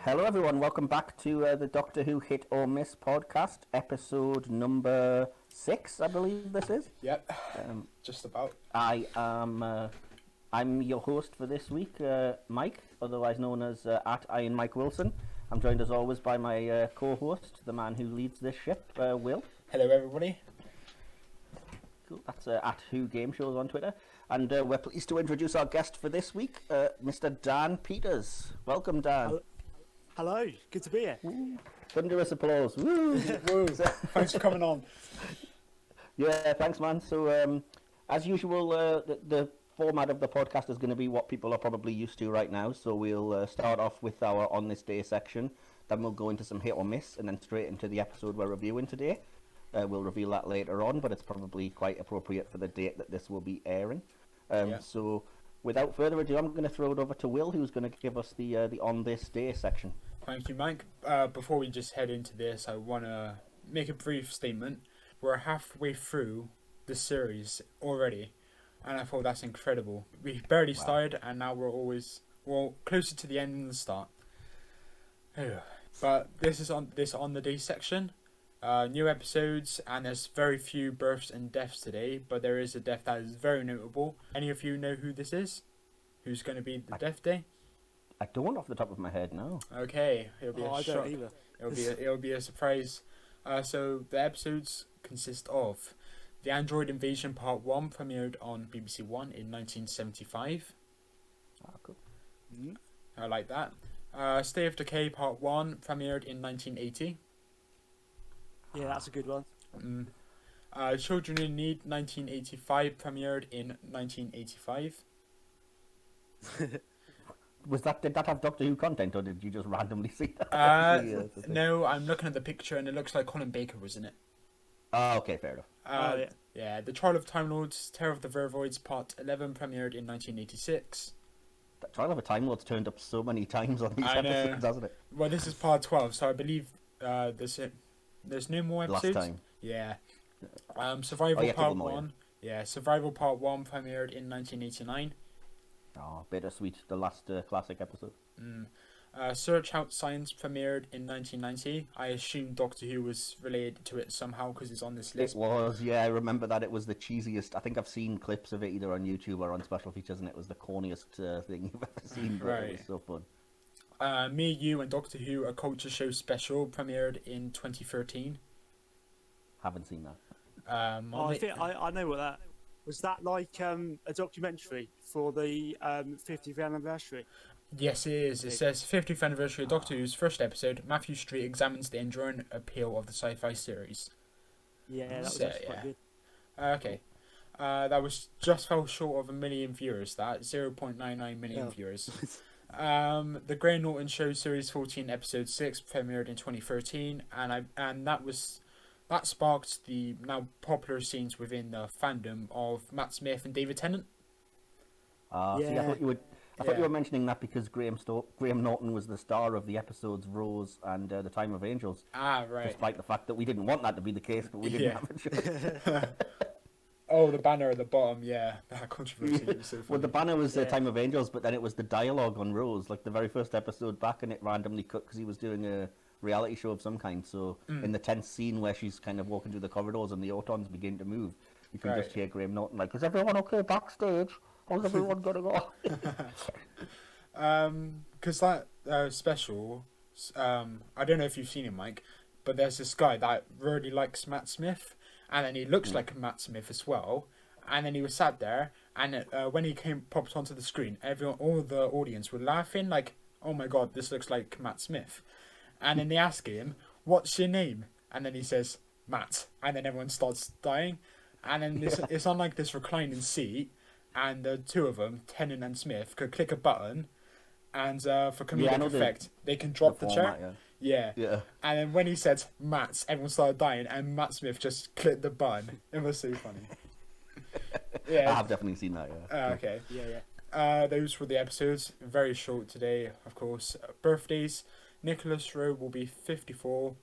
Hello, everyone. Welcome back to the Doctor Who Hit or Miss podcast, episode number 6, I believe this is. Yep, Um, just about. I'm your host for this week, Mike, otherwise known as at Iron Mike Wilson. I'm joined as always by my co-host, the man who leads this ship, Will. Hello, everybody. Cool. That's at Who Game Shows on Twitter. And we're pleased to introduce our guest for this week, Mr. Dan Peters. Welcome, Dan. Hello, good to be here. Woo. Thunderous applause. Woo! Woo. Thanks for coming on. Yeah, thanks, man. So, as usual, the format of the podcast is going to be what people are probably used to right now. So we'll start off with our On This Day section, then we'll go into some hit or miss, and then straight into the episode we're reviewing today. We'll reveal that later on, but it's probably quite appropriate for the date that this will be airing. So, without further ado, I'm going to throw it over to Will, who's going to give us the On This Day section. Thank you, Mike. Before we just head into this, I want to make a brief statement. We're halfway through the series already, and I thought that's incredible. We barely started, and now we're closer to the end than the start. But this is on the day section. New episodes, and there's very few births and deaths today, but there is a death that is very notable. Any of you know who this is? Who's going to be the death day? I don't off the top of my head, no. Okay, it'll be a I shock. don't either. It'll be a surprise. So the episodes consist of The Android Invasion Part 1 premiered on BBC One in 1975. Ah, cool. I like that. State of Decay Part 1 premiered in 1980. Yeah, that's a good one. Children in Need 1985 premiered in 1985. Did that have Doctor Who content, or did you just randomly see that? No, I'm looking at the picture and it looks like Colin Baker was in it. Oh, okay, fair enough. Yeah, The Trial of Time Lords, Terror of the Vervoids Part 11 premiered in 1986. The Trial of a Time Lord's turned up so many times on these I know. episodes, hasn't it? Well, this is Part 12, so I believe there's no more episodes. Last time. Yeah. Survival yeah, Part more, 1. Yeah, Survival Part 1 premiered in 1989. Oh, bittersweet, the last classic episode. Search Out Science premiered in 1990. I assume Doctor Who was related to it somehow because it's on this list. It was, yeah, I remember that. It was the cheesiest. I think I've seen clips of it either on YouTube or on special features, and it was the corniest thing you've ever seen, but Right. it was so fun. Me, You and Doctor Who, a culture show special, premiered in 2013. Haven't seen that. I think I know what that was. That like a documentary for the 50th anniversary. Yes, it is. It says 50th anniversary of Doctor Who's first episode. Matthew Street examines the enduring appeal of the sci-fi series. Yeah, that was So, actually quite good. Okay. That was just fell short of 1 million viewers. That 0.99 million viewers. The Grey Norton Show Series 14 Episode 6 premiered in 2013, and that sparked the now popular scenes within the fandom of Matt Smith and David Tennant. See, I thought you were mentioning that because Graham Norton was the star of the episodes Rose and The Time of Angels. Ah, right. Despite the fact that we didn't want that to be the case, but we didn't have a choice. Oh, the banner at the bottom, yeah. That controversy was so funny. Well, the banner was The Time of Angels, but then it was the dialogue on Rose, like the very first episode back, and it randomly cut because he was doing a reality show of some kind. So in the tense scene where she's kind of walking through the corridors and the Autons begin to move, you can just hear Graham Norton like, "Is everyone okay backstage? How's everyone going to go?" Because that special, I don't know if you've seen it, Mike, but there's this guy that really likes Matt Smith, and then he looks like Matt Smith as well, and then he was sat there, and when he popped onto the screen, all the audience were laughing like, "Oh my god, this looks like Matt Smith," and then they ask him, "What's your name?" and then he says, "Matt," and then everyone starts dying, and then it's on like this reclining seat, and the two of them, Tennant and Smith, could click a button, and for comedic effect, they can drop the chair. Format, Yeah. yeah. And then when he said Matt, everyone started dying, and Matt Smith just clicked the button. It was so funny. I have definitely seen that, yeah. Okay. Yeah. Those were the episodes. Very short today, of course. Birthdays. Nicholas Rowe will be 54.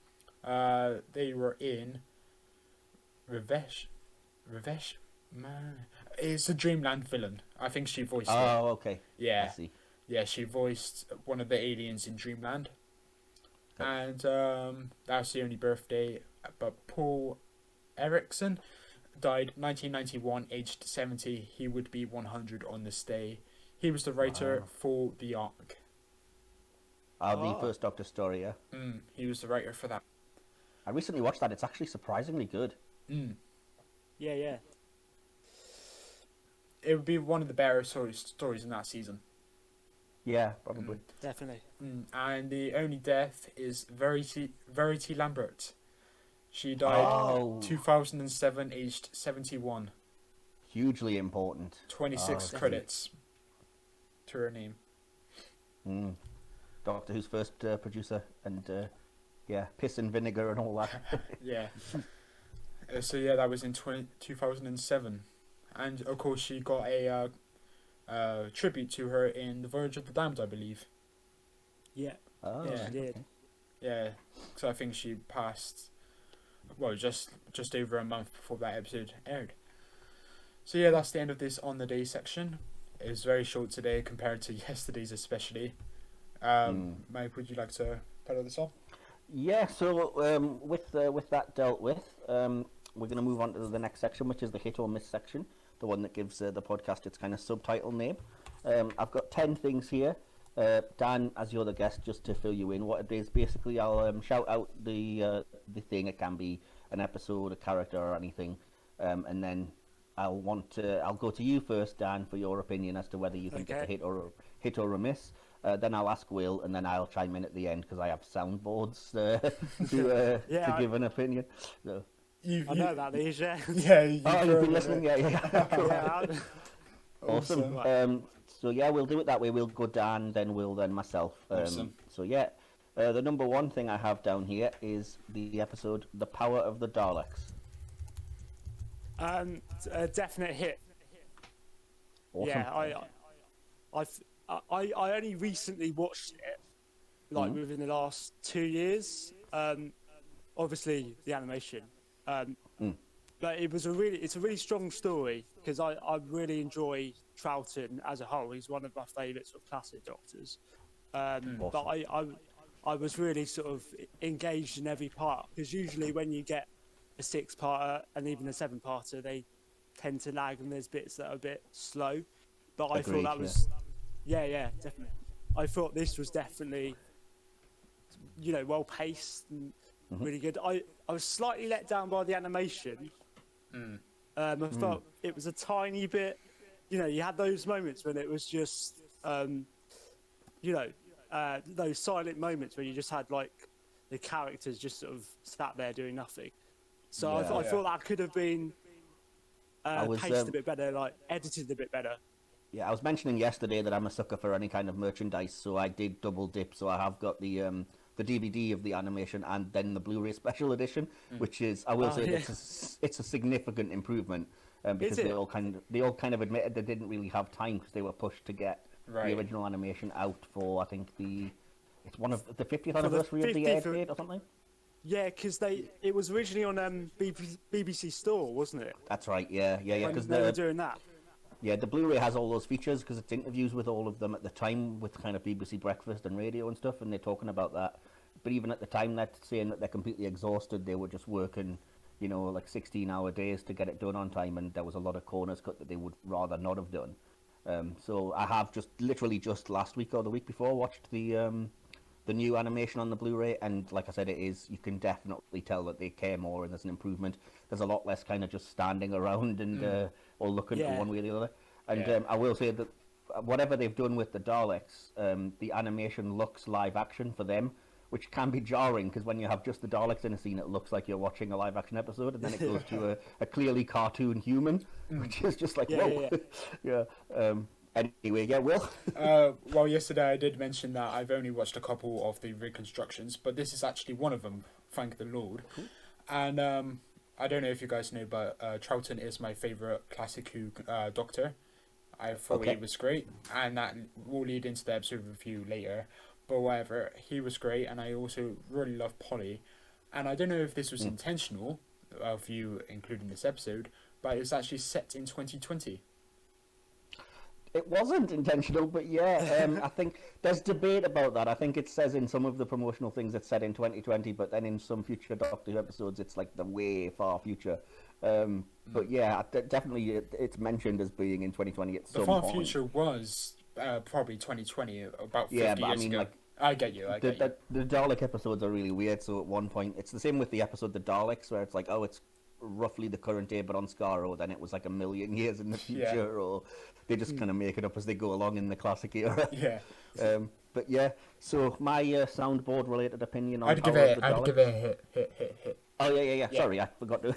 They were in Ravesh. Man, it's a Dreamland villain. I think she voiced it. Oh, okay. Yeah. I see. Yeah, she voiced one of the aliens in Dreamland. And that's the only birthday. But Paul Erickson died 1991, aged 70. He would be 100 on this day. He was the writer for The Ark. The first Doctor story, yeah. He was the writer for that. I recently watched that. It's actually surprisingly good. Yeah. It would be one of the better stories in that season. Yeah, probably. Definitely. And the only death is Verity Lambert. She died 2007, aged 71. Hugely important. 26 credits to her name. Doctor Who's first producer, and piss and vinegar and all that. Yeah. So yeah, that was in 2007, and of course she got a tribute to her in The Voyage of the Damned, I believe. Yeah. Yeah. She did. Yeah, so I think she passed, well, just over a month before that episode aired. So yeah, that's the end of this On the Day section. It was very short today compared to yesterday's especially. Mike, would you like to follow this on? Yeah, so with that dealt with, we're going to move on to the next section, which is the hit or miss section, the one that gives the podcast its kind of subtitle name. I've got 10 things here. Dan, as you're the guest, just to fill you in, what it is, basically I'll shout out the thing. It can be an episode, a character, or anything, and then I'll go to you first, Dan, for your opinion as to whether you think it's a hit or a miss. Then I'll ask Will, and then I'll chime in at the end because I have soundboards to give an opinion. So. I know that these, yeah. Yeah. You've been listening, yeah. Cool. Awesome. Right. So yeah, we'll do it that way. We'll go Dan, then Will, then myself. Awesome. So yeah, the number one thing I have down here is the episode "The Power of the Daleks." A definite hit. Awesome. Yeah, I only recently watched it, like within the last 2 years. Obviously the animation, but it's a really strong story because I really enjoy Troughton as a whole. He's one of my favourite sort of classic Doctors. Awesome. But I was really sort of engaged in every part because usually when you get a 6-parter and even a 7-parter, they tend to lag and there's bits that are a bit slow. But I thought that was. Yeah, definitely. I thought this was definitely, well paced and really good. I was slightly let down by the animation. I felt it was a tiny bit, you had those moments when it was just, those silent moments where you just had like the characters just sort of sat there doing nothing. So I thought that could have been paced a bit better, like edited a bit better. Yeah, I was mentioning yesterday that I'm a sucker for any kind of merchandise, so I did double dip. So I have got the DVD of the animation and then the Blu-ray special edition, which is, I will say, it's a significant improvement because they all kind of admitted they didn't really have time because they were pushed to get the original animation out for, I think it's one of the 50th anniversary of the air date or something. Yeah, because it was originally on BBC Store, wasn't it? That's right. Yeah. Because they were doing that. Yeah, the Blu-ray has all those features because it's interviews with all of them at the time with kind of BBC Breakfast and radio and stuff, and they're talking about that. But even at the time, they're saying that they're completely exhausted. They were just working, like 16-hour days to get it done on time, and there was a lot of corners cut that they would rather not have done. So I have just last week or the week before watched the new animation on the Blu-ray, and like I said, you can definitely tell that they care more and there's an improvement. There's a lot less kind of just standing around and or looking from one way or the other. And I will say that whatever they've done with the Daleks, the animation looks live action for them, which can be jarring because when you have just the Daleks in a scene, it looks like you're watching a live action episode, and then it goes to a clearly cartoon human, which is just like, whoa. Anyway, Will? Well, yesterday I did mention that I've only watched a couple of the reconstructions, but this is actually one of them, thank the Lord. Cool. And I don't know if you guys know, but Troughton is my favourite classic Who Doctor. I thought he was great, and that will lead into the episode review later. But whatever, he was great, and I also really love Polly. And I don't know if this was intentional of you including this episode, but it was actually set in 2020. It wasn't intentional, but I think there's debate about that. I think it says in some of the promotional things it's said in 2020, but then in some future Doctor Who episodes it's like the way far future. But yeah, definitely it's mentioned as being in 2020 at The some far point. future was probably 2020, about 50 Yeah, but I years mean, ago. like, I get you. I get you. the Dalek episodes are really weird. So at one point, it's the same with the episode The Daleks, where it's like, oh, it's roughly the current day, but on Skaro, then it was like a million years in the Yeah. future, or they just kind of make it up as they go along in the classic era. Yeah. But yeah, so my soundboard related opinion on I'd give Power it. of the I'd Daleks. give it a hit. Oh yeah. Yeah. Sorry, I forgot to.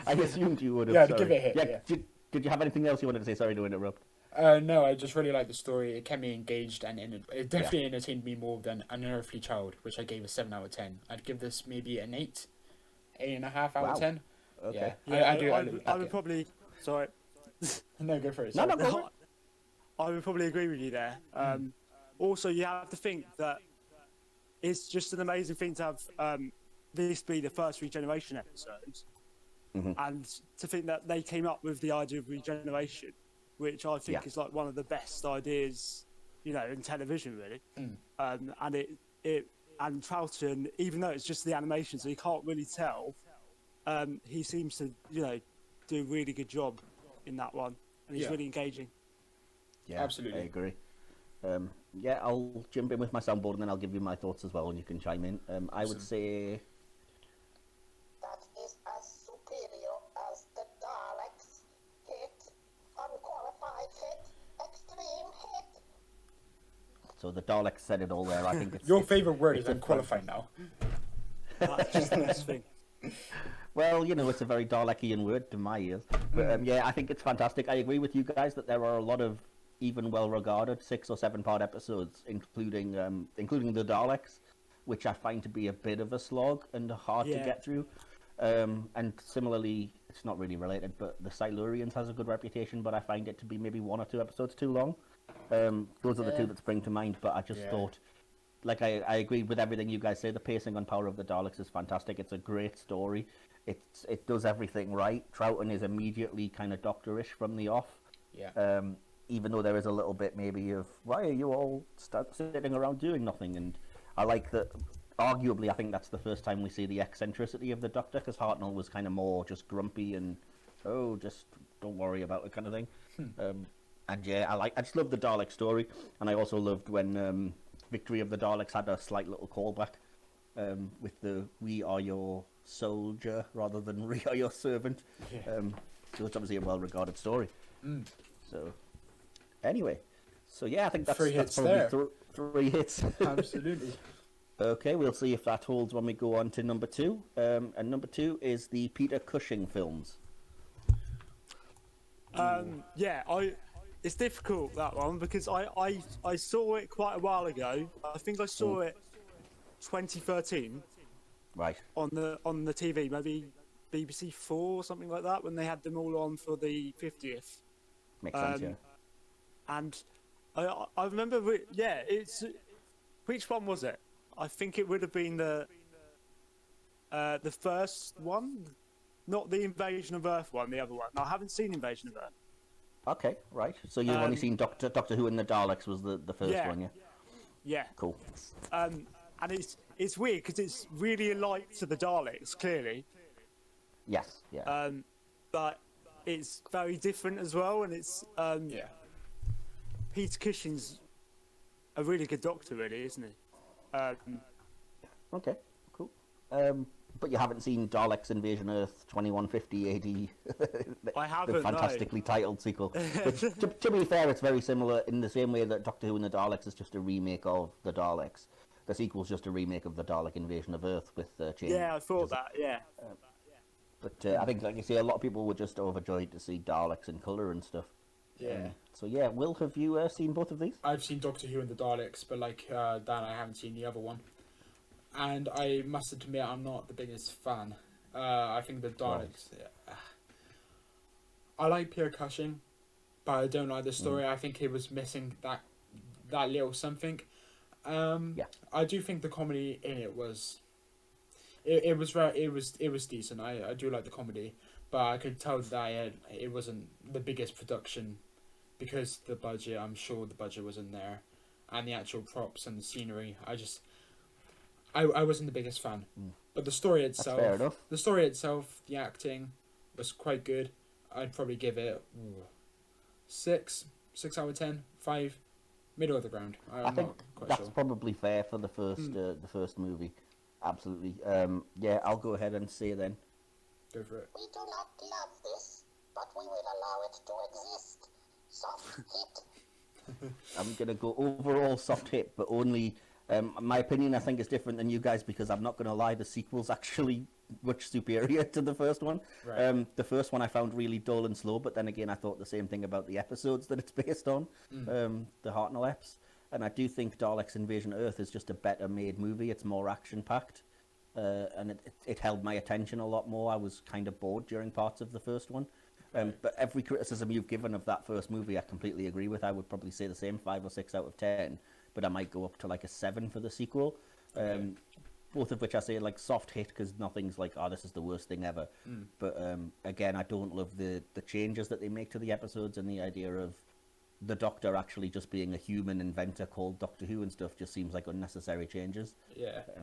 I assumed you would have. Yeah, I'd sorry. give it a hit, yeah. Did you have anything else you wanted to say? Sorry to interrupt. No, I just really liked the story. It kept me engaged, and it definitely entertained me more than An Unearthly Child, which I gave a 7 out of 10. I'd give this maybe an 8.5 out Wow. of 10. Okay. Yeah, I would probably. Sorry. No, go for it. No, sorry. go for it. I would probably agree with you there. Also, you have to think that it's just an amazing thing to have this be the first regeneration episode, and to think that they came up with the idea of regeneration, which I think is like one of the best ideas, in television, really. And it and Troughton, even though it's just the animation, so you can't really tell, he seems to do a really good job in that one, and he's really engaging. Yeah, Absolutely. I agree. I'll jump in with my soundboard and then I'll give you my thoughts as well, and you can chime in. I would say that is as superior as the Daleks. Hit, unqualified hit, extreme hit. so. The Daleks said it all there. I think it's Your favourite word is it's a unqualified now. That's just the best thing. Well, it's a very Dalekian word to my ears. But I think it's fantastic. I agree with you guys that there are a lot of even well-regarded 6 or 7 part episodes, including the Daleks, which I find to be a bit of a slog and hard to get through. And similarly, it's not really related, but the Silurians has a good reputation, but I find it to be maybe 1 or 2 episodes too long. Those are the 2 that spring to mind, but I just thought, like, I agree with everything you guys say. The pacing on Power of the Daleks is fantastic. It's a great story. It does everything right. Troughton is immediately kind of doctorish from the off. Yeah. Even though there is a little bit maybe of, why are you all sitting around doing nothing? And I like that, arguably, I think that's the first time we see the eccentricity of the Doctor, because Hartnell was kind of more just grumpy and, just don't worry about it kind of thing. And I just love the Dalek story, and I also loved when Victory of the Daleks had a slight little callback with the "We are your soldier" rather than "We are your servant." So it's obviously a well-regarded story. So anyway, I think that's 3 that's hits probably there. 3 hits. Absolutely. Okay, we'll see if that holds when we go on to number 2. And number 2 is the Peter Cushing films. It's difficult, that one, because I saw it quite a while ago. I think I saw it 2013 Right. on the TV, maybe BBC 4 or something like that, when they had them all on for the 50th. Makes sense, yeah. And I remember, it's which one was it? I think it would have been the first one, not the Invasion of Earth one, the other one. I haven't seen Invasion of Earth. Okay, right. So you've only seen Doctor Who and the Daleks was the first one, yeah? Yeah. Cool. And it's weird because it's really alike to the Daleks, clearly. Yes, yeah. But it's very different as well, and it's Peter Cushing's a really good Doctor, really, isn't he? Okay, cool. But you haven't seen Daleks Invasion Earth 2150 AD? I haven't, the no. fantastically titled sequel. Which, to be fair, it's very similar in the same way that Doctor Who and the Daleks is just a remake of the Daleks. The sequel's just a remake of the Dalek Invasion of Earth with change. Yeah, I thought that, yeah. But I think, like you say, a lot of people were just overjoyed to see Daleks in colour and stuff. Yeah. So yeah, Will, have you seen both of these? I've seen Doctor Who and the Daleks, but like Dan, I haven't seen the other one. And I must admit, I'm not the biggest fan. I think the Daleks... I like Peter Cushing, but I don't like the story. I think he was missing that little something. I do think the comedy in it was... It was decent. I do like the comedy, but I could tell that it wasn't the biggest production because the budget, I'm sure the budget wasn't there, and the actual props and the scenery. I wasn't the biggest fan, but the story That's fair itself, enough. the acting was quite good. I'd probably give it 6 out of 10, 5, middle of the ground. I'm I think not quite that's sure. probably fair for the first movie. Absolutely. Yeah, I'll go ahead and say then. Go for it. We do not love this, but we will allow it to exist. Soft hit. I'm gonna go overall soft hit, but only my opinion I think is different than you guys because I'm not gonna lie, the sequel's actually much superior to the first one. Right. The first one I found really dull and slow, but then again I thought the same thing about the episodes that it's based on, the Hartnell eps. And I do think Daleks Invasion Earth is just a better made movie. It's more action packed, and it held my attention a lot more. I was kind of bored during parts of the first one. But every criticism you've given of that first movie, I completely agree with. I would probably say the same, 5 or 6 out of 10. But I might go up to like a 7 for the sequel. Both of which I say like soft hit because nothing's like, oh, this is the worst thing ever. But again, I don't love the changes that they make to the episodes, and the idea of the Doctor actually just being a human inventor called Doctor Who and stuff just seems like unnecessary changes. Yeah. So,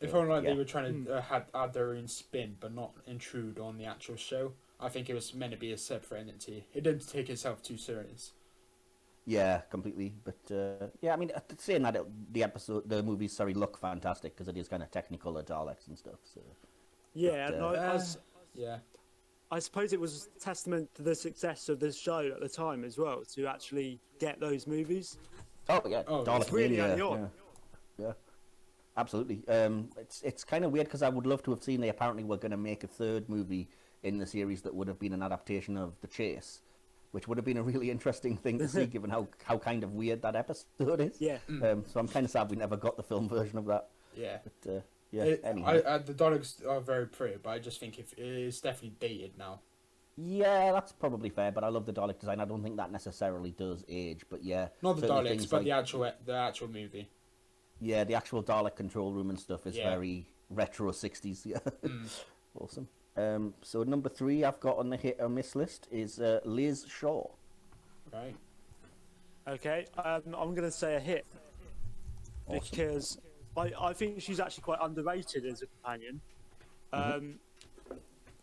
It felt like yeah. they were trying to add their own spin, but not intrude on the actual show. I think it was meant to be a separate entity. It didn't take itself too serious. Yeah, completely. But yeah, I mean, saying that, the movies, look fantastic because it is kind of technical, the Daleks and stuff. So Yeah, But, and Yeah. I suppose it was testament to the success of the show at the time as well to actually get those movies. oh yeah, Oh, Dalek it's really Mania, early on. yeah, absolutely. It's kind of weird because I would love to have seen they apparently were going to make a third movie in the series that would have been an adaptation of The Chase, which would have been a really interesting thing to see given how kind of weird that episode is. Yeah. So I'm kind of sad we never got the film version of that. Yeah. But yeah, anyhow. The Daleks are very pretty, but I just think it is definitely dated now. Yeah, that's probably fair, but I love the Dalek design. I don't think that necessarily does age, but yeah. Not the certainly Daleks, things but like- the actual movie. Yeah, the actual Dalek control room and stuff is Yeah. very retro 60s. Yeah, awesome. So number 3 I've got on the hit or miss list is Liz Shaw. Right. Okay, I'm going to say a hit Awesome. because I think she's actually quite underrated as a companion.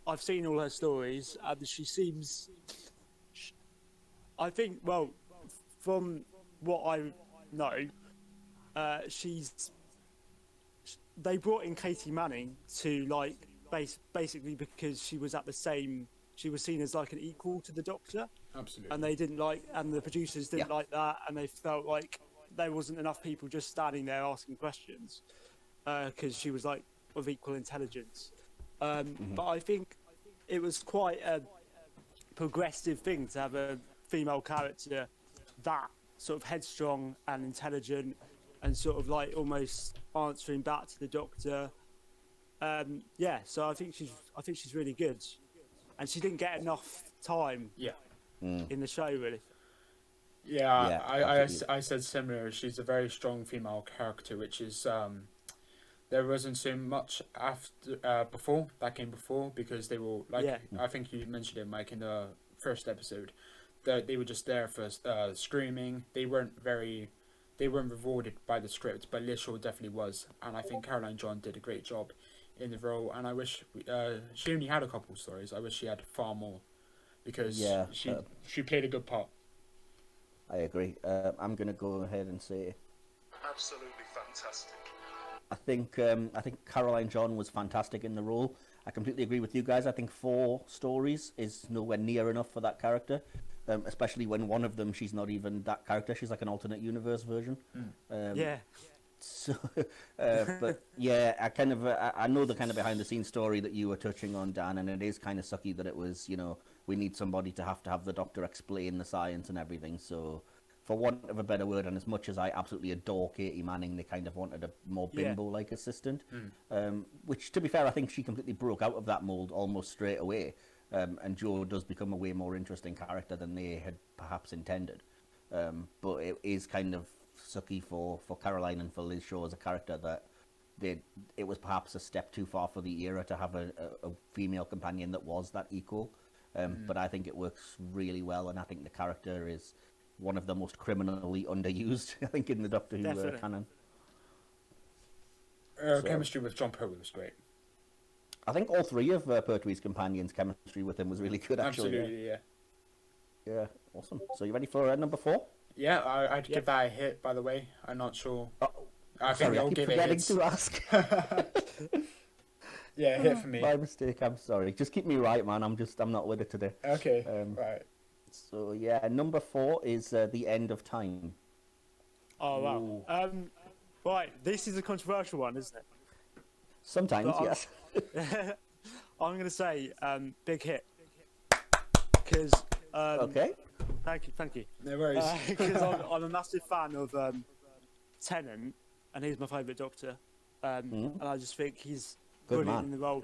I've seen all her stories, and she seems. I think, well, from what I know, they brought in Katie Manning to like basically because she was she was seen as like an equal to the Doctor, Absolutely. and they didn't like, and the producers didn't like that, and they felt like there wasn't enough people just standing there asking questions because she was like of equal intelligence. But I think it was quite a progressive thing to have a female character that sort of headstrong and intelligent and sort of like almost answering back to the Doctor. Yeah, so I think she's really good, and she didn't get enough time Yeah. in the show really. Yeah, Yeah, I said similar. She's a very strong female character, which is there wasn't so much after before that came before because they were like I think you mentioned it, Mike, in the first episode. That they were just there for screaming. They weren't rewarded by the script, but Liz Shaw definitely was, and I think Caroline John did a great job in the role. And I wish she only had a couple of stories. I wish she had far more because she played a good part. I agree. I'm going to go ahead and say Absolutely fantastic. I think Caroline John was fantastic in the role. I completely agree with you guys. I think 4 stories is nowhere near enough for that character, especially when one of them she's not even that character. She's like an alternate universe version. Yeah. So, but yeah, I know the kind of behind the scenes story that you were touching on, Dan, and it is kind of sucky that it was, we need somebody to have the Doctor explain the science and everything. So, for want of a better word, and as much as I absolutely adore Katie Manning, they kind of wanted a more bimbo-like assistant. Which, to be fair, I think she completely broke out of that mold almost straight away. And Jo does become a way more interesting character than they had perhaps intended. But it is kind of sucky for Caroline and for Liz Shaw as a character that it was perhaps a step too far for the era to have a female companion that was that equal. But I think it works really well, and I think the character is one of the most criminally underused, I think, in the Doctor Who Definitely. canon. Chemistry with John Pertwee was great. I think all three of Pertwee's companions' chemistry with him was really good, actually. Absolutely, yeah. Yeah, awesome. So you ready for number 4? Yeah, I'd give that a hit, by the way. I'm not sure. Oh, I think sorry, we I all keep give it forgetting hits. to ask. Yeah, hit for me. My mistake, I'm sorry. Just keep me right, man. I'm not with it today. Okay, Right. So yeah, number 4 is The End of Time. Oh wow. Right, this is a controversial one, isn't it? Sometimes, But yes. I'm going to say big hit because Okay. thank you. no worries. Because I'm a massive fan of Tennant, and he's my favourite Doctor, and I just think he's Good brilliant man. in the role.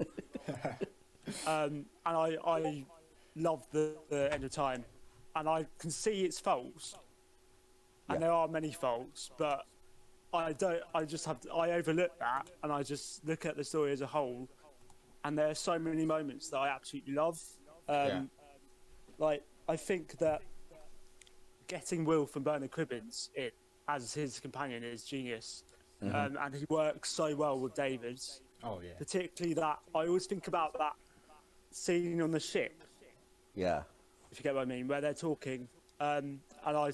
And I love the End of Time, and I can see its faults, and Yeah. there are many faults, but I overlook that, and I just look at the story as a whole, and there are so many moments that I absolutely love. Like, I think that getting Will from Bernard Cribbins in as his companion is genius, and he works so well with David. Oh, yeah. Particularly that, I always think about that scene on the ship, Yeah. if you get what I mean, where they're talking, and I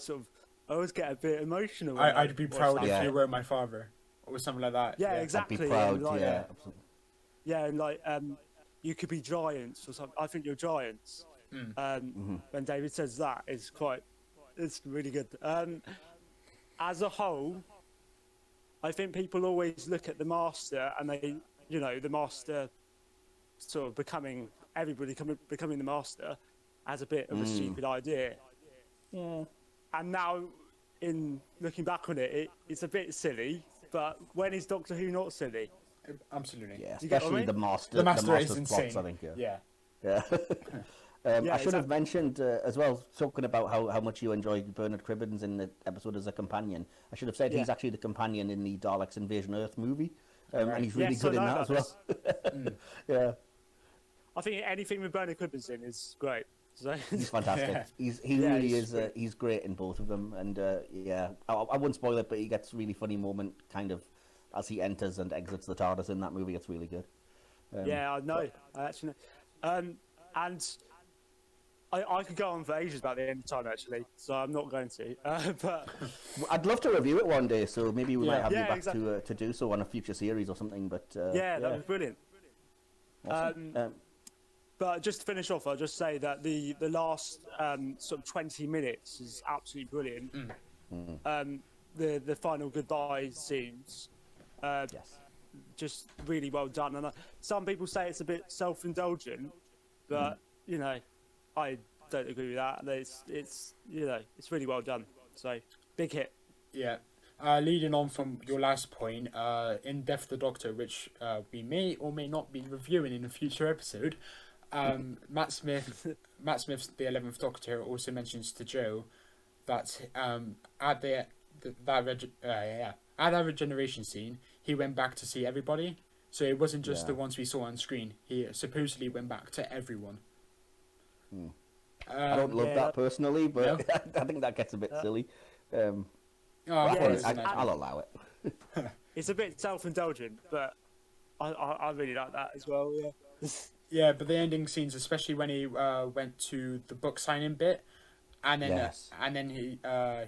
always get a bit emotional. when I'd be watch proud that. if Yeah. you were my father, or something like that. Yeah, I'd exactly. be proud, and like, yeah. Absolutely. Yeah, and like you could be giants or something. I think you're giants. When David says that, it's really good. As a whole, I think people always look at the Master and the Master sort of becoming the Master as a bit of a stupid idea. Yeah. And now, in looking back on it, it's a bit silly. But when is Doctor Who not silly? Absolutely. Yeah, You get what I especially mean? the master. The Master is master's insane. plots, I think. Yeah. Yeah. Yeah, I should have exactly. mentioned as well, talking about how much you enjoyed Bernard Cribbins in the episode as a companion. I should have said he's Yeah. actually the companion in the Daleks Invasion Earth movie, and he's really Yes, good I in know that as about well. Yeah, I think anything with Bernard Cribbins in is great. So he's fantastic. Yeah. He Yeah, really he's is. great. He's great in both of them, and yeah, I wouldn't spoil it, but he gets a really funny moment, kind of, as he enters and exits the TARDIS in that movie. It's really good. yeah, I know. I actually know. And I could go on for ages about the End of Time, actually, so I'm not going to. But I'd love to review it one day, so maybe we might have you Yeah, back exactly. to do so on a future series or something. But yeah, that was brilliant. awesome. But just to finish off, I'll just say that the last sort of 20 minutes is absolutely brilliant. The final goodbye scenes, yes. just really well done. And some people say it's a bit self-indulgent, but you know, I don't agree with that. It's it's really well done. So big hit. Yeah. Leading on from your last point, in Death of the Doctor, which we may or may not be reviewing in a future episode, Matt Smith's the 11th Doctor also mentions to Joe that at that regeneration scene, he went back to see everybody. So it wasn't just the ones we saw on screen. He supposedly went back to everyone. I don't love yeah. that personally, but No? I think that gets a bit silly. Oh, Yeah, apologies, it's- Nigel. I'll allow it. It's a bit self-indulgent, but I really like that as well. Yeah. Yeah, but the ending scenes, especially when he went to the book signing bit, and then Yes.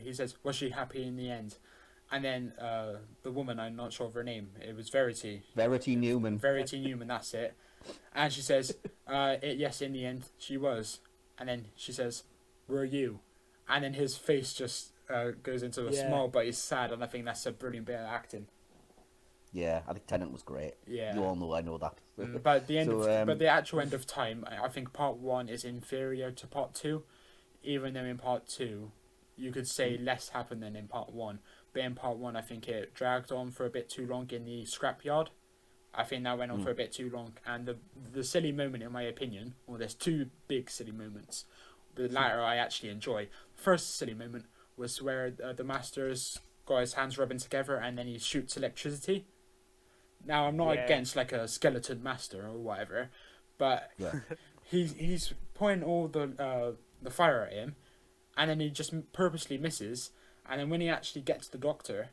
he says, "Was she happy in the end?" And then the woman, I'm not sure of her name, it was Verity Newman. Newman, that's it. And she says, "Yes, in the end, she was." And then she says, "Were you?" And then his face just goes into a Yeah. smile, but he's sad, and I think that's a brilliant bit of acting. Yeah, I think Tennant was great. Yeah. You all know I know that. But the end So, but the actual End of Time, I think part 1 is inferior to part 2, even though in part 2 you could say less happened than in part 1. But in part 1, I think it dragged on for a bit too long in the scrapyard. I think that went on for a bit too long, and the silly moment, in my opinion, well, there's two big silly moments. The latter I actually enjoy. First silly moment was where the Master's got his hands rubbing together and then he shoots electricity. Now, I'm not Yeah. against like a skeleton master or whatever, but Yeah. he's pointing all the fire at him, and then he just purposely misses. And then when he actually gets the doctor,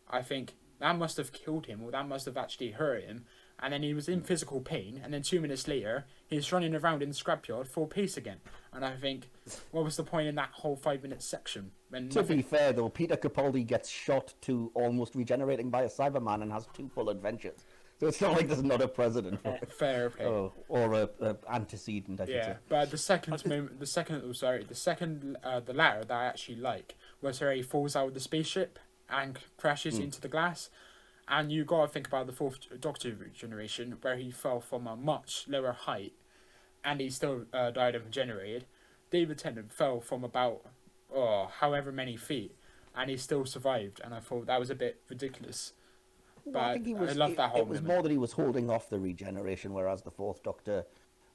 I think that must have killed him, or that must have actually hurt him. And then he was in physical pain, and then 2 minutes later, he's running around in the scrapyard full pace again. And I think, what was the point in that whole 5 minute section? When To be fair, though, Peter Capaldi gets shot to almost regenerating by a Cyberman and has 2 full adventures. So it's not like there's not a precedent for it. fair play. Or a antecedent, I should Yeah, say. but the second the latter that I actually like was where he falls out of the spaceship and crashes into the glass. And you got to think about the fourth Doctor generation, where he fell from a much lower height, and he still died and regenerated. David Tennant fell from about however many feet, and he still survived. And I thought that was a bit ridiculous. But I think I love that whole It was moment. more that he was holding off the regeneration, whereas the Fourth Doctor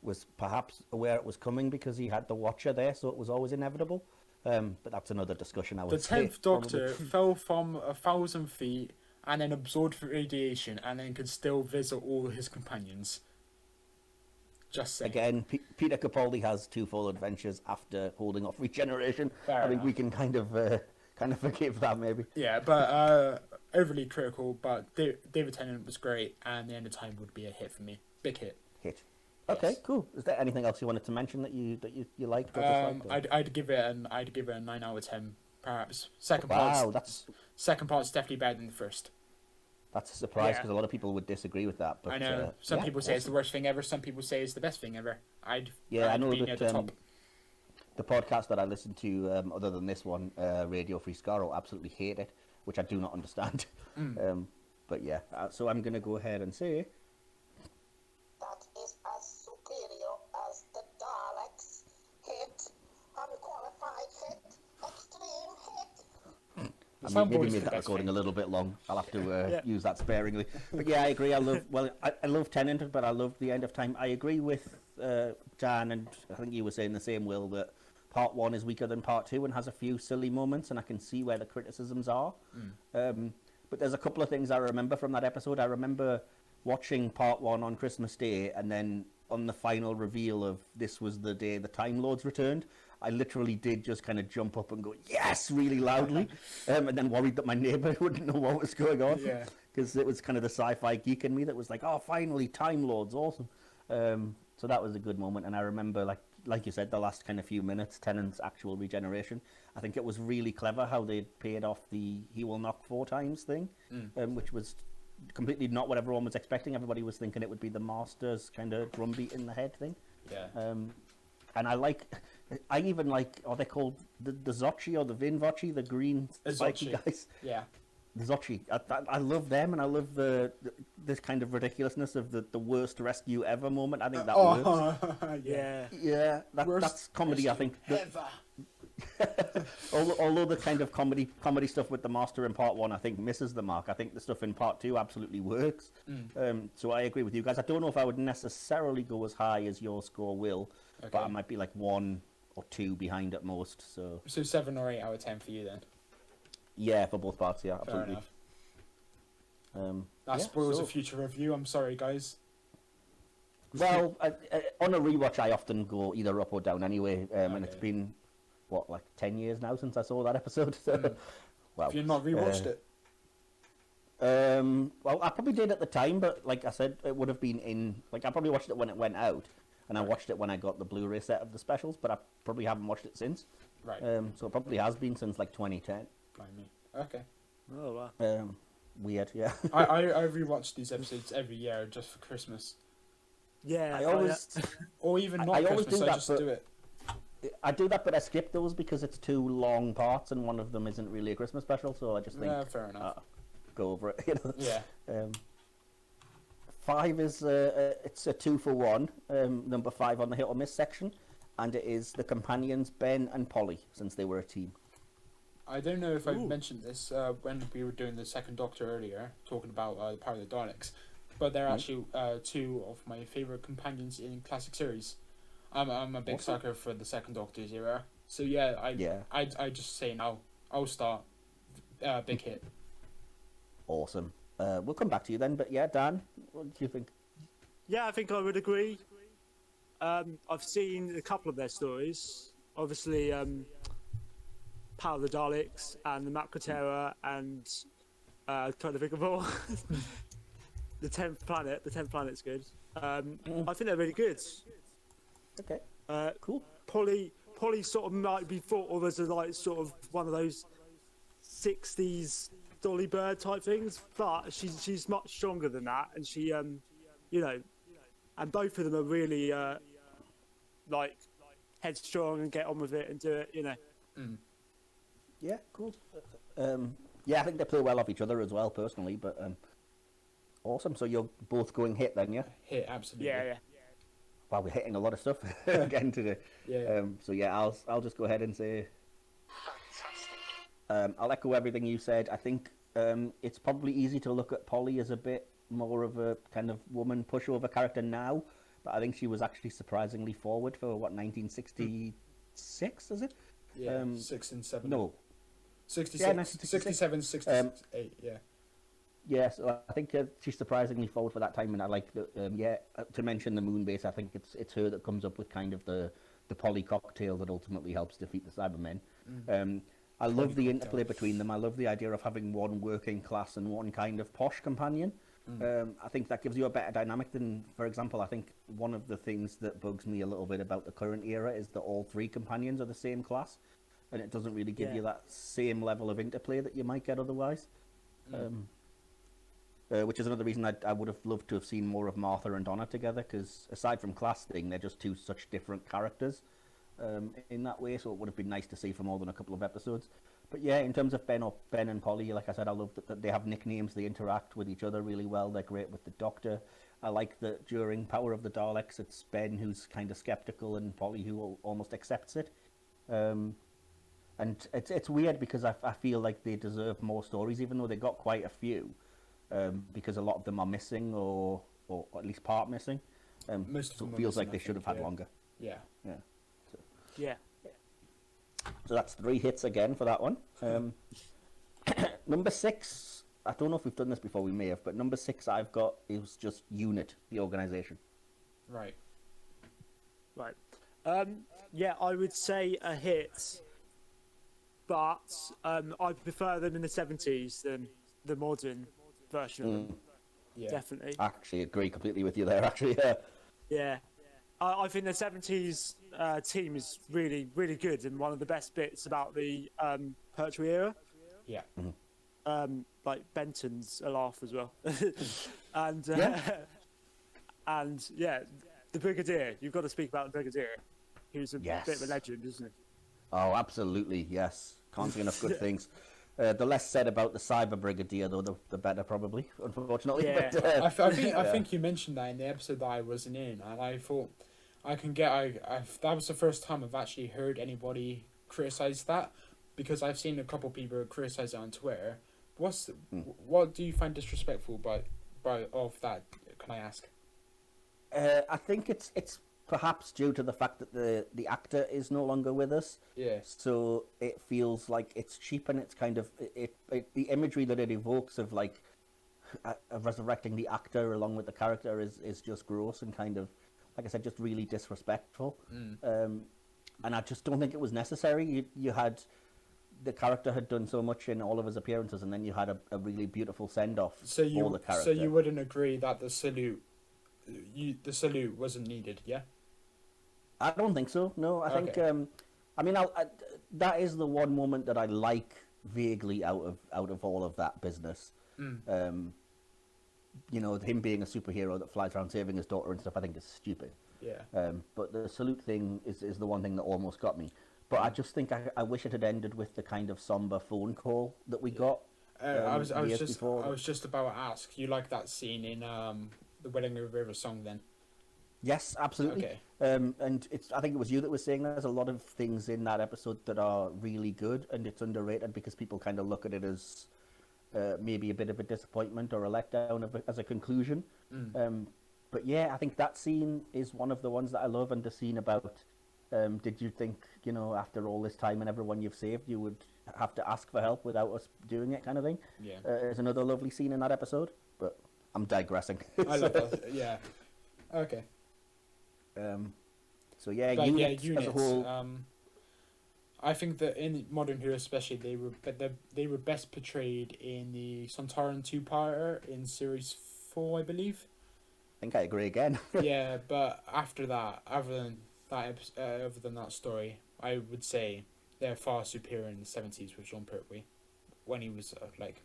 was perhaps aware it was coming because he had the Watcher there, so it was always inevitable. But that's another discussion. I would The say. 10th Doctor fell from 1,000 feet and then absorbed radiation and then could still visit all his companions. Just saying. Again, Peter Capaldi has 2 full adventures after holding off regeneration. Fair I think enough. we can kind of forgive that maybe. Yeah, but overly critical, but David Tennant was great, and The End of Time would be a hit for me. Big hit. Hit. Okay, Yes. cool. Is there anything else you wanted to mention that you liked or disliked? Or- I'd give it a 9 out of 10, perhaps. Wow, Second part's definitely better than the first. that's a surprise Yeah. because a lot of people would disagree with that. But, I know some yeah, people say it's awesome. the worst thing ever. Some people say it's the best thing ever. I I'd know be near that the top. the podcast that I listened to, other than this one, Radio Free Scaro, absolutely hate it, which I do not understand. But yeah, so I'm going to go ahead and say, That is as superior as the Daleks. Hit. Unqualified hit. Extreme hit. I Some maybe boys made the that best recording thing. a little bit long. I'll have to Yeah. use that sparingly. But yeah, I agree. I love Tennant, but I love The End of Time. I agree with Dan, and I think you were saying the same, Will, that part 1 is weaker than part 2 and has a few silly moments, and I can see where the criticisms are. But there's a couple of things I remember from that episode. I remember watching part 1 on Christmas Day, and then on the final reveal of this was the day the Time Lords returned, I literally did just kind of jump up and go, yes, really loudly, and then worried that my neighbour wouldn't know what was going on. Yeah. Because it was kind of the sci-fi geek in me that was like, oh, finally, Time Lords, awesome. So that was a good moment, and I remember, like you said, the last kind of few minutes, Tennant's actual regeneration. I think it was really clever how they paid off the he will knock 4 times thing, which was completely not what everyone was expecting. Everybody was thinking it would be the Master's kind of drumbeat in the head thing. Yeah. And I even like, are they called the Zocchi or the Vinvoci, the green spiky Zocchi. guys? Yeah. The Zocchi. I love them, and I love this kind of ridiculousn's of the worst rescue ever moment. I think that works. Yeah. Yeah. Yeah, that's comedy. I think. Ever. Although the kind of comedy stuff with the Master in part 1, I think misses the mark. I think the stuff in part 2 absolutely works. So I agree with you guys. I don't know if I would necessarily go as high as your score, Will, but I Okay. might be like 1 or 2 behind at most. So So 7 or 8 out of 10 for you then. yeah, for both parts, yeah, Fair absolutely. enough. Yeah, That spoils so- a future review. I'm sorry, guys. Well, on a rewatch, I often go either up or down anyway, and it's Okay. been like 10 years now since I saw that episode. So, well, If you've not rewatched it, well, I probably did at the time, but like I said, it would have been in I probably watched it when it went out, and I watched it when I got the Blu-ray set of the specials, but I probably haven't watched it since. right? So it probably has been since like 2010. Blimey. Okay. Oh wow. Weird, yeah. I rewatch these episodes every year just for Christmas, Yeah. I always or even not I always Christmas. do I that, just but- do it. I do that, but I skip those because it's 2 long parts, and one of them isn't really a Christmas special, so I just think Yeah, fair enough. go over it. You know? Yeah. 5 is it's a 2 for 1. Number 5 on the hit or miss section, and it is the companions Ben and Polly, since they were a team. I don't know if I Ooh. mentioned this when we were doing the second Doctor earlier, talking about the power of the Daleks, but they're actually 2 of my favourite companions in classic series. I'm a big Awesome. sucker for the second Doctor's era, so yeah, I just say now I'll start big hit. Awesome. We'll come back to you then, but yeah, Dan, what do you think? Yeah, I think I would agree. I've seen a couple of their stories. Obviously, Power of the Daleks and the Macrotera and trying to think of all. The 10th Planet. The 10th Planet's good. I think they're really good. Okay. Cool. Polly sort of might be thought of as a, like, sort of one of those 60s Dolly Bird type things, but she's much stronger than that, and she you know, and both of them are really like headstrong and get on with it and do it, you know. Yeah, cool. Yeah, I think they play well off each other as well, personally. But awesome. So you're both going hit then, yeah? Hit, absolutely. Yeah. Wow, we're hitting a lot of stuff again today. Yeah. So yeah, I'll just go ahead and say Fantastic. I'll echo everything you said. I think it's probably easy to look at Polly as a bit more of a kind of woman pushover character now, but I think she was actually surprisingly forward for what 1966 is it? Yeah, 6 and 7. No. 66, Yeah, 1966. 67, 68, yeah. Yeah, so I think she's surprisingly forward for that time, and I like the to mention the moon base. I think it's her that comes up with kind of the Polly cocktail that ultimately helps defeat the Cybermen. I love the interplay between them. I love the idea of having one working class and one kind of posh companion. I think that gives you a better dynamic than, for example, I think one of the things that bugs me a little bit about the current era is that all three companions are the same class, and it doesn't really give you that same level of interplay that you might get otherwise. Which is another reason I would have loved to have seen more of Martha and Donna together, because aside from class thing, they're just two such different characters in that way, so it would have been nice to see for more than a couple of episodes. But yeah, in terms of Ben and Polly, like I said, I love that they have nicknames, they interact with each other really well, they're great with the Doctor. I like that during Power of the Daleks, it's Ben who's kind of skeptical and Polly who almost accepts it. And it's weird because I feel like they deserve more stories, even though they got quite a few. Because a lot of them are missing or at least part missing. Most of so them it are feels missing, like they I should have think, had longer. Yeah. Yeah. So that's 3 hits again for that one. Number 6, I don't know if we've done this before, we may have, but number 6 I've got is just Unit, the organisation. Right. Yeah, I would say a hit, but I prefer them in the 70s than the modern version of them. Yeah. Definitely. I actually agree completely with you there, actually. Yeah. I think the 70s team is really, really good, and one of the best bits about the Pertwee era. Yeah. Like Benton's a laugh as well. And and yeah, the Brigadier. You've got to speak about the Brigadier. He was a bit of a legend, isn't he? Oh, absolutely, yes. Can't say enough good things. The less said about the Cyber Brigadier, though, the better, probably, unfortunately. Yeah. But, I think you mentioned that in the episode that I wasn't in, and I thought that was the first time I've actually heard anybody criticize that, because I've seen a couple people criticize it on Twitter. What do you find disrespectful of that? Can I ask? I think it's perhaps due to the fact that the actor is no longer with us. Yeah. So it feels like it's cheap, and it's kind of the imagery that it evokes of like of resurrecting the actor along with the character is just gross and kind of, like I said, just really disrespectful. And I just don't think it was necessary. You had the character had done so much in all of his appearances, and then you had a really beautiful send off for the character. So you wouldn't agree that the salute wasn't needed, yeah? I don't think so. No, I think. I mean, that is the one moment that I like vaguely out of all of that business. You know, him being a superhero that flies around saving his daughter and stuff, I think is stupid. Yeah. But the salute thing is the one thing that almost got me. But I just think I wish it had ended with the kind of somber phone call that we got. I was before. just about to ask. You like that scene in the Wedding River song then? Yes, absolutely. Okay. And I think it was you that was saying there's a lot of things in that episode that are really good, and it's underrated because people kind of look at it as maybe a bit of a disappointment or a letdown as a conclusion. But yeah, I think that scene is one of the ones that I love, and the scene about did you think, you know, after all this time and everyone you've saved, you would have to ask for help without us doing it, kind of thing. Yeah. There's another lovely scene in that episode, but I'm digressing. I love that. Yeah. Okay. So yeah, But units, yeah, as a units. whole. I think that in Modern Who especially, they were best portrayed in the Sontaran two-parter in series 4, I believe. I think I agree again. Yeah, but after that, other than that story, I would say they're far superior in the 70s with Jean Pertwee, when he was like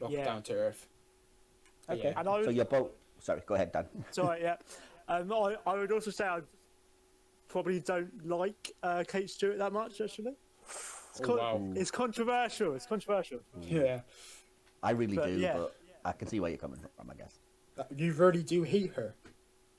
locked Yeah. down to Earth. But Okay. yeah. And I So would, you're both. Sorry, go ahead, Dan. sorry, yeah. I would also say I probably don't like Kate Stewart that much, actually. Oh, wow. It's controversial. It's controversial. Yeah, I really But, do, yeah. but I can see where you're coming from, I guess. you really do hate her.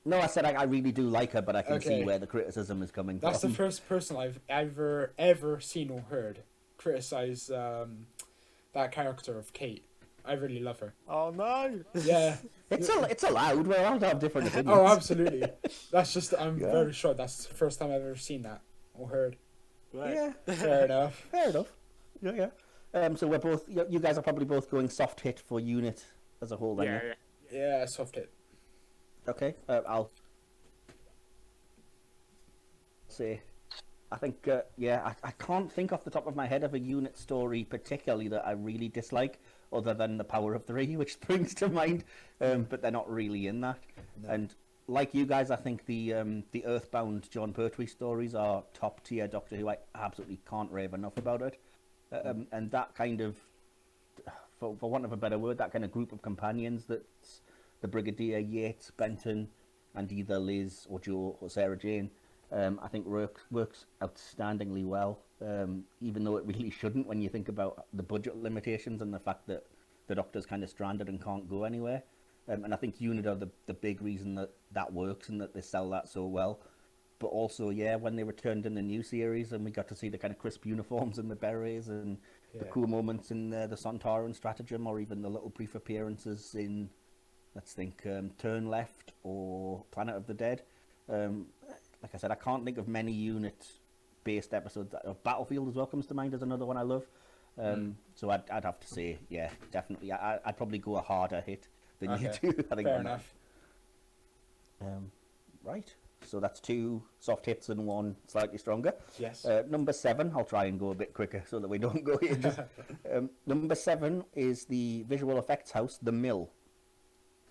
No, I said I really do like her, but I can see Okay. where the criticism is coming That's the from. first person I've ever seen or heard criticize that character of Kate. I really love her. Oh no! Yeah. It's allowed. We're allowed to have different opinions. Oh, absolutely. That's just I'm Yeah. very sure that's the first time I've ever seen that or heard. Right. Yeah, Fair enough. fair enough. Yeah, yeah. So we're both. You guys are probably both going soft hit for unit as a whole, then. Yeah, Yeah. yeah. Yeah, soft hit. Okay. I'll say. I think. I can't think off the top of my head of a unit story particularly that I really dislike, other than the Power of Three, which springs to mind. But they're not really in that. No. And like you guys, I think the Earthbound John Pertwee stories are top tier Doctor Who. I absolutely can't rave enough about it. And that kind of, for want of a better word, that kind of group of companions that's the Brigadier, Yates, Benton, and either Liz or Jo or Sarah Jane, I think works outstandingly well, even though it really shouldn't when you think about the budget limitations and the fact that the Doctor's kind of stranded and can't go anywhere. And I think Unit are the big reason that works and that they sell that so well. But also, yeah, when they returned in the new series and we got to see the kind of crisp uniforms and the berets and the Yeah. cool moments in the Sontaran stratagem, or even the little brief appearances in, let's think, Turn Left or Planet of the Dead. Like I said, I can't think of many unit-based episodes. Battlefield as well comes to mind as another one I love. So I'd have to say, yeah, definitely. I'd probably go a harder hit than you Okay, do. I think fair on that. enough. Right. So that's 2 soft hits and 1 slightly stronger. Yes. Number 7, I'll try and go a bit quicker so that we don't go ages. Number 7 is the visual effects house, The Mill.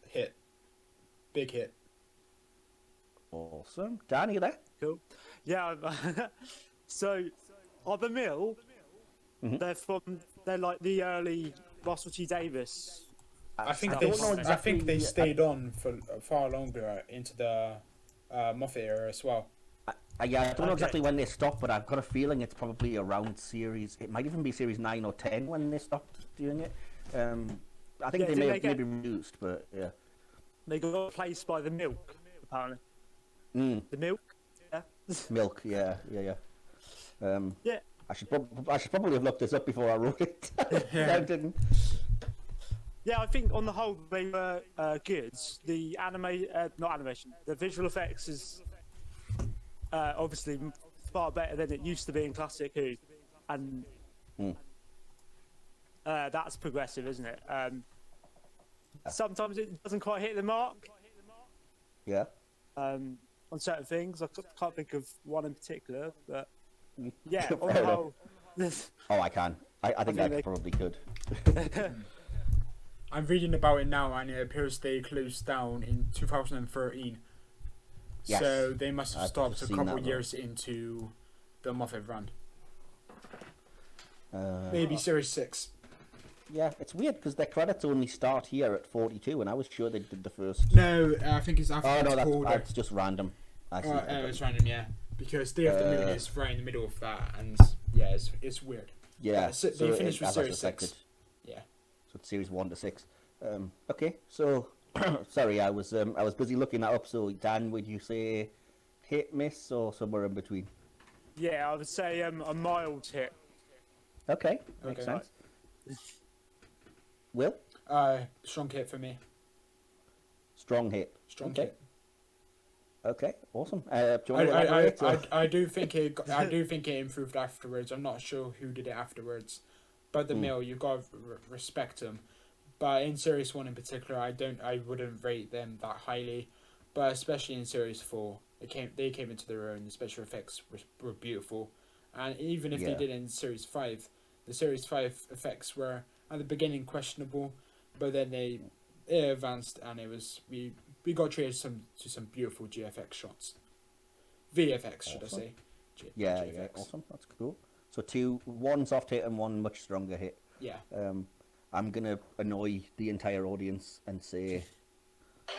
Hit. Big hit. Awesome. Dan, are you there? Cool. Yeah. So, on the Mill, they're like the early Russell T Davis. I think I they don't know I think they exactly- stayed on for far longer into the Moffat era as well. Yeah, I don't know Okay. exactly when they stopped, but I've got a feeling it's probably around series. It might even be series 9 or 10 when they stopped doing it. I think Yeah, they did may they have get- maybe reduced, but yeah. They got replaced by the Milk, apparently. Mm, The Milk. Yeah. milk, yeah. Yeah. I should probably have looked this up before I wrote it. I didn't. Yeah, I think on the whole they were good. The not animation, the visual effects is obviously far better than it used to be in Classic Who, and that's progressive, isn't it? Sometimes it doesn't quite hit the mark Yeah. on certain things. I can't think of one in particular, but yeah, on Fair the enough. whole. Oh, I can. I think I they- probably could. I'm reading about it now, and it appears they closed down in 2013. Yes. So they must have I've stopped a seen couple that, though. years into the Moffat run. Uh, Maybe series 6. yeah, it's weird because their credits only start here at 42, and I was sure they did the first. No, I think it's after Oh no, it's that's called. it's just random. I see. It's random, yeah. Because Day of the Moon is right in the middle of that, and yeah, it's weird. Yeah, So they finished with as series suspected. 6. Yeah. So it's series 1 to 6. Okay, so sorry, I was busy looking that up. So Dan, would you say hit, miss, or somewhere in between? Yeah, I would say a mild hit. Okay, makes Okay. sense. Will, Strong hit for me. strong hit. Strong Okay. hit. Okay, awesome. Do you want to elaborate, or- I do think it improved afterwards. I'm not sure who did it afterwards, but the Mill, you got to respect them. But in series 1 in particular, I wouldn't rate them that highly, but especially in series 4, They came into their own. The special effects were beautiful, and even if they Yeah. did in Series 5, the Series 5 effects were at the beginning questionable, but then they advanced, and we got treated to some beautiful GFX shots. VFX, should Awesome. I say? Yeah, GFX. yeah, awesome. That's cool. So one soft hit and one much stronger hit. Yeah. I'm gonna annoy the entire audience and say Not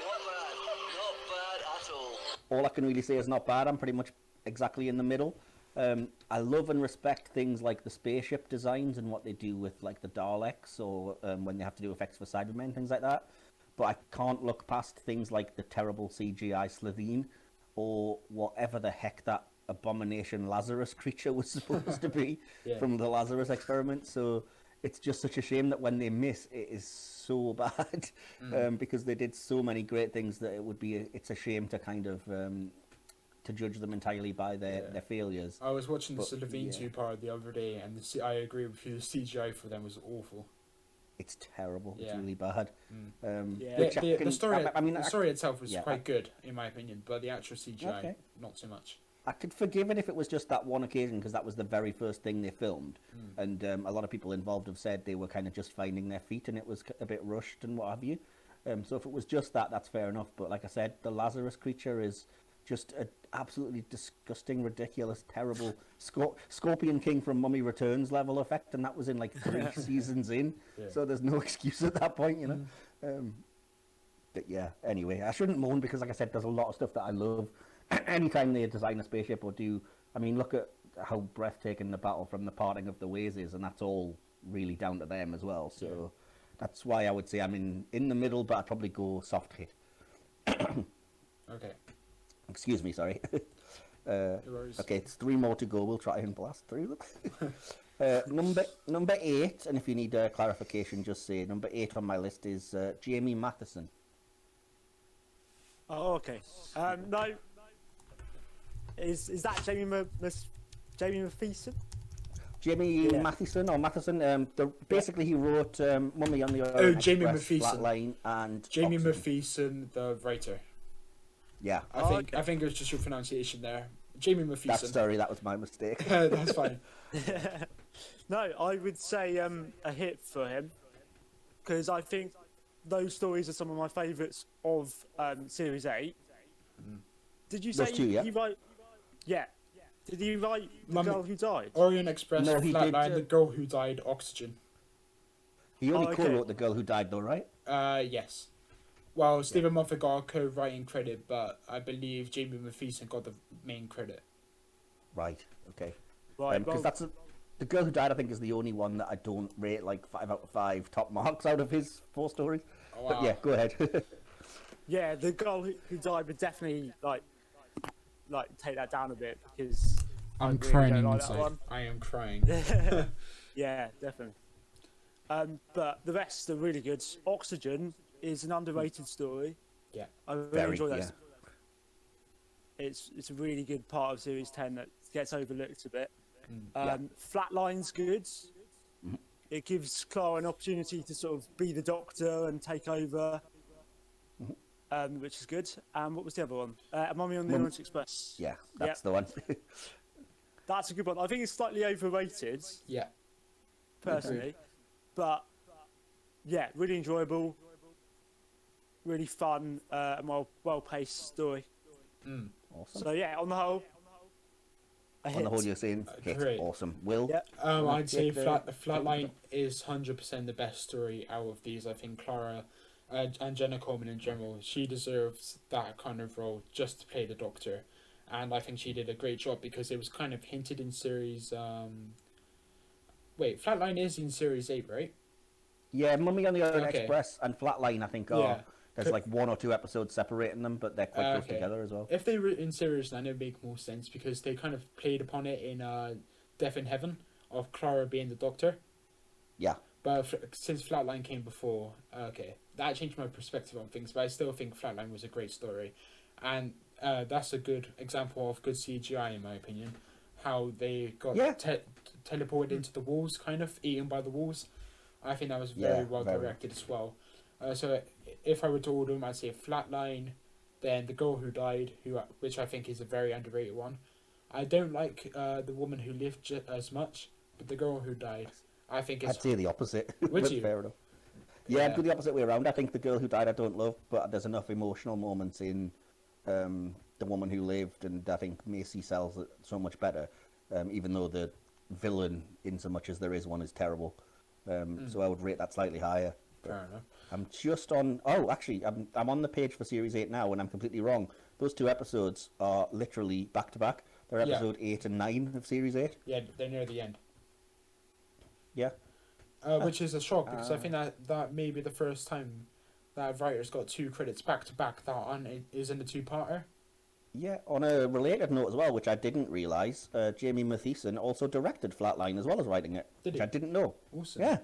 bad at all. all I can really say is not bad. I'm pretty much exactly in the middle. I love and respect things like the spaceship designs and what they do with like the Daleks, or when they have to do effects for Cybermen, things like that. But I can't look past things like the terrible CGI Slitheen, or whatever the heck that abomination Lazarus creature was supposed to be Yeah. from the Lazarus experiment. So it's just such a shame that when they miss, it is so bad, because they did so many great things that it's a shame to kind of to judge them entirely by their failures. I was watching the But, Slovene yeah. 2 part the other day, and I agree with you. The CGI for them was awful. It's terrible. It's Yeah. really bad. Yeah. Which I The can- story, I mean, the I- story itself was yeah, quite good in my opinion, but the actual CGI, Okay. not so much. I could forgive it if it was just that one occasion, because that was the very first thing they filmed, and a lot of people involved have said they were kind of just finding their feet and it was a bit rushed and what have you. So if it was just that, that's fair enough. But like I said, the Lazarus creature is just an absolutely disgusting, ridiculous, terrible Scorpion King from Mummy Returns level effect, and that was in like 3 seasons in. Yeah. So there's no excuse at that point, you know. But yeah, anyway, I shouldn't moan because, like I said, there's a lot of stuff that I love. Anytime they design a spaceship or do, I mean, look at how breathtaking the battle from the parting of the ways is, and that's all really down to them as well. So that's why I would say I'm in the middle, but I'd probably go soft hit. Okay. Excuse me, sorry. No worries. Okay, it's 3 more to go. We'll try and blast through them. Number 8, and if you need clarification, just say number 8 on my list is Jamie Matheson. Oh, okay. No. Is that Jamie Matheson? Jamie Yeah. Matheson or Matheson. Basically, he wrote Mummy on the Oh, Orient Jamie Express, Matheson. Flatline, and Jamie Oxygen. Matheson, the writer. Yeah, I think it was just your pronunciation there. Jamie that's Matheson. sorry, that was my mistake. That's fine. No, I would say a hit for him, because I think those stories are some of my favourites of Series 8. Did you say Those two, yeah. he wrote? Yeah. Did he write The Mummy- Girl Who Died? Orient Express, No, he did, Flatline, The Girl Who Died, Oxygen. He only Oh, okay. co-wrote The Girl Who Died, though, right? Yes. Well, Stephen Moffat got a co-writing credit, but I believe Jamie Matheson got the main credit. Right. Okay. Right. Because well, The Girl Who Died, I think, is the only one that I don't rate like 5 out of 5 top marks out of his 4 stories. Oh, But wow. yeah, go ahead. yeah, The Girl Who Died would definitely like take that down a bit, because I'm really crying don't like that inside. one. I am crying. Yeah, definitely. But the rest are really good. Oxygen is an underrated story. Yeah. I really Very, enjoy that. yeah. It's a really good part of Series 10 that gets overlooked a bit. Yeah. Flatline's good. It gives Clara an opportunity to sort of be the Doctor and take over, which is good. And what was the other one? Mummy on the Orient Express. Yeah, that's the one. That's a good one. I think it's slightly overrated, Yeah. personally. But, yeah, really enjoyable, really fun, and well-paced story. Awesome. So, yeah, on the whole, a On hit. the whole, you're saying hit. great. Awesome. Will? Yeah. I'd say Yeah, Flatline is 100% the best story out of these. I think Clara and Jenna Coleman in general, she deserves that kind of role just to play the Doctor. And I think she did a great job because it was kind of hinted in series... Wait, Flatline is in Series 8, right? Yeah, Mummy on the Orient Okay. Express and Flatline, I think, are. Yeah. There's like 1 or 2 episodes separating them, but they're quite close Okay. together as well. If they were in Series 9, it would make more sense because they kind of played upon it in Death in Heaven of Clara being the Doctor. Yeah. But since Flatline came before, okay, that changed my perspective on things. But I still think Flatline was a great story, and that's a good example of good CGI in my opinion. How they got Yeah. teleported into the walls, kind of eaten by the walls. I think that was very Yeah, well very. directed as well. So if I were to order them, I'd say Flatline, Then The Girl Who Died, which I think is a very underrated one. I don't like The Woman Who Lived as much, but The Girl Who Died, I think is... I'd say the opposite. Would but you? fair enough. Yeah, Yeah. I'd go the opposite way around. I think The Girl Who Died I don't love, but there's enough emotional moments in The Woman Who Lived, and I think Macy sells it so much better, even though the villain, in so much as there is one, is terrible. So I would rate that slightly higher. Fair enough. I'm just on... Oh, actually, I'm on the page for Series 8 now, and I'm completely wrong. Those 2 episodes are literally back-to-back. They're Yeah. episode 8 and 9 of Series 8. Yeah, they're near the end. Yeah. Which is a shock, because I think that may be the first time that writer's got 2 credits back-to-back that is in the 2-parter. Yeah, on a related note as well, which I didn't realise, Jamie Matheson also directed Flatline as well as writing it, Did which he? I didn't know. Awesome. Yeah.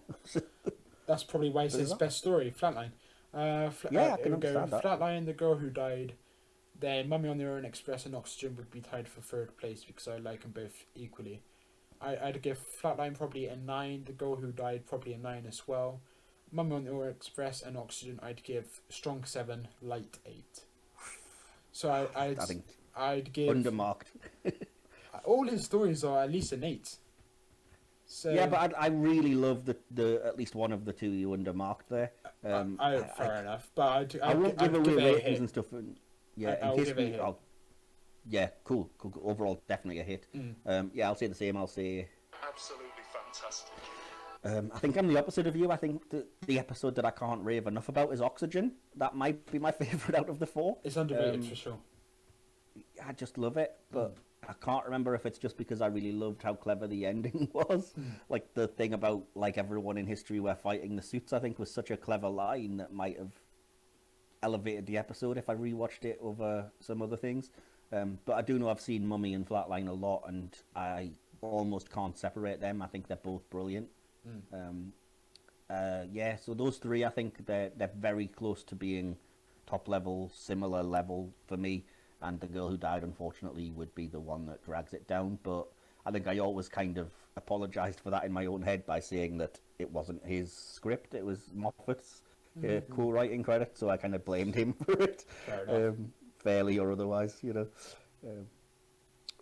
That's probably why it's his Bizarre. best story, Flatline. Yeah, I It can would go understand that. Flatline, The Girl Who Died, then Mummy on the Orient Express and Oxygen would be tied for 3rd place because I like them both equally. I'd give Flatline probably a 9, The Girl Who Died probably a 9 as well. Mummy on the Orient Express and Oxygen I'd give strong 7, light 8. So I think I'd give... undermarked. All his stories are at least an 8. So Yeah, but I really love the at least one of the 2 you undermarked there. fair enough. But I won't give away it a ratings hit. and stuff. Yeah, I'll in case give it a we... hit. Yeah, cool. Overall, definitely a hit. Yeah, I'll say the same. I'll say... Absolutely fantastic. I think I'm the opposite of you. I think the episode that I can't rave enough about is Oxygen. That might be my favourite out of the 4. It's underrated for sure. I just love it, but I can't remember if it's just because I really loved how clever the ending was. Like the thing about like everyone in history were fighting the suits, I think was such a clever line that might have elevated the episode if I rewatched it over some other things. But I do know I've seen Mummy and Flatline a lot, and I almost can't separate them. I think they're both brilliant. Yeah, so those 3, I think they're very close to being top level, similar level for me. And The Girl Who Died, unfortunately, would be the one that drags it down. But I think I always kind of apologised for that in my own head by saying that it wasn't his script, it was Moffat's co-writing credit. So I kind of blamed him for it, Fair enough. fairly or otherwise, you know.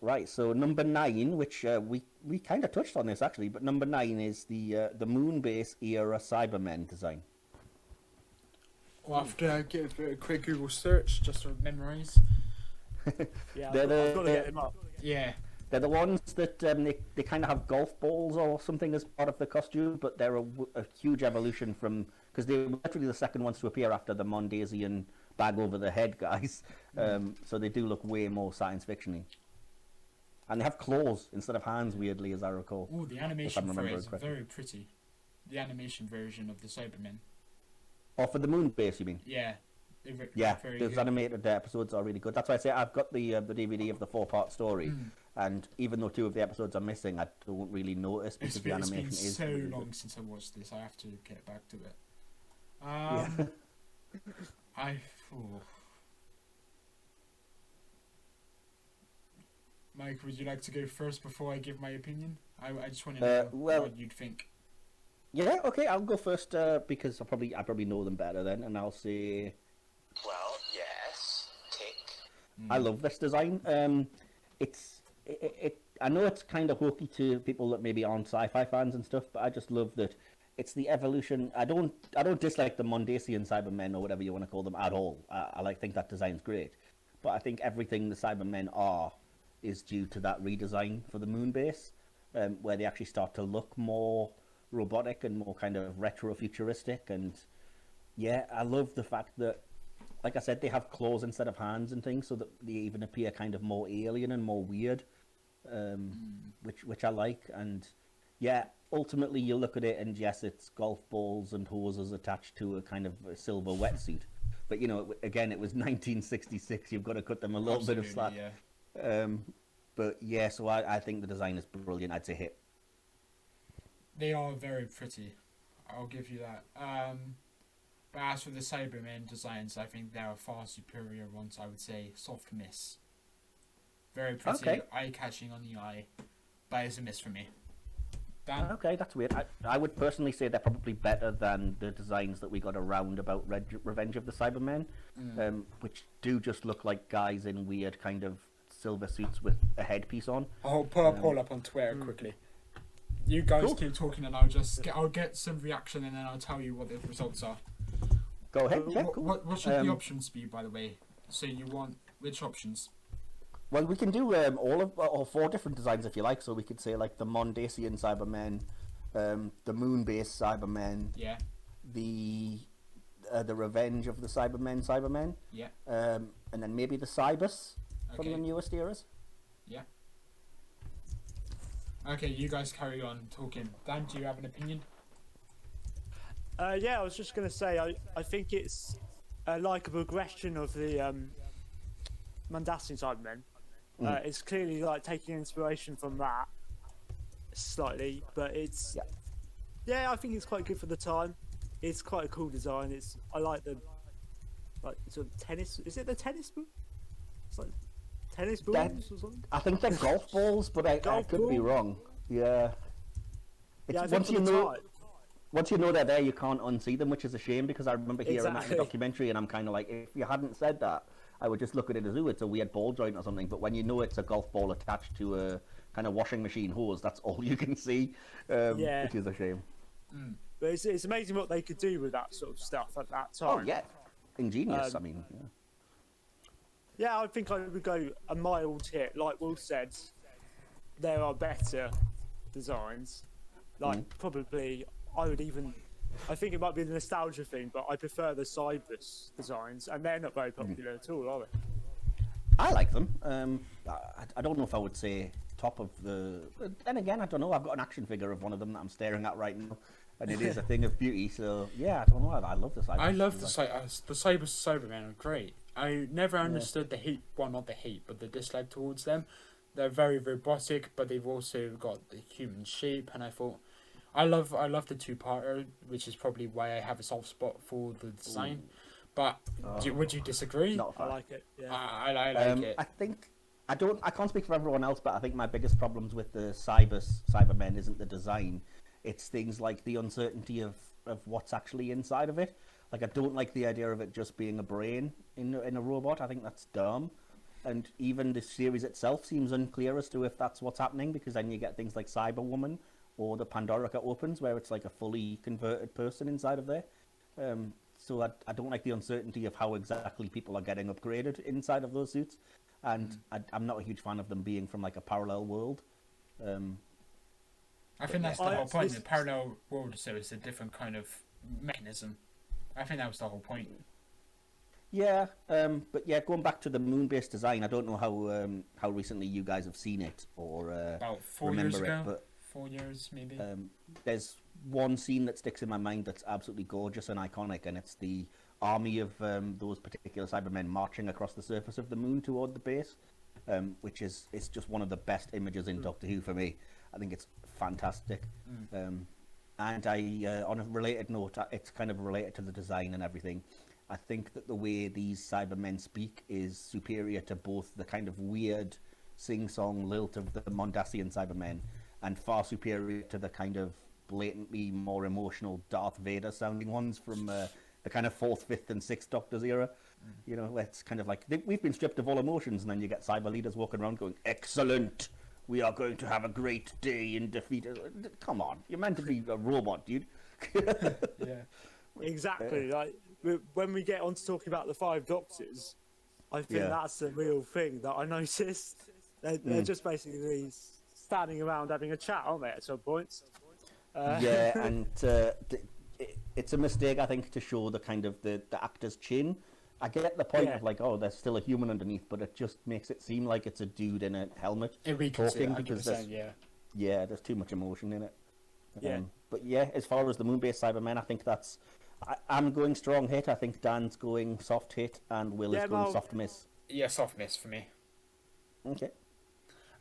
Right, so number 9, which we kind of touched on this actually, but number 9 is the Moonbase era Cybermen design. Well, after I give a quick Google search just to memorise. Yeah, They're I've got to get him up. Yeah. They're the ones that they kind of have golf balls or something as part of the costume, but they're a huge evolution from... Because they were literally the second ones to appear after the Mondasian bag-over-the-head guys. So they do look way more science fiction-y. And they have claws instead of hands, weirdly, as I recall. Oh, the animation for it remembering is correctly. very pretty. The animation version of the Cybermen. Or for the Moonbase, you mean? Yeah. Yeah, very those good. animated episodes are really good. That's why I say I've got the DVD of the 4-part story, and even though 2 of the episodes are missing, I don't really notice because the It's animation been is so really long good. since I watched this. I have to get back to it. Yeah. Mike, would you like to go first before I give my opinion? I just want to know well- what you'd think. Yeah, okay, I'll go first because I probably know them better then, and I'll say Well, yes. Tick. I love this design. I know it's kind of hokey to people that maybe aren't sci-fi fans and stuff, but I just love that it's the evolution. I don't dislike the Mondasian Cybermen or whatever you want to call them at all. I think that design's great, but I think everything the Cybermen are is due to that redesign for the Moonbase, where they actually start to look more robotic and more kind of retro-futuristic. And yeah, I love the fact that, like I said, they have claws instead of hands and things, so that they even appear kind of more alien and more weird, which I like. And yeah, ultimately you look at it and yes, it's golf balls and hoses attached to a kind of a silver wetsuit. But you know, again, it was 1966. You've got to cut them a little bit of slack. Yeah. But yeah, so I think the design is brilliant. I'd say hit. They are very pretty. I'll give you that. But as for the Cybermen designs, I think there are far superior ones. I would say soft miss. Very pretty, Okay. eye-catching on the eye, but it's a miss for me. Dan? Okay, that's weird. I would personally say they're probably better than the designs that we got around about Revenge of the Cybermen, which do just look like guys in weird kind of silver suits with a headpiece on. I'll put a poll up on Twitter quickly. You guys Cool. keep talking, and I'll get some reaction, and then I'll tell you what the results are. Go ahead. Yeah, cool. What should the options be, by the way? So you want which options? Well, we can do all 4 different designs if you like. So we could say like the Mondasian Cybermen, the Moon-based Cybermen, Yeah. the Revenge of the Cybermen, Yeah. and then maybe the Cybus from Okay. the newest eras. Yeah. Okay, you guys carry on talking. Dan, do you have an opinion? Yeah, I was just going to say, I think it's like a progression of the Mondasian Cybermen. It's clearly like taking inspiration from that slightly, but it's I think it's quite good for the time. It's quite a cool design. I like the sort of tennis. Is it the tennis ball? It's like tennis balls or something. I think they're golf balls, but I Golf could be ball? wrong. Yeah. Yeah, I It's, think for the time. once you know they're there, you can't unsee them, which is a shame because I remember hearing that in Exactly. the documentary, and I'm kind of like, if you hadn't said that, I would just look at it as, it's a weird ball joint or something. But when you know it's a golf ball attached to a kind of washing machine hose, that's all you can see, Yeah. which is a shame. But it's amazing what they could do with that sort of stuff at that time. Oh yeah, ingenious. I mean, Yeah, I think I would go a mild hit. Like Will said, there are better designs. Like, probably, I think it might be the nostalgia thing, but I prefer the Cybus designs, and they're not very popular at all, are they? I like them. I don't know if I would say top of the. Then again, I don't know. I've got an action figure of one of them that I'm staring at right now, and it is a thing of beauty. So yeah, I don't know. I love the Cybus. I love the Cybermen are great. I never understood the hate. Well, not the hate, but the dislike towards them. They're very robotic, but they've also got the human shape. And I thought, I love the 2-parter, which is probably why I have a soft spot for the design. But would you disagree? Not a I fan. like it. Yeah. I like it. I think I can't speak for everyone else, but I think my biggest problems with the Cybermen isn't the design. It's things like the uncertainty of what's actually inside of it. Like, I don't like the idea of it just being a brain in a robot. I think that's dumb. And even the series itself seems unclear as to if that's what's happening, because then you get things like Cyberwoman or the Pandorica opens, where it's like a fully converted person inside of there. So I don't like the uncertainty of how exactly people are getting upgraded inside of those suits. And I'm not a huge fan of them being from like a parallel world. I think that's the I- whole point. this- The parallel world, so it's a different kind of mechanism. I think that was the whole point. Yeah, but yeah, going back to the moon-based design, I don't know how recently you guys have seen it or About 4 years remember ago. it, but 4 years, maybe. there's one scene that sticks in my mind that's absolutely gorgeous and iconic, and it's the army of those particular Cybermen marching across the surface of the moon toward the base, which is just one of the best images in Doctor Who for me. I think it's fantastic. And on a related note, it's kind of related to the design and everything. I think that the way these Cybermen speak is superior to both the kind of weird sing-song lilt of the Mondasian Cybermen and far superior to the kind of blatantly more emotional Darth Vader sounding ones from the kind of 4th, 5th and 6th Doctors era. You know, it's kind of like, we've been stripped of all emotions, and then you get cyber leaders walking around going, excellent, we are going to have a great day in defeat. Come on, you're meant to be a robot, dude. Yeah. Exactly. Like when we get on to talking about the 5 Doctors, I think Yeah. that's the real thing that I noticed. They're just basically standing around having a chat, aren't they? At some points. Yeah, and it's a mistake, I think, to show the kind of the actor's chin. I get the point Yeah. of like, oh, there's still a human underneath, but it just makes it seem like it's a dude in a helmet It weakens it, talking because 100%, yeah. there's too much emotion in it. Yeah. But yeah, as far as the moon-based Cybermen, I think I'm going strong hit. I think Dan's going soft hit, and Will Yeah, is going well- soft miss. Yeah, soft miss for me. Okay.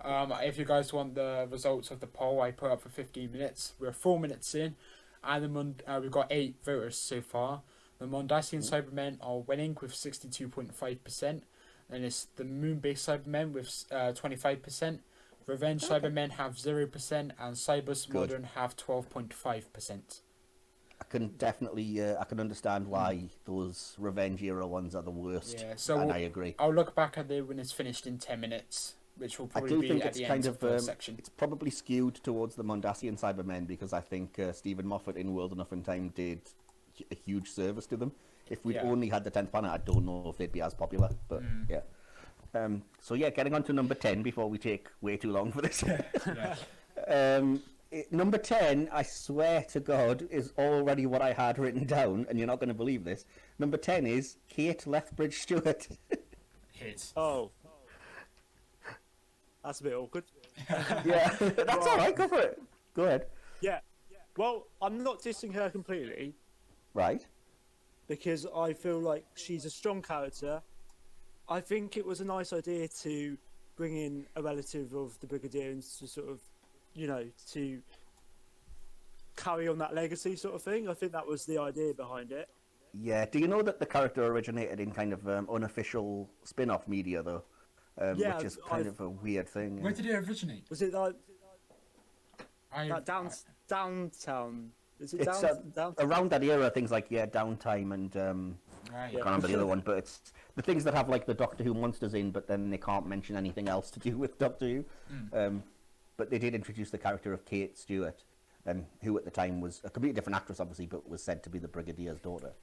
If you guys want the results of the poll, I put up for 15 minutes. We're 4 minutes in, and we've got 8 voters so far. The Mondasian Cybermen are winning with 62.5%, and it's the moon-based Cybermen with 25%. Revenge Cybermen have 0%, and Cybers Modern have 12.5%. I can definitely, I can understand why those Revenge era ones are the worst. Yeah, so and I agree. I'll look back at it when it's finished in 10 minutes, which will I probably do be think at it's the kind end of of the section. it's probably skewed towards the Mondasian Cybermen because I think Stephen Moffat in World Enough in Time did a huge service to them. If we'd only had the 10th planet, I don't know if they'd be as popular. But yeah. So yeah, getting on to number 10 before we take way too long for this. Number 10, I swear to God, is already what I had written down, and you're not going to believe this. Number 10 is Kate Lethbridge Stewart. Hit. Oh. That's a bit awkward. Yeah, that's all right. Go for it. Go ahead. Yeah. Well, I'm not dissing her completely Right. because I feel like she's a strong character. I think it was a nice idea to bring in a relative of the Brigadier and to sort of, to carry on that legacy sort of thing. I think that was the idea behind it. Yeah. Do you know that the character originated in kind of unofficial spin-off media, though? Yeah, which is kind of a weird thing. Where did it originate? Was it like that I- downtown? Is it It's down? around that era, things like Downtime and Right. I can't remember the other one, but it's the things that have like the Doctor Who monsters in, but then they can't mention anything else to do with Doctor Who. But they did introduce the character of Kate Stewart, who at the time was a completely different actress, obviously, but was said to be the Brigadier's daughter.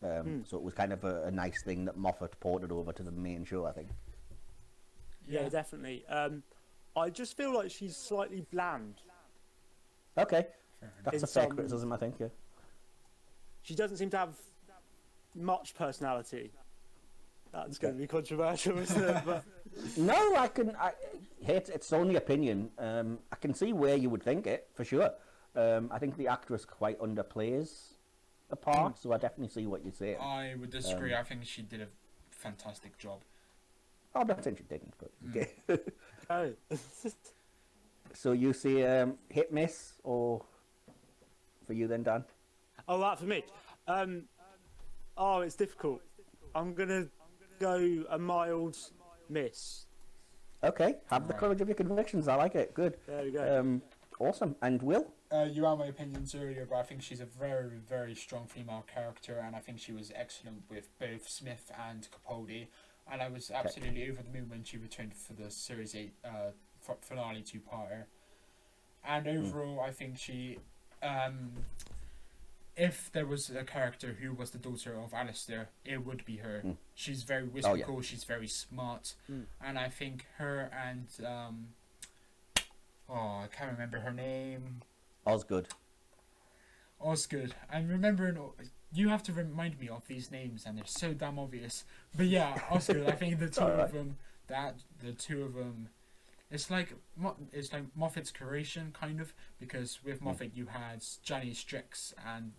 So it was kind of a nice thing that Moffat ported over to the main show, I think. Yeah, definitely. I just feel like she's slightly bland. Okay, that's In a fair some- criticism, I think. Yeah. She doesn't seem to have much personality. That's going to be controversial, isn't it? But No, it's only opinion. I can see where you would think it for sure. I think the actress quite underplays a part, so I definitely see what you're saying. I would disagree. I think she did a fantastic job. I'm not saying she didn't, but okay. oh, So you see hit miss, or for you then, Dan? oh, that for me. It's difficult. I'm gonna go a mild miss. Okay, have the courage of your convictions. I like it. Good. There we go. Awesome. And Will? You had my opinions earlier, but I think she's a very, very strong female character, and I think she was excellent with both Smith and Capaldi. And I was absolutely over the moon when she returned for the Series 8 finale two-parter. And overall, I think she... if there was a character who was the daughter of Alistair, it would be her. She's very whimsical, she's very smart, and I think her and... I can't remember her name. Osgood. Osgood. I'm remembering... You have to remind me of these names, and they're so damn obvious. But yeah, Osgood. I think the two of them. It's like Moffat's creation, kind of, because with Moffat you had Johnny Strix and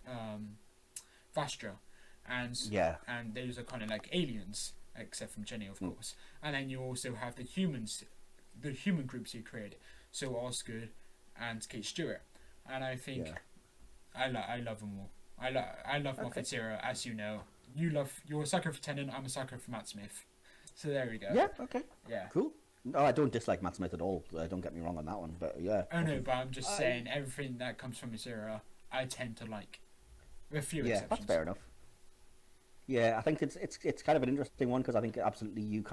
Vastra, and those are kind of like aliens, except from Jenny, of course. And then you also have the humans, the human groups you created. So Osgood and Kate Stewart, and I think I love them all. I love Moffat's era, as you know. You're a sucker for Tennant, I'm a sucker for Matt Smith. So there we go. Yeah, okay. Yeah. Cool. No, I don't dislike Matt Smith at all. Don't get me wrong on that one, but yeah. Oh no, but I'm just saying everything that comes from his era, I tend to like. With a few exceptions. That's fair enough. Yeah, I think it's kind of an interesting one because I think absolutely you'd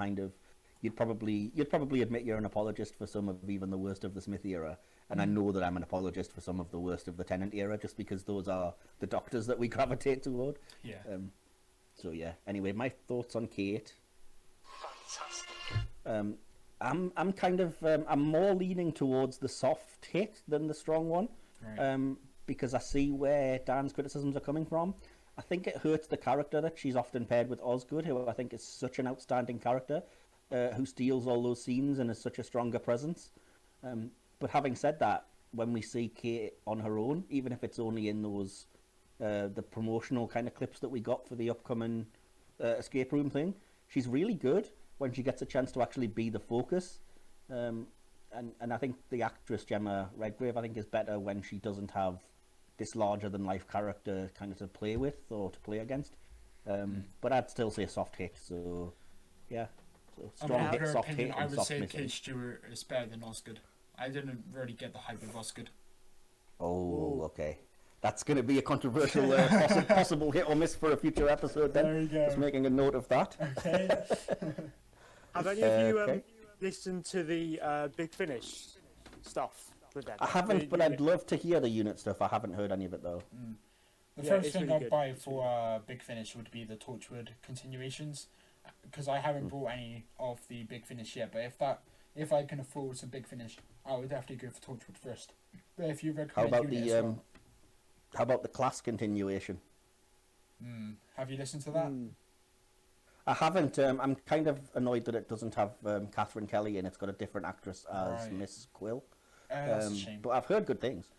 probably admit you're an apologist for some of even the worst of the Smith era, and I know that I'm an apologist for some of the worst of the Tennant era, just because those are the doctors that we gravitate toward. Yeah. So yeah. Anyway, my thoughts on Kate. Fantastic. I'm kind of I'm more leaning towards the soft hit than the strong one, Right. because I see where Dan's criticisms are coming from. I think it hurts the character that she's often paired with Osgood, who I think is such an outstanding character, who steals all those scenes and is such a stronger presence. But having said that, when we see Kate on her own, even if it's only in those the promotional kind of clips that we got for the upcoming escape room thing, she's really good when she gets a chance to actually be the focus. And I think the actress Gemma Redgrave, I think, is better when she doesn't have this larger than life character kind of to play with or to play against. But I'd still say soft hit. So yeah, so strong hit, her soft opinion, hit, I and would soft say missing. Kate Stewart is better than Osgood. I didn't really get the hype of Osgood. Oh, okay. That's going to be a controversial possible hit or miss for a future episode then. There you go. Just making a note of that. Okay. Have any of you Okay. listened to the Big Finish stuff with them? I haven't, but I'd love to hear the unit stuff. I haven't heard any of it though. The Yeah, first it's thing really I'd good. buy for Big Finish would be the Torchwood continuations, because I haven't bought any of the Big Finish yet. But if I can afford some Big Finish, I would definitely go for Torchwood first. But if you How recommend about unit the as well, how about the class continuation? have you listened to that? I haven't. I'm kind of annoyed that it doesn't have Catherine Kelly and it's got a different actress as Right. Miss Quill. That's a shame. But I've heard good things.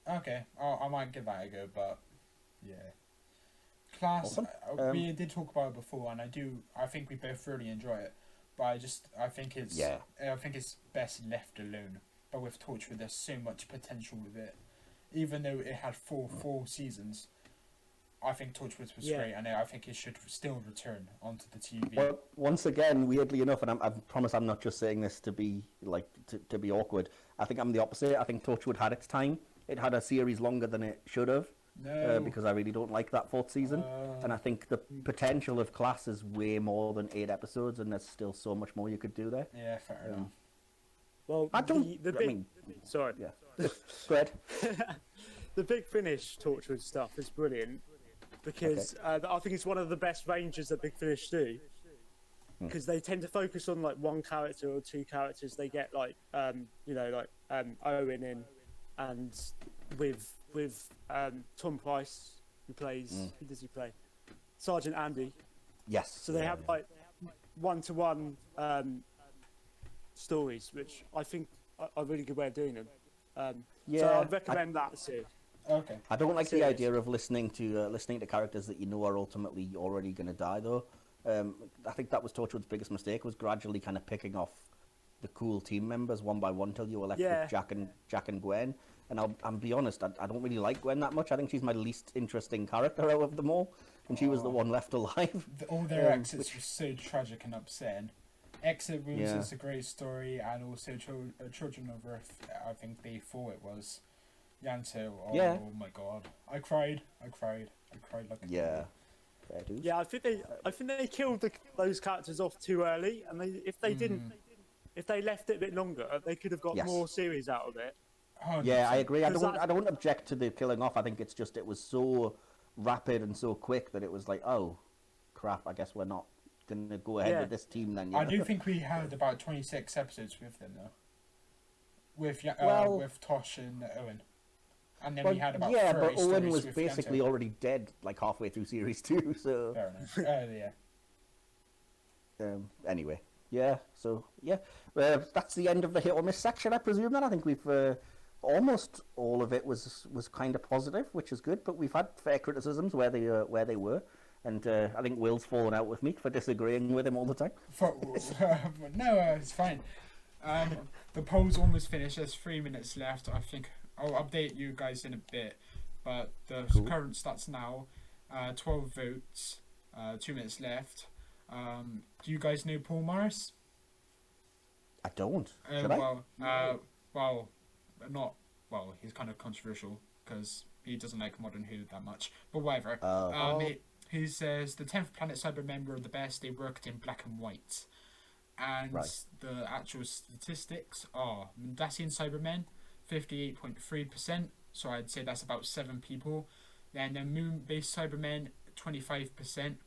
Okay, I might give that a go, but yeah. Class, Awesome. we did talk about it before, and I think we both really enjoy it, but I think it's best left alone. But with Torchwood, there's so much potential with it. Even though it had four full seasons, I think Torchwood was great, and I think it should still return onto the TV. Well, once again, weirdly enough, and I promise I'm not just saying this to be like to be awkward. I think I'm the opposite. I think Torchwood had its time. It had a series longer than it should have. No. Because I really don't like that fourth season, and I think the potential of Class is way more than 8 episodes, and there's still so much more you could do there. Yeah, fair enough. Well, I don't. The I big, mean, sorry. yeah. Go ahead. The Big Finish Torchwood stuff is brilliant because I think it's one of the best ranges that Big Finish do. Because they tend to focus on like one character or two characters. They get like Owen in, and with Tom Price, who plays who does he play? Sergeant Andy. Yes. So they have like one-to-one stories, which I think are a really good way of doing them. So Yeah, I'd recommend that too. Okay. I don't like the Serious. idea of listening to characters that you know are ultimately already going to die, though. I think that was Torchwood's biggest mistake, was gradually kind of picking off the cool team members one by one till you were left with Jack and Gwen. And I'll be honest, I don't really like Gwen that much. I think she's my least interesting character out of them all, and she was the one left alive. All their exits were so tragic and upsetting. Exit Wounds is a great story, and also Children of Earth, I think they thought it was. Yanto, oh my god. I cried like a Yeah. Fair dues. Yeah, I think they killed those characters off too early, and if they left it a bit longer, they could have got more series out of it. 100%. Yeah, I agree. I 'Cause don't object to the killing off. I think it's just it was so rapid and so quick that it was like, oh, crap. I guess we're not gonna go ahead with this team then. I do think we had about 26 episodes with them though. With Tosh and Owen. And then we had about 30 but Owen stories was with basically Yanto. already dead like halfway through series 2, so Fair enough. Yeah. anyway. Yeah, so yeah. That's the end of the hit or miss section, I presume then. I think we've almost all of it was kind of positive, which is good, but we've had fair criticisms where they were. And I think Will's fallen out with me for disagreeing with him all the time. No, it's fine. The poll's almost finished. There's 3 minutes left. I think I'll update you guys in a bit. But the current stats now, 12 votes, 2 minutes left. Do you guys know Paul Morris? I don't. Should I? He's kind of controversial because he doesn't like Modern Who that much. But whatever. He says the 10th Planet Cybermen were the best. They worked in black and white. And the actual statistics are Mundasian Cybermen, 58.3%. So I'd say that's about 7 people. Then the Moon-based Cybermen, 25%,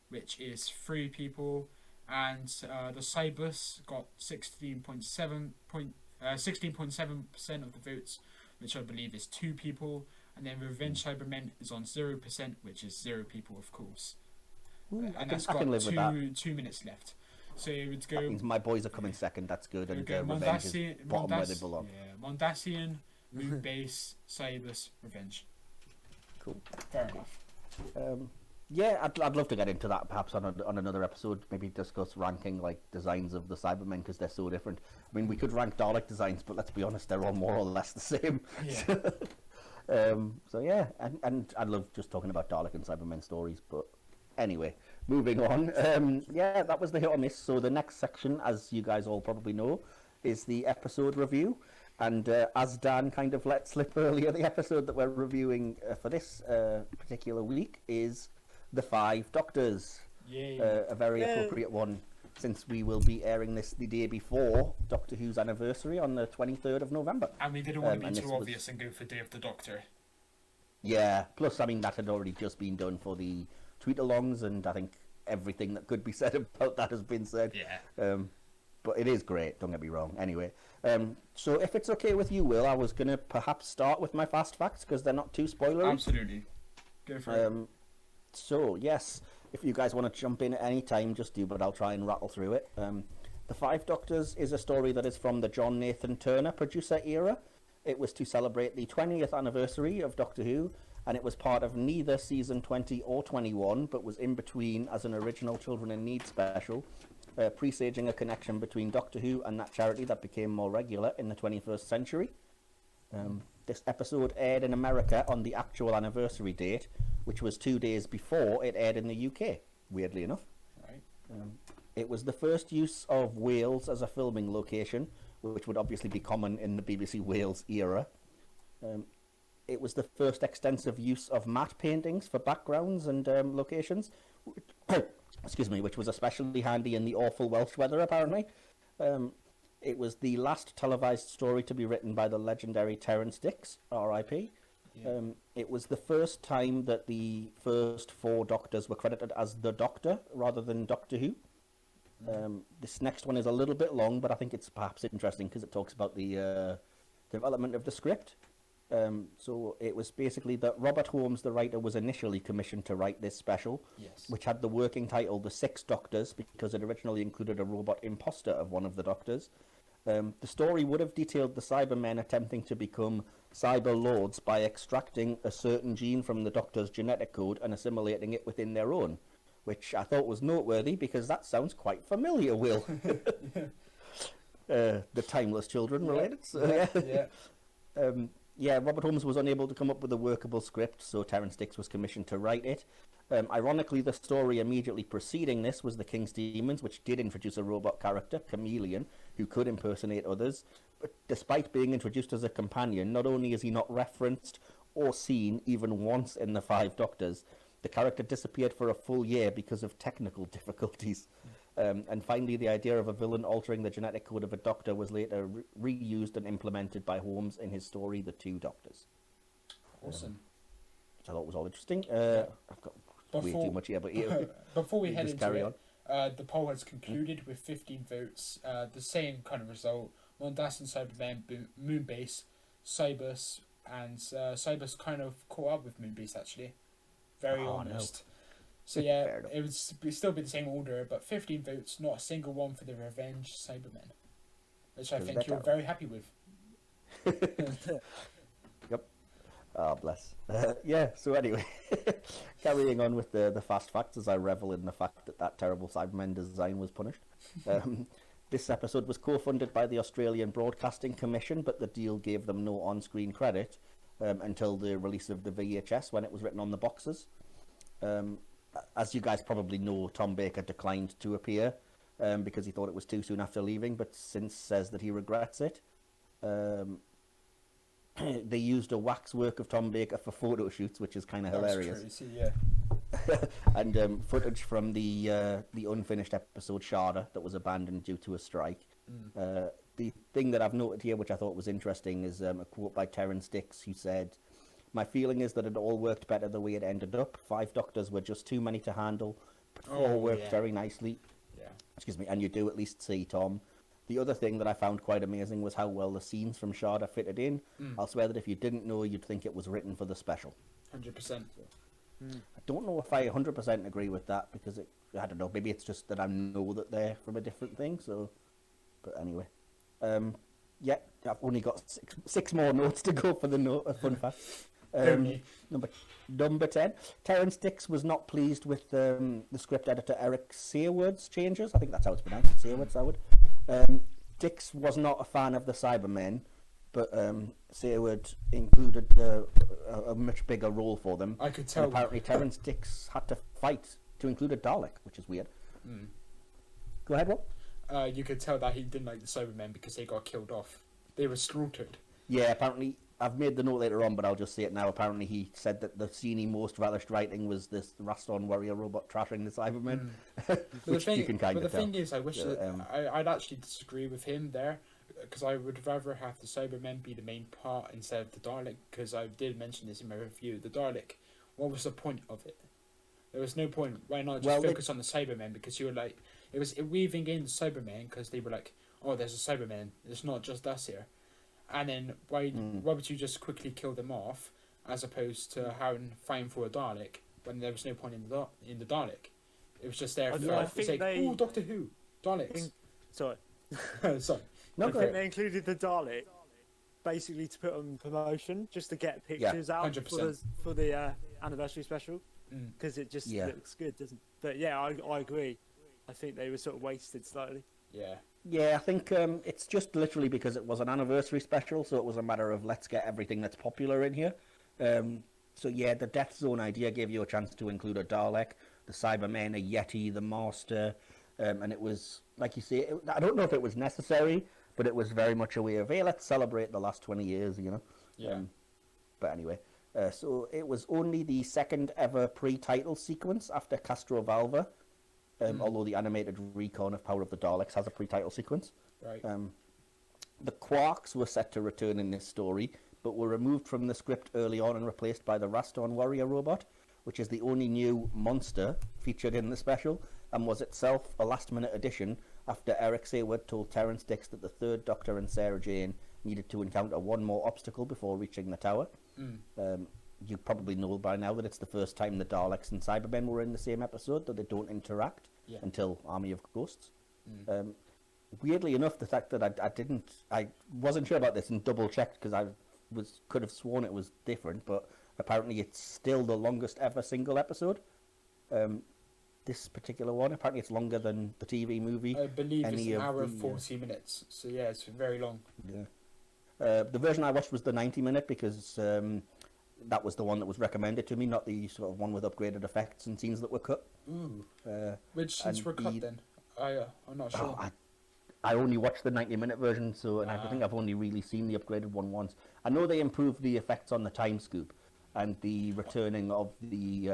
which is 3 people. And the Cybus got 16.7% of the votes, which I believe is 2 people. And then Revenge Cybermen is on 0%, which is 0 people, of course. And that's got live with that. 2 minutes left. So it would go. That means my boys are coming second. That's good. And Revenge is Mondasian, bottom where they belong. Yeah, Mondasian, Moonbase, Cybus, Revenge. Cool. Fair enough. Yeah, I'd love to get into that perhaps on another episode. Maybe discuss ranking like designs of the Cybermen because they're so different. I mean, we could rank Dalek designs, but let's be honest, they're all more or less the same. Yeah. So yeah, and I love just talking about Dalek and Cybermen stories. But anyway, moving on. Yeah, that was the hit or miss. So the next section, as you guys all probably know, is the episode review. And as Dan kind of let slip earlier, the episode that we're reviewing for this particular week is The Five Doctors. Yay. A very appropriate one, since we will be airing this the day before Doctor Who's anniversary on the 23rd of November. And we didn't want to and be this too was- obvious and go for Day of the Doctor. Yeah, plus, I mean, that had already just been done for the tweet-alongs, and I think everything that could be said about that has been said. Yeah. But it is great, don't get me wrong. Anyway, so if it's okay with you, Will, I was going to perhaps start with my fast facts, because they're not too spoilery. Absolutely. Go for it. So, yes, if you guys want to jump in at any time, just do, but I'll try and rattle through it. The Five Doctors is a story that is from the John Nathan Turner producer era. It was to celebrate the 20th anniversary of Doctor Who, and it was part of neither season 20 or 21, but was in between as an original Children in Need special, presaging a connection between Doctor Who and that charity that became more regular in the 21st century. This episode aired in America on the actual anniversary date, which was 2 days before it aired in the UK, weirdly enough. Right. It was the first use of Wales as a filming location, which would obviously be common in the BBC Wales era. It was the first extensive use of matte paintings for backgrounds and locations, excuse me, which was especially handy in the awful Welsh weather, apparently. It was the last televised story to be written by the legendary Terence Dicks, R.I.P. Yeah. It was the first time that the first four Doctors were credited as the Doctor rather than Doctor Who. This next one is a little bit long, but I think it's perhaps interesting because it talks about the development of the script. So it was basically that Robert Holmes, the writer, was initially commissioned to write this special, Yes. which had the working title The Six Doctors, because it originally included a robot imposter of one of the Doctors. The story would have detailed the Cybermen attempting to become cyber lords by extracting a certain gene from the Doctor's genetic code and assimilating it within their own, which I thought was noteworthy because that sounds quite familiar, Will. The Timeless Children related. So, Yeah. yeah, Robert Holmes was unable to come up with a workable script, so Terence Dicks was commissioned to write it. Ironically, the story immediately preceding this was The King's Demons, which did introduce a robot character, Chameleon, who could impersonate others. But despite being introduced as a companion, not only is he not referenced or seen even once in The Five Doctors, the character disappeared for a full year because of technical difficulties. And finally, the idea of a villain altering the genetic code of a doctor was later reused and implemented by Holmes in his story, The Two Doctors. Awesome. Which I thought was all interesting. I've got way too much here, but yeah, Before we head just into carry it, the poll has concluded with 15 votes. The same kind of result. Mondas and Cyberman, Moonbase, Cybus, and Cybus kind of caught up with Moonbase actually. Very Oh, honest. So yeah, Fair enough. it would still be the same order, but 15 votes, not a single one for the Revenge Cybermen, which I 'Cause think they're you're very happy with. Yep. Oh, bless. Yeah, so anyway, carrying on with the fast facts as I revel in the fact that that terrible Cybermen design was punished. This episode was co-funded by the Australian Broadcasting Commission, but the deal gave them no on-screen credit until the release of the VHS when it was written on the boxes. As you guys probably know, Tom Baker declined to appear because he thought it was too soon after leaving, but since says that he regrets it. They used a waxwork of Tom Baker for photo shoots, which is kind of hilarious. That's crazy, yeah. And footage from the unfinished episode Sharda that was abandoned due to a strike. The thing that I've noted here, which I thought was interesting, is a quote by Terence Dicks, who said, "My feeling is that it all worked better the way it ended up. 5 Doctors were just too many to handle, but 4 worked yeah. very nicely." Yeah. Excuse me, and you do at least see Tom. The other thing that I found quite amazing was how well the scenes from Sharda fitted in. I'll swear that if you didn't know, you'd think it was written for the special. 100%. I don't know if I 100% agree with that, because I don't know, maybe it's just that I know that they're from a different thing, so... But anyway. Yeah, I've only got six more notes to go for the fun fact. Only. Number 10. Terence Dicks was not pleased with the script editor Eric Seaward's changes. I think that's how it's pronounced. Seaward. Dicks was not a fan of the Cybermen, but Seaward included a much bigger role for them. I could And tell. apparently Terence Dicks had to fight to include a Dalek, which is weird. Go ahead, Rob. You could tell that he didn't like the Cybermen because they got killed off. they were slaughtered. Yeah, apparently, I've made the note later on, but I'll just say it now. Apparently, he said that the scene he most relished writing was this Raston warrior robot trashing the Cybermen, which you can kind but of the tell. thing is, I wish So, that I'd actually disagree with him there, because I would rather have the Cybermen be the main part instead of the Dalek. Because I did mention this in my review. The Dalek, what was the point of it? There was no point. Why not just focus on the Cybermen? Because you were like, it was weaving in the Cybermen because they were like, oh, there's a Cyberman. It's not just us here. And then why would you just quickly kill them off, as opposed to having fighting for a Dalek when there was no point in the Dalek? It was just there. I It's think like, oh, Doctor Who, Daleks. Sorry. Sorry. No, I go think ahead. they included the Dalek basically to put on promotion, just to get pictures out 100%. for the anniversary special, because it just Yeah. looks good, doesn't it? But yeah, I agree. I think they were sort of wasted slightly. Yeah. Yeah, I think it's just literally because it was an anniversary special, so it was a matter of let's get everything that's popular in here. So yeah, the Death Zone idea gave you a chance to include a Dalek, the Cybermen, a Yeti, the Master, and it was, like you say, I don't know if it was necessary, but it was very much a way of, hey, let's celebrate the last 20 years, you know? Yeah. But anyway, so it was only the second ever pre-title sequence after Castrovalva, although the animated recon of Power of the Daleks has a pre-title sequence. Right. The Quarks were set to return in this story, but were removed from the script early on and replaced by the Raston warrior robot, which is the only new monster featured in the special, and was itself a last-minute addition after Eric Sayward told Terrence Dix that the Third Doctor and Sarah Jane needed to encounter one more obstacle before reaching the tower. You probably know by now that it's the first time the Daleks and Cybermen were in the same episode, though they don't interact until Army of Ghosts. Weirdly enough, the fact that I wasn't sure about this and double checked because could have sworn it was different, but apparently it's still the longest ever single episode. This particular one, apparently it's longer than the TV movie. I believe it's any an of hour and the, 40 minutes. So yeah, it's very long. Yeah. The version I watched was the 90-minute because that was the one that was recommended to me, not the sort of one with upgraded effects and scenes that were cut. Ooh. Uh, Which scenes and were cut the- then? I'm not sure. I only watched the 90-minute version, so and I think I've only really seen the upgraded one once. I know they improved the effects on the time scoop, and the returning of the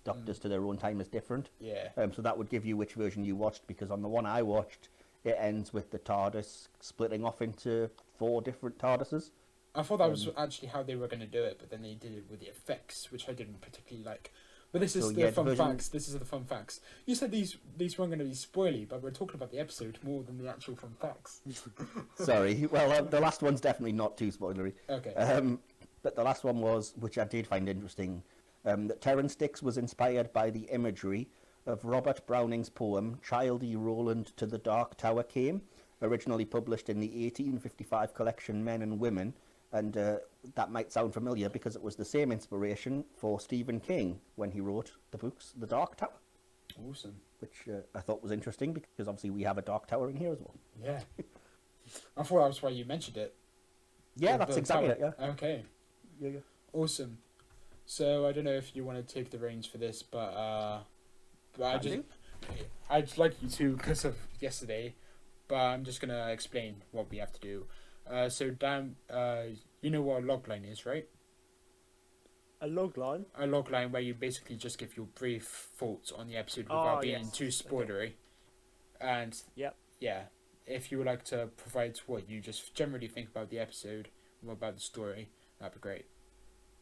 doctors to their own time is different. Yeah. So that would give you which version you watched, because on the one I watched, it ends with the TARDIS splitting off into 4 different TARDISes. I thought that was actually how they were going to do it, but then they did it with the effects, which I didn't particularly like. But this is So, the yeah, fun version- facts. This is the fun facts. You said these weren't going to be spoily, but we're talking about the episode more than the actual fun facts. Sorry. Well, the last one's definitely not too spoilery. Okay. But the last one was, which I did find interesting, that Terrence Dix was inspired by the imagery of Robert Browning's poem Childie Roland to the Dark Tower Came, originally published in the 1855 collection Men and Women, and that might sound familiar because it was the same inspiration for Stephen King when he wrote the books The Dark Tower, Awesome. which I thought was interesting because obviously we have a Dark Tower in here as well. Yeah. I thought that was why you mentioned it. Yeah, The that's exactly tower. it, yeah. Okay. Yeah. Awesome. So I don't know if you want to take the reins for this, but I'd like you to because of yesterday, but I'm just gonna explain what we have to do. So Dan, you know what a log line is, right? A log line. A log line where you basically just give your brief thoughts on the episode without being too spoilery. And Yep. yeah, if you would like to provide what you just generally think about the episode or about the story, that'd be great.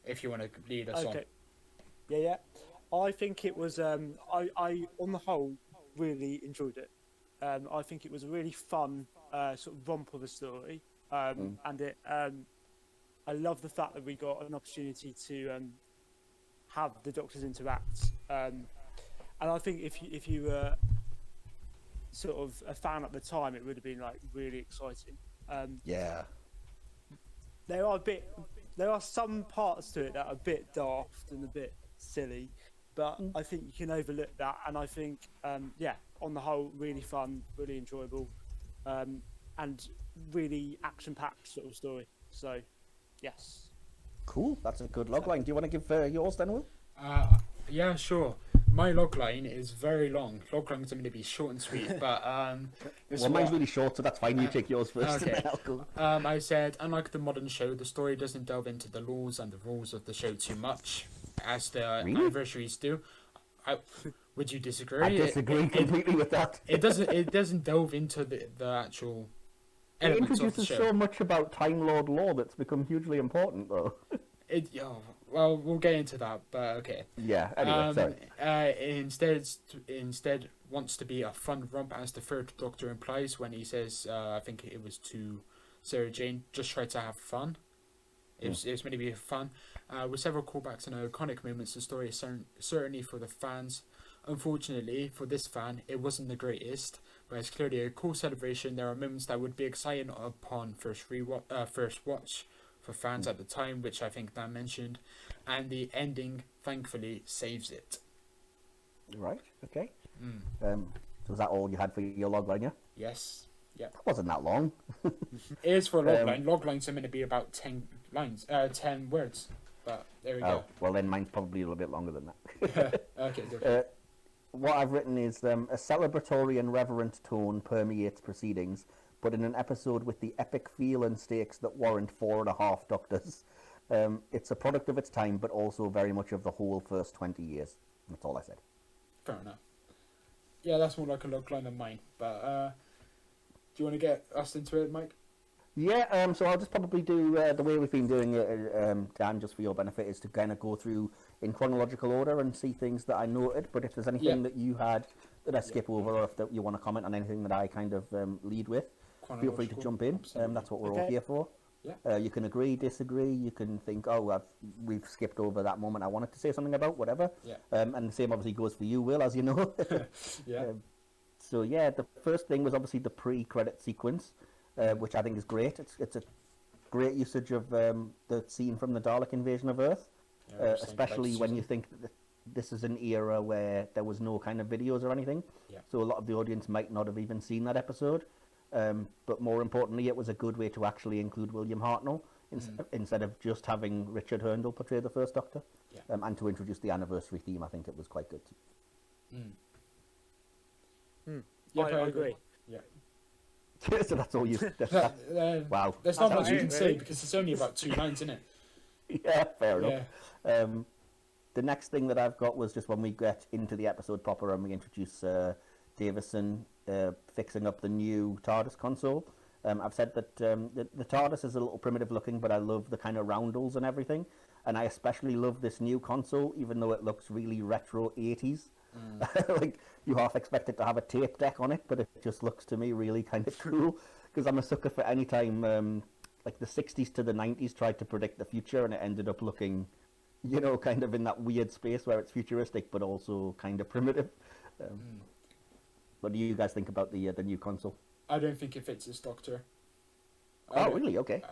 If you want to lead us on. Okay. Yeah. I think it was. I on the whole really enjoyed it. I think it was a really fun sort of romp of a story, and it. I love the fact that we got an opportunity to have the Doctors interact, and I think if you were sort of a fan at the time, it would have been like really exciting. Yeah. There are some parts to it that are a bit daft and a bit silly, but I think you can overlook that. And I think, on the whole, really fun, really enjoyable, and really action-packed sort of story. So, yes. Cool. That's a good logline. Do you want to give yours then, Will? Yeah, sure. My logline is very long. Loglines are going to be short and sweet, but this Well, is mine's what- really short, so that's fine. You take yours first, okay. and then I'll go. I said, unlike the modern show, the story doesn't delve into the laws and the rules of the show too much, as the Really? anniversaries do. Would you disagree? I disagree completely with that. It doesn't. It doesn't delve into the actual It elements of the introduces show. so much about Time Lord lore that's become hugely important, though. Well, we'll get into that, but okay. Yeah. Anyway, sorry. Instead wants to be a fun romp, as the third Doctor implies when he says, I think it was to Sarah Jane, just try to have fun. It was meant to be fun. With several callbacks and iconic moments, the story is certainly for the fans. Unfortunately, for this fan, it wasn't the greatest, but it's clearly a cool celebration. There are moments that would be exciting upon first watch for fans at the time, which I think Dan mentioned, and the ending, thankfully, saves it. Right. Okay. So was that all you had for your logline? Yeah. Yes. Yep. That wasn't that long. It is for a logline. Loglines are meant to be about 10 lines, 10 words. But there we go. Well, then mine's probably a little bit longer than that. Okay, good. What I've written is a celebratory and reverent tone permeates proceedings, but in an episode with the epic feel and stakes that warrant 4.5 Doctors. It's a product of its time, but also very much of the whole first 20 years. That's all I said. Fair enough. Yeah, that's more like a logline than mine. But do you want to get us into it, Mike? Yeah, so I'll just probably do the way we've been doing it, Dan, just for your benefit, is to kind of go through in chronological order and see things that I noted. But if there's anything that you had that I skip over, or if that you want to comment on anything that I kind of lead with, feel free to jump in. That's what we're all here for. Yeah. You can agree, disagree. You can think, we've skipped over that moment I wanted to say something about, whatever. Yeah. And the same obviously goes for you, Will, as you know. Yeah. So yeah, the first thing was obviously the pre-credit sequence, which I think is great. It's a great usage of the scene from the Dalek invasion of Earth, especially when you think that this is an era where there was no kind of videos or anything. Yeah. So a lot of the audience might not have even seen that episode. But more importantly, it was a good way to actually include William Hartnell instead of just having Richard Herndl portray the First Doctor, and to introduce the anniversary theme. I think it was quite good. Yeah, I agree. Yeah. So that's all you. Wow. There's not That's much you can it, say really. because it's only about 2 lines, isn't it? Yeah, fair Yeah. enough. The next thing that I've got was just when we get into the episode proper and we introduce Davison fixing up the new TARDIS console. I've said that the TARDIS is a little primitive looking, but I love the kind of roundels and everything. And I especially love this new console, even though it looks really retro 80s. Like, you half expect it to have a tape deck on it, but it just looks to me really kind of cool. Because I'm a sucker for any time, like the 60s to the 90s tried to predict the future, and it ended up looking, kind of in that weird space where it's futuristic, but also kind of primitive. What do you guys think about the new console? I don't think it fits this Doctor. Oh, really? Okay.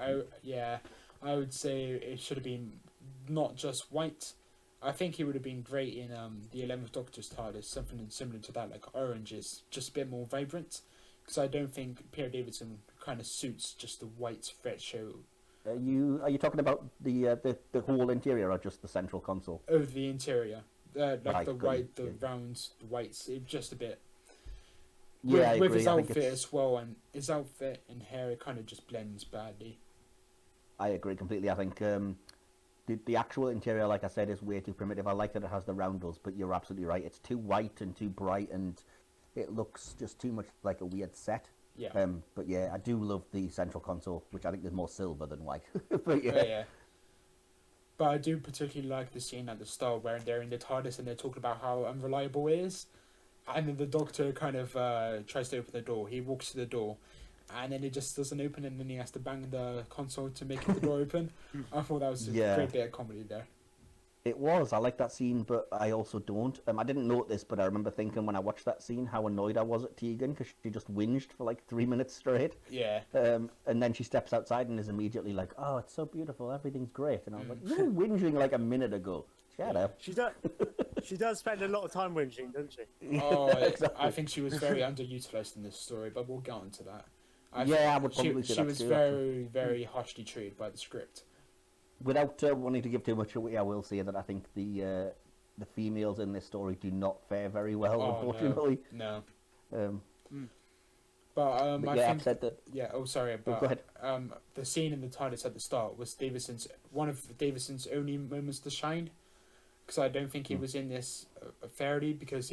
I would say it should have been not just white. I think he would have been great in the 11th Doctor's TARDIS, something similar to that, like oranges, just a bit more vibrant. Because I don't think Peter Davison kind of suits just the white retro. Are you talking about the whole interior or just the central console? Oh, the interior, like Right, the got you, white, the yeah. rounds, the whites, it just a bit. Yeah, I with agree. his I think outfit it's- as well, and his outfit and hair, it kind of just blends badly. I agree completely. I think the actual interior, like I said, is way too primitive. I like that it has the roundels, but you're absolutely right. It's too white and too bright, and it looks just too much like a weird set. Yeah. But yeah, I do love the central console, which I think is more silver than white. But yeah. Yeah. But I do particularly like the scene at the start where they're in the TARDIS and they're talking about how unreliable it is. And then the Doctor kind of tries to open the door. He walks to the door, and then it just doesn't open, and then he has to bang the console to make the door open. I thought that was a great bit of comedy there. It was. I like that scene, but I also don't. I didn't note this, but I remember thinking when I watched that scene how annoyed I was at Tegan because she just whinged for like 3 minutes straight. Yeah. And then she steps outside and is immediately like, "Oh, it's so beautiful. Everything's great." And I was like, "You were whinging like a minute ago. Shut up." She does spend a lot of time whinging, doesn't she? Oh, I think she was very underutilized in this story, but we'll get on to that. I would probably say she that was too, very, very harshly treated by the script. Without wanting to give too much away, I will say that I think the the females in this story do not fare very well, Oh, unfortunately. no. Um, But but I yeah, think I've said that. yeah. Oh, sorry. But go ahead. the scene in the TARDIS at the start was one of Davison's only moments to shine, because I don't think he was in this fairly, because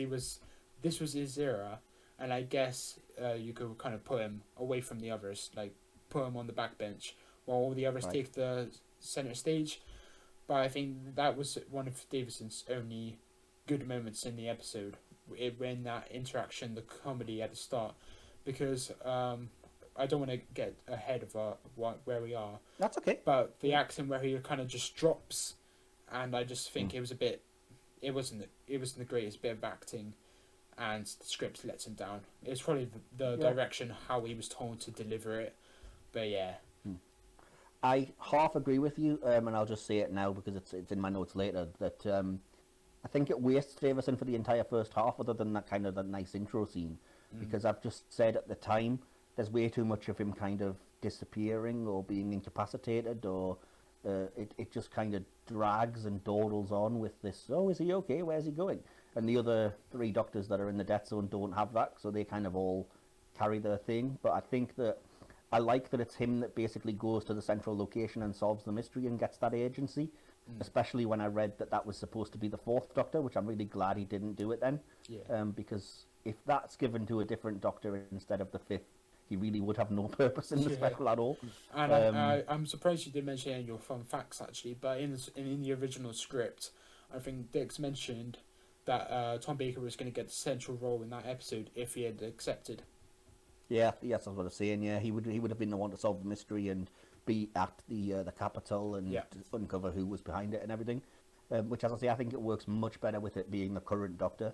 this was his era, and I guess you could kind of put him away from the others, like put him on the backbench while all the others Right. take the center stage. But I think that was one of Davison's only good moments in the episode, when that interaction, the comedy at the start, because I don't want to get ahead of where we are, That's okay. but the acting where he kind of just drops, and I just think it was a bit, it wasn't the greatest bit of acting, and the script lets him down. It's probably the direction, how he was told to deliver it, but yeah. I half agree with you, and I'll just say it now because it's in my notes later, that I think it wastes Davison for the entire first half, other than that kind of that nice intro scene, because I've just said at the time there's way too much of him kind of disappearing or being incapacitated, or it just kind of drags and dawdles on with this, oh, is he okay? Where's he going? And the other 3 doctors that are in the death zone don't have that, so they kind of all carry their thing. But I think that I like that it's him that basically goes to the central location and solves the mystery and gets that agency, especially when I read that that was supposed to be the 4th Doctor, which I'm really glad he didn't do it then. Yeah. Because if that's given to a different Doctor instead of the 5th, he really would have no purpose in the special at all. And I'm surprised you didn't mention it in your fun facts, actually, but in the original script, I think Dix mentioned that Tom Baker was going to get the central role in that episode if he had accepted. Yeah, yes, that's what I was saying. Yeah, he would have been the one to solve the mystery and be at the capital and uncover who was behind it and everything. Which, as I say, I think it works much better with it being the current Doctor.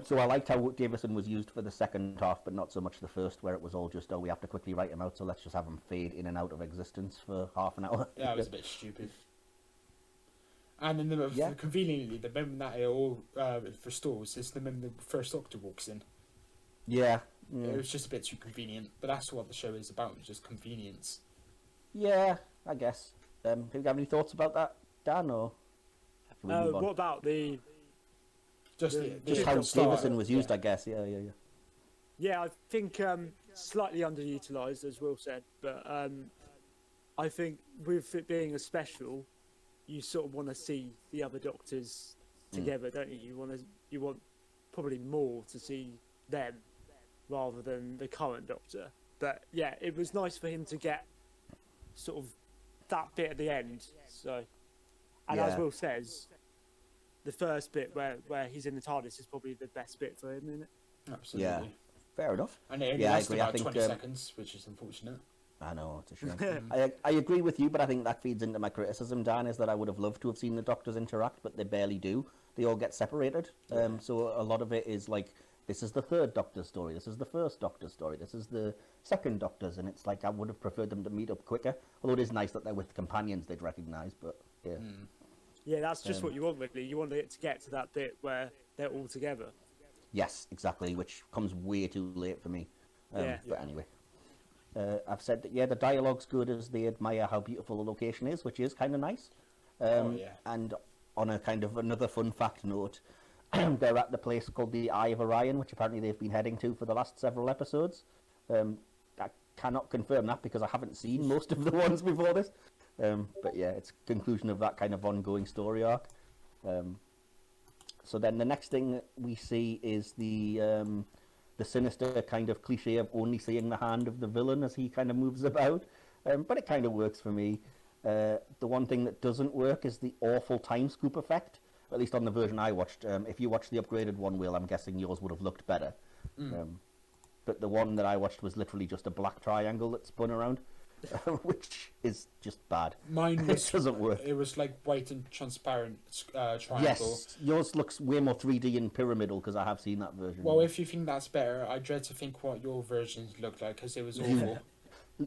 So I liked how Davison was used for the second half, but not so much the first, where it was all just, oh, we have to quickly write him out, so let's just have him fade in and out of existence for half an hour. Yeah, it was a bit stupid. And then conveniently, the moment that it all restores is the moment the first Doctor walks in. Yeah. It was just a bit too convenient, but that's what the show is about, just convenience. Yeah, I guess. Do you have any thoughts about that, Dan, or should we move on? What about Just how start, Davison was used, I guess. Yeah. Yeah, I think slightly underutilized, as Will said, but I think with it being a special, you sort of want to see the other Doctors together, don't you? You want probably more to see them rather than the current Doctor. But yeah, it was nice for him to get sort of that bit at the end. So, and as Will says, the first bit where he's in the TARDIS is probably the best bit for him, isn't it? Absolutely. Yeah. Fair enough. And it only I lasted agree. about I think 20 seconds, which is unfortunate. I know, it's a shame. I agree with you, but I think that feeds into my criticism, Dan, is that I would have loved to have seen the Doctors interact, but they barely do. They all get separated. So a lot of it is like, this is the 3rd Doctor's story, this is the 1st Doctor's story, this is the 2nd Doctor's, and it's like I would have preferred them to meet up quicker. Although it is nice that they're with companions they'd recognise, but yeah. Yeah, that's just what you want, really. You want it to get to that bit where they're all together. Yes, exactly, which comes way too late for me. But anyway. I've said that, the dialogue's good as they admire how beautiful the location is, which is kind of nice. And on a kind of another fun fact note, they're at the place called the Eye of Orion, which apparently they've been heading to for the last several episodes. I cannot confirm that because I haven't seen most of the ones before this. But yeah, it's conclusion of that kind of ongoing story arc. So then the next thing we see is the sinister kind of cliche of only seeing the hand of the villain as he kind of moves about. But it kind of works for me. The one thing that doesn't work is the awful time scoop effect, at least on the version I watched. If you watched the upgraded one, Will, I'm guessing yours would have looked better. But the one that I watched was literally just a black triangle that spun around, which is just bad. Mine was, it doesn't work. It was like white and transparent triangle. Yes, yours looks way more 3D and pyramidal because I have seen that version. Well, if you think that's better, I dread to think what your versions look like because it was awful.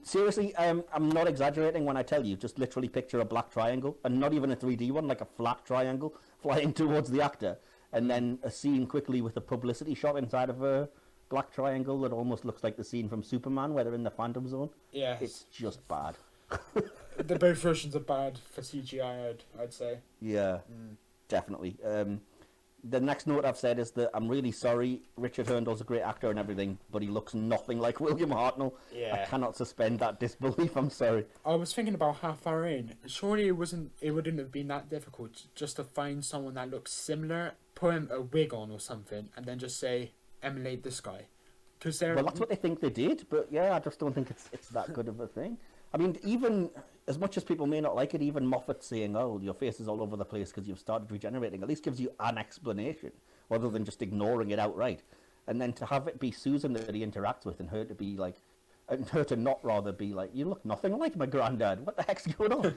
Seriously, I'm not exaggerating when I tell you, just literally picture a black triangle, and not even a 3D one, like a flat triangle, flying towards the actor, and then a scene quickly with a publicity shot inside of a black triangle that almost looks like the scene from Superman where they're in the Phantom Zone. Yeah. It's just bad. The both versions are bad for CGI, I'd say. Yeah. definitely. The next note I've said is that I'm really sorry. Richard Hurndall's a great actor and everything, but he looks nothing like William Hartnell. Yeah. I cannot suspend that disbelief. I'm sorry. I was thinking about half hour in. Surely it wouldn't have been that difficult just to find someone that looks similar, put him a wig on or something, and then just say, emulate this guy. Because they're... Well, that's what they think they did, but yeah, I just don't think it's that good of a thing. I mean, even as much as people may not like it, even Moffat saying, "Oh, your face is all over the place because you've started regenerating," at least gives you an explanation rather than just ignoring it outright. And then to have it be Susan that he interacts with, and her to be like, and her to not rather be like, "You look nothing like my granddad. What the heck's going on?"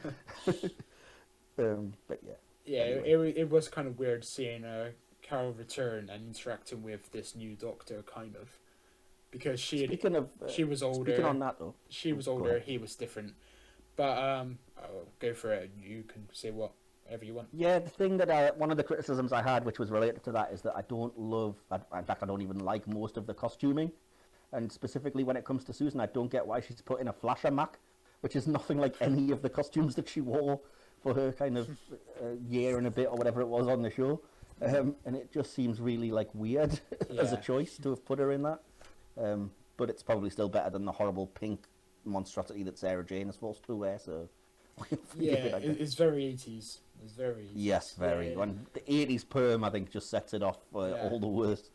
But yeah. Yeah, Anyway. it was kind of weird seeing Carol return and interacting with this new doctor, kind of. Because Speaking of, she was older. Speaking on that though, She was Go older, ahead. he was different. But I'll go for it. You can say whatever you want. Yeah, the thing that one of the criticisms I had, which was related to that, is that I don't love. In fact, I don't even like most of the costuming, and specifically when it comes to Susan, I don't get why she's put in a flasher mac, which is nothing like any of the costumes that she wore for her kind of year and a bit or whatever it was on the show, and it just seems really like weird as a Yeah. choice to have put her in that. But it's probably still better than the horrible pink monstrosity that Sarah Jane is forced to wear. So we'll forgive Yeah, it, I guess. it's very 80s. It's very 80s. Yes, very. Yeah. When the 80s perm, I think, just sets it off Yeah. all the worst.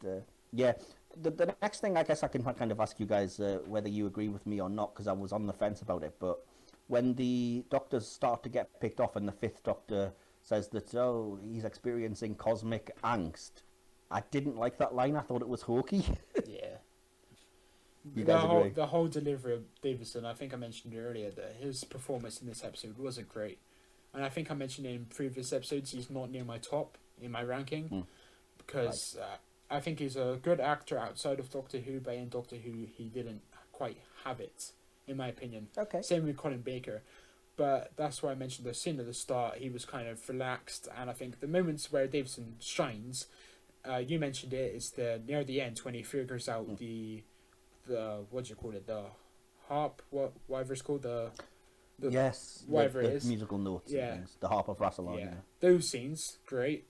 But yeah, the next thing I guess I can kind of ask you guys whether you agree with me or not, because I was on the fence about it. But when the doctors start to get picked off and the fifth doctor says that, oh, he's experiencing cosmic angst, I didn't like that line. I thought it was hokey. Yeah. You guys agree? The whole delivery of Davison, I think I mentioned earlier that his performance in this episode wasn't great. And I think I mentioned in previous episodes he's not near my top in my ranking. Because I think he's a good actor outside of Doctor Who, but in Doctor Who he didn't quite have it, in my opinion. Okay. Same with Colin Baker. But that's why I mentioned the scene at the start, he was kind of relaxed, and I think the moments where Davison shines, you mentioned it, is near the end when he figures out the what do you call it, the harp, whatever it's called, the Yes, whatever the it is. musical notes. Yeah. And things. The harp of Rassilon. Yeah, those scenes great.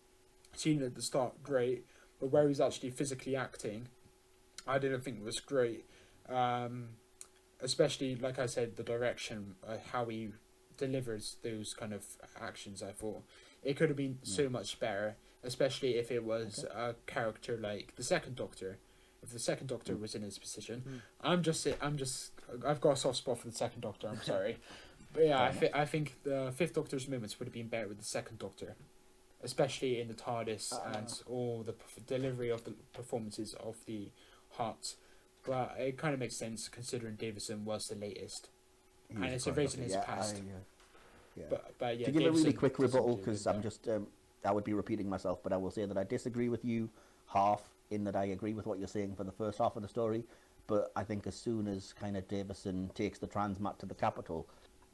Scene at the start great, but where he's actually physically acting, I didn't think was great. Especially like I said, the direction, how he delivers those kind of actions. I thought it could have been so much better, especially if it was a character like the Second Doctor. If the Second Doctor was in his position, I've got a soft spot for the Second Doctor. I'm sorry, but yeah, I think the Fifth Doctor's moments would have been better with the Second Doctor, especially in the TARDIS and all the delivery of the performances of the Heart. But it kind of makes sense considering Davison was the latest, and it's a race in his past. Yeah. But yeah, To give a really Davison quick doesn't rebuttal, do it because I'm there. just, I would be repeating myself, but I will say that I disagree with you half in that I agree with what you're saying for the first half of the story, but I think as soon as kind of Davison takes the transmat to the capital,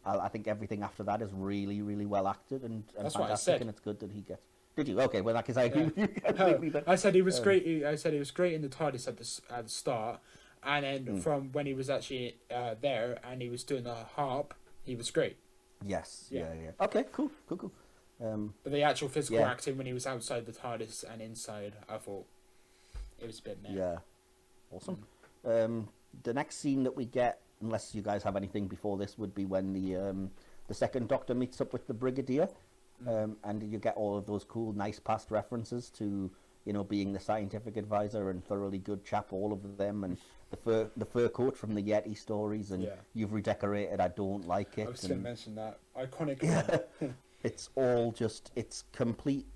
I think everything after that is really, really well acted and That's what I fantastic, said. and it's good that he gets. Did you? Okay, well, because I agree Yeah. with you No, completely. Then. I said he was great. I said he was great in the TARDIS at the start, and then Hmm. from when he was actually there and he was doing the harp, he was great. Yes. Yeah. Yeah. Okay. Cool. But the actual physical Yeah. acting when he was outside the TARDIS and inside, I thought it was a bit meh. Yeah. Awesome. The next scene that we get, unless you guys have anything before this, would be when the Second Doctor meets up with the Brigadier, and you get all of those cool, nice past references to, you know, being the scientific advisor and thoroughly good chap, all of them, and the fur coat from the Yeti stories, and Yeah. you've redecorated, I don't like it. I was going to and mention that iconic. it's all just, it's complete,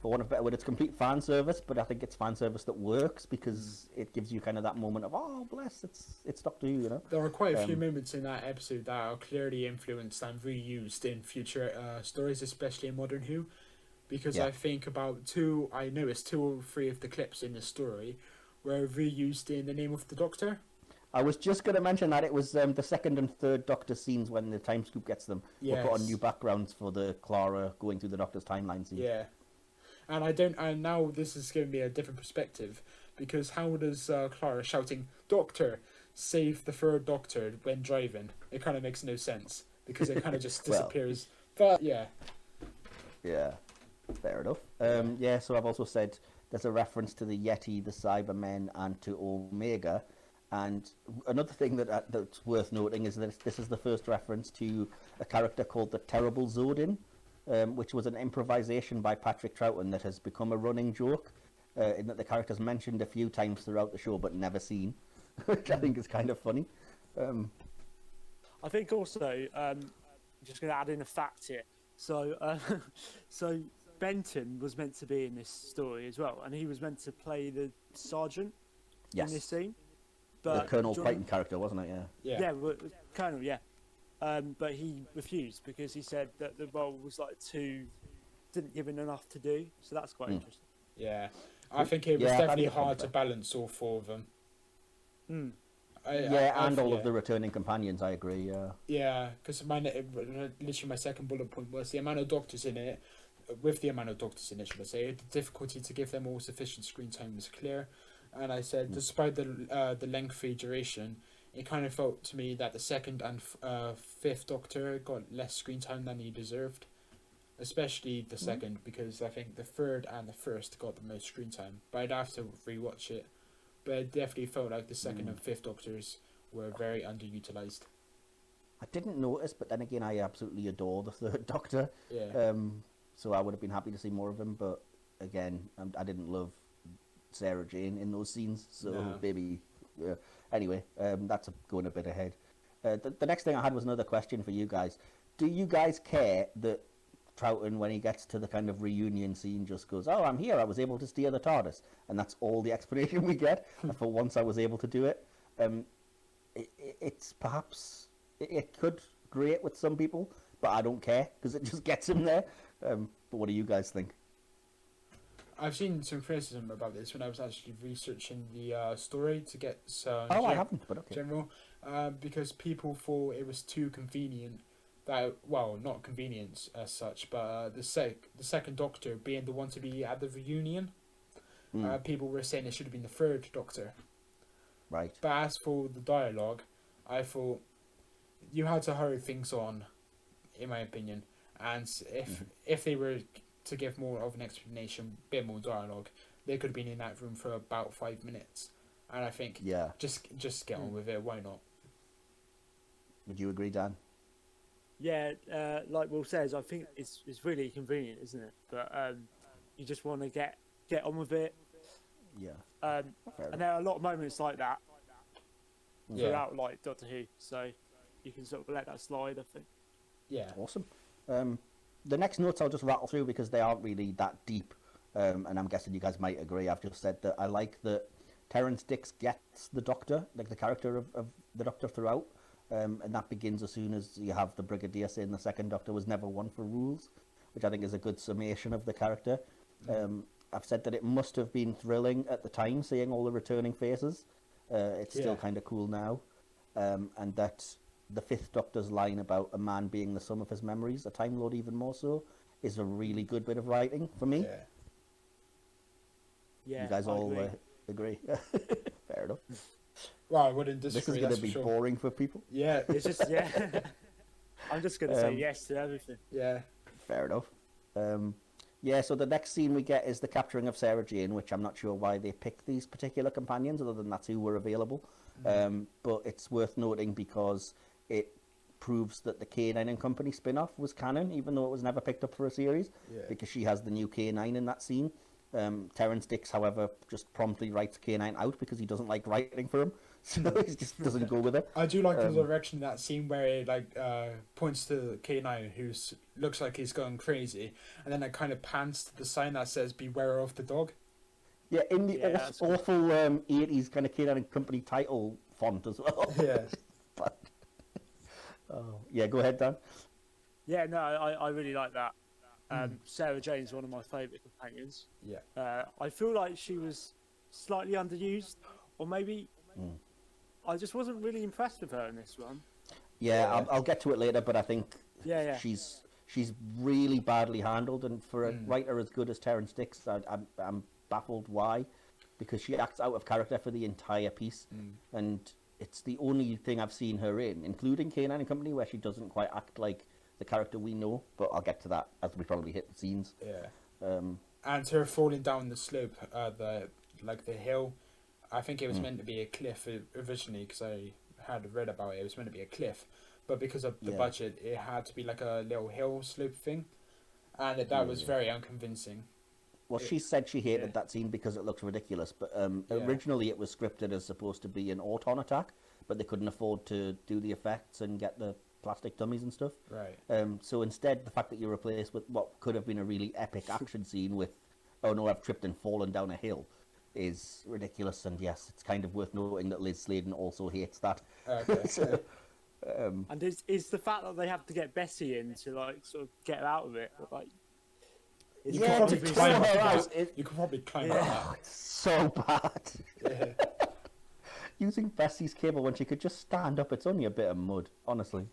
for want of a better word, it's complete fan service, but I think it's fan service that works because it gives you kind of that moment of, oh, bless, it's Doctor Who, you know? There are quite a few moments in that episode that are clearly influenced and reused in future stories, especially in Modern Who, because Yeah. I think I noticed 2 or 3 of the clips in the story were reused in The Name of the Doctor. I was just going to mention that it was the second and third Doctor scenes when the time scoop gets them. We'll put on Yes. new backgrounds for the Clara going through the Doctor's timeline scene. Yeah, and now this is giving me a different perspective, because how does Clara shouting "Doctor, save the third Doctor" when driving? It kind of makes no sense because it kind of just Well. disappears. But yeah, Yeah. Fair enough. Yeah, so I've also said there's a reference to the Yeti, the Cybermen, and to Omega. And another thing that's worth noting is that this is the first reference to a character called the Terrible Zodin, which was an improvisation by Patrick Troughton that has become a running joke, in that the character's mentioned a few times throughout the show but never seen, which I think is kind of funny. I think also, just going to add in a fact here. So, so Benton was meant to be in this story as well, and he was meant to play the sergeant Yes. in this scene. The But Colonel John- Crichton character, wasn't it? Yeah. Yeah, well, Colonel, yeah. But he refused because he said that the role was like didn't give him enough to do. So that's quite interesting. Yeah, I think it was Yeah, definitely I think hard it's to balance all four of them. And all of the returning companions, I agree. Yeah, because literally my second bullet point was the amount of doctors in it. With the amount of doctors in it, should I say, the difficulty to give them all sufficient screen time was clear. And I said, despite the lengthy duration, it kind of felt to me that the second and fifth Doctor got less screen time than he deserved. Especially the second, because I think the third and the first got the most screen time. But I'd have to rewatch it. But it definitely felt like the second and fifth Doctors were very underutilized. I didn't notice, but then again, I absolutely adore the third Doctor. Yeah. So I would have been happy to see more of him, but again, I didn't love Sarah Jane in those scenes, so No. maybe. Anyway, that's going a bit ahead. The next thing I had was another question for you guys. Do you guys care that Troughton, when he gets to the kind of reunion scene, just goes, "Oh, I'm here. I was able to steer the TARDIS," and that's all the explanation we get? For once, I was able to do it. It's perhaps it could grate with some people, but I don't care because it just gets him there. But what do you guys think? I've seen some criticism about this when I was actually researching the story to get some I haven't, but okay. general, because people thought it was too convenient. That, well, not convenience as such, but the second Doctor being the one to be at the reunion. People were saying it should have been the third Doctor. Right. But as for the dialogue, I thought you had to hurry things on, in my opinion. And if they were to give more of an explanation, bit more dialogue, they could have been in that room for about 5 minutes. And I think, Yeah. just get on with it. Why not? Would you agree, Dan? Yeah, like Will says, I think it's really convenient, isn't it? But you just want to get on with it. Yeah. Fair and there are a lot of moments like that Yeah. throughout, like Doctor Who. So you can sort of let that slide, I think. Yeah. Awesome. The next notes I'll just rattle through because they aren't really that deep, and I'm guessing you guys might agree. I've just said that I like that Terrance Dicks gets the Doctor, like the character of the Doctor throughout, and that begins as soon as you have the Brigadier saying the second Doctor was never one for rules, which I think is a good summation of the character. I've said that it must have been thrilling at the time seeing all the returning faces. It's still Yeah. kind of cool now, and that the fifth Doctor's line about a man being the sum of his memories, a Time Lord even more so, is a really good bit of writing for me. Yeah. Yeah, You guys I all agree. agree? Fair enough. Well, I wouldn't This disagree. is going That's to be for sure. boring for people. Yeah. It's just I'm just gonna say yes to everything. Yeah. Fair enough. Yeah, so the next scene we get is the capturing of Sarah Jane, which I'm not sure why they picked these particular companions, other than that's who were available. But it's worth noting because it proves that the K9 and Company spin-off was canon, even though it was never picked up for a series, Yeah. because she has the new K9 in that scene. Terrance Dicks, however, just promptly writes K9 out because he doesn't like writing for him, so he just doesn't go with it. I do like the direction that scene where it points to K9, who looks like he's going crazy, and then it kind of pans to the sign that says "Beware of the dog." Yeah, in the Yeah, that's cool. awful 80s kind of K9 and Company title font as well. Yeah. But, yeah, go ahead, Dan. Yeah, no, I really like that. Sarah Jane's one of my favourite companions. Yeah. I feel like she was slightly underused, or maybe I just wasn't really impressed with her in this one. Yeah, I'll get to it later, but I think Yeah. she's really badly handled, and for a writer as good as Terrance Dicks, I'm baffled why, because she acts out of character for the entire piece, and it's the only thing I've seen her in, including K9 and Company, where she doesn't quite act like the character we know, but I'll get to that as we probably hit the scenes. Yeah. And her falling down the slope, the hill. I think it was meant to be a cliff originally, because I had read about it. It was meant to be a cliff, but because of the budget, it had to be like a little hill slope thing, and that was very unconvincing. Well, she said she hated that scene because it looks ridiculous, but originally it was scripted as supposed to be an auton attack, but they couldn't afford to do the effects and get the plastic dummies and stuff. Right. So instead, the fact that you replace with what could have been a really epic action scene with, oh no, I've tripped and fallen down a hill, is ridiculous. And yes, it's kind of worth noting that Liz Sladen also hates that. Okay. So, And is the fact that they have to get Bessie in to like sort of get her out of it, like You Yeah, could probably to climb throw her up out, that. You could probably climb up oh, it's so bad. that. Using Bessie's cable when she could just stand up, it's only a bit of mud, honestly.